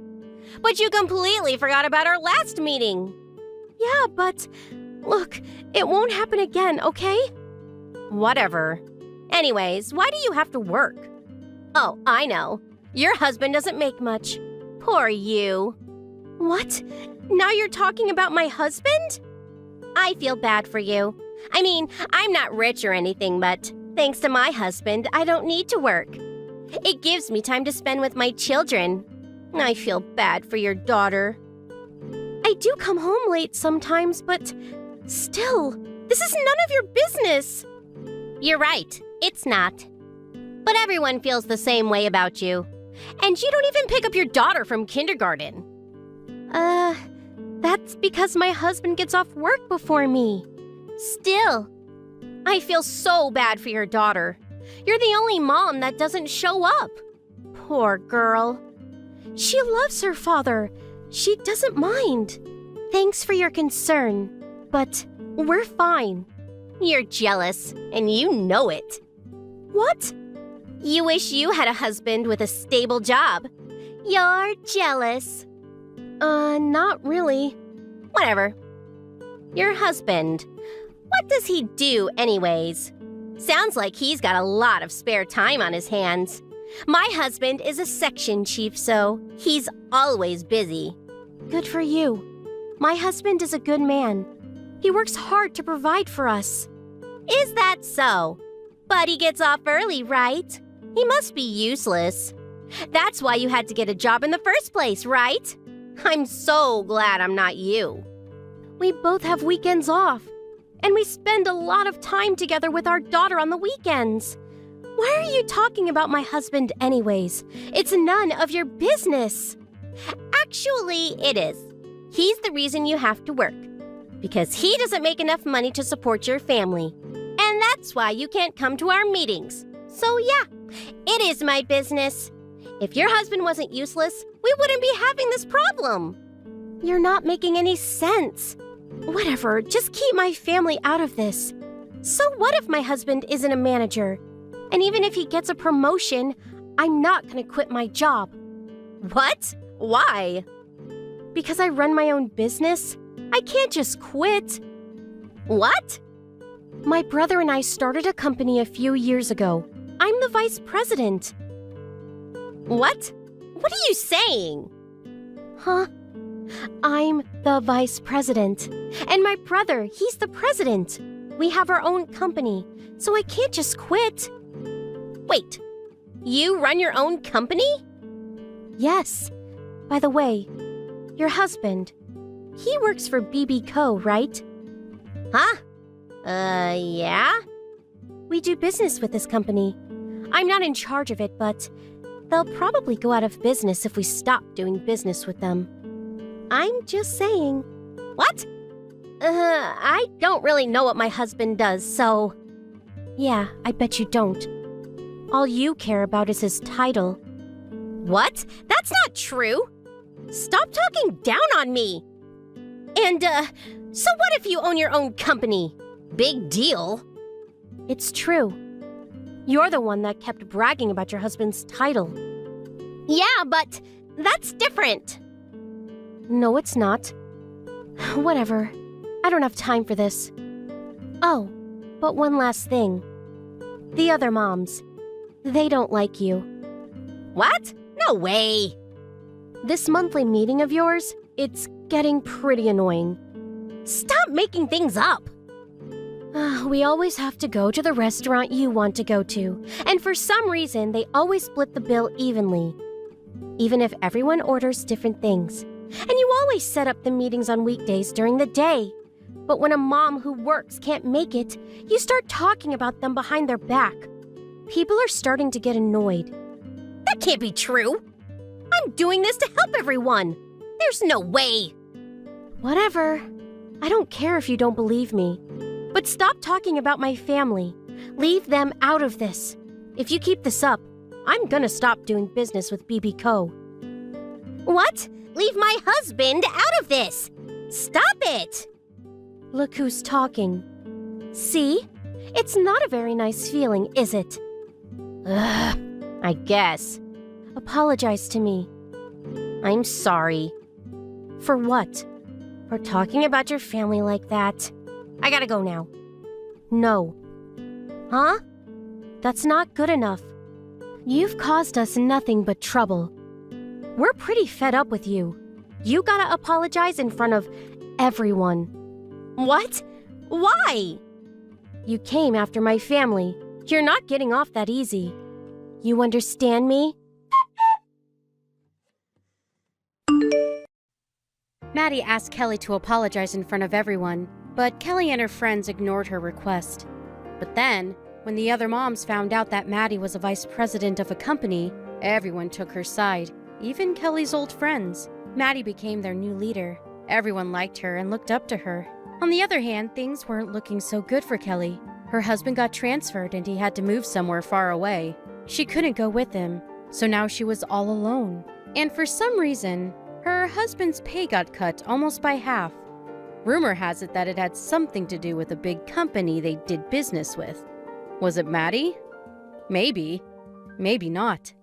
But you completely forgot about our last meeting. Yeah, but look, it won't happen again, okay? Whatever. Anyways, why do you have to work? Oh, I know. Your husband doesn't make much. Poor you. What? Now you're talking about my husband? I feel bad for you. I mean, I'm not rich or anything, but thanks to my husband, I don't need to work. It gives me time to spend with my children. I feel bad for your daughter. I do come home late sometimes, but still, this is none of your business. You're right, it's not. But everyone feels the same way about you. And you don't even pick up your daughter from kindergarten. That's because my husband gets off work before me. Still, I feel so bad for your daughter. You're the only mom that doesn't show up. Poor girl. She loves her father. She doesn't mind. Thanks for your concern, but we're fine. You're jealous, and you know it. What? You wish you had a husband with a stable job. You're jealous. Not really. Whatever. Your husband. What does he do anyways? Sounds like he's got a lot of spare time on his hands. My husband is a section chief, so he's always busy. Good for you. My husband is a good man. He works hard to provide for us. Is that so? But he gets off early, right? He must be useless. That's why you had to get a job in the first place, right? I'm so glad I'm not you. We both have weekends off, and we spend a lot of time together with our daughter on the weekends. Why are you talking about my husband anyways? It's none of your business. Actually, it is. He's the reason you have to work. Because he doesn't make enough money to support your family. And that's why you can't come to our meetings. So yeah, it is my business. If your husband wasn't useless, we wouldn't be having this problem. You're not making any sense. Whatever, just keep my family out of this. So what if my husband isn't a manager? And even if he gets a promotion, I'm not going to quit my job. What? Why? Because I run my own business. I can't just quit. What? My brother and I started a company a few years ago. I'm the vice president. What? What are you saying? Huh? I'm the vice president. And my brother, he's the president. We have our own company, so I can't just quit. Wait, you run your own company? Yes. By the way, your husband, he works for BB Co., right? Huh? Yeah? We do business with this company. I'm not in charge of it, but they'll probably go out of business if we stop doing business with them. I'm just saying. What? I don't really know what my husband does, so... Yeah, I bet you don't. All you care about is his title. What? That's not true! Stop talking down on me! And, so what if you own your own company? Big deal. It's true. You're the one that kept bragging about your husband's title. Yeah, but that's different. No, it's not. Whatever. I don't have time for this. Oh, but one last thing. The other moms. They don't like you. What? No way! This monthly meeting of yours, it's getting pretty annoying. Stop making things up! We always have to go to the restaurant you want to go to, and for some reason, they always split the bill evenly. Even if everyone orders different things. And you always set up the meetings on weekdays during the day. But when a mom who works can't make it, you start talking about them behind their back. People are starting to get annoyed. That can't be true! I'm doing this to help everyone! There's no way! Whatever. I don't care if you don't believe me. But stop talking about my family. Leave them out of this. If you keep this up, I'm gonna stop doing business with BB Co. What? Leave my husband out of this! Stop it! Look who's talking. See? It's not a very nice feeling, is it? Ugh, I guess. Apologize to me. I'm sorry. For what? For talking about your family like that. I gotta go now. No. Huh? That's not good enough. You've caused us nothing but trouble. We're pretty fed up with you. You gotta apologize in front of everyone. What? Why? You came after my family. You're not getting off that easy. You understand me? Maddie asked Kelly to apologize in front of everyone, but Kelly and her friends ignored her request. But then, when the other moms found out that Maddie was a vice president of a company, everyone took her side, even Kelly's old friends. Maddie became their new leader. Everyone liked her and looked up to her. On the other hand, things weren't looking so good for Kelly. Her husband got transferred and he had to move somewhere far away. She couldn't go with him, so now she was all alone. And for some reason, her husband's pay got cut almost by half. Rumor has it that it had something to do with a big company they did business with. Was it Maddie? Maybe. Maybe not.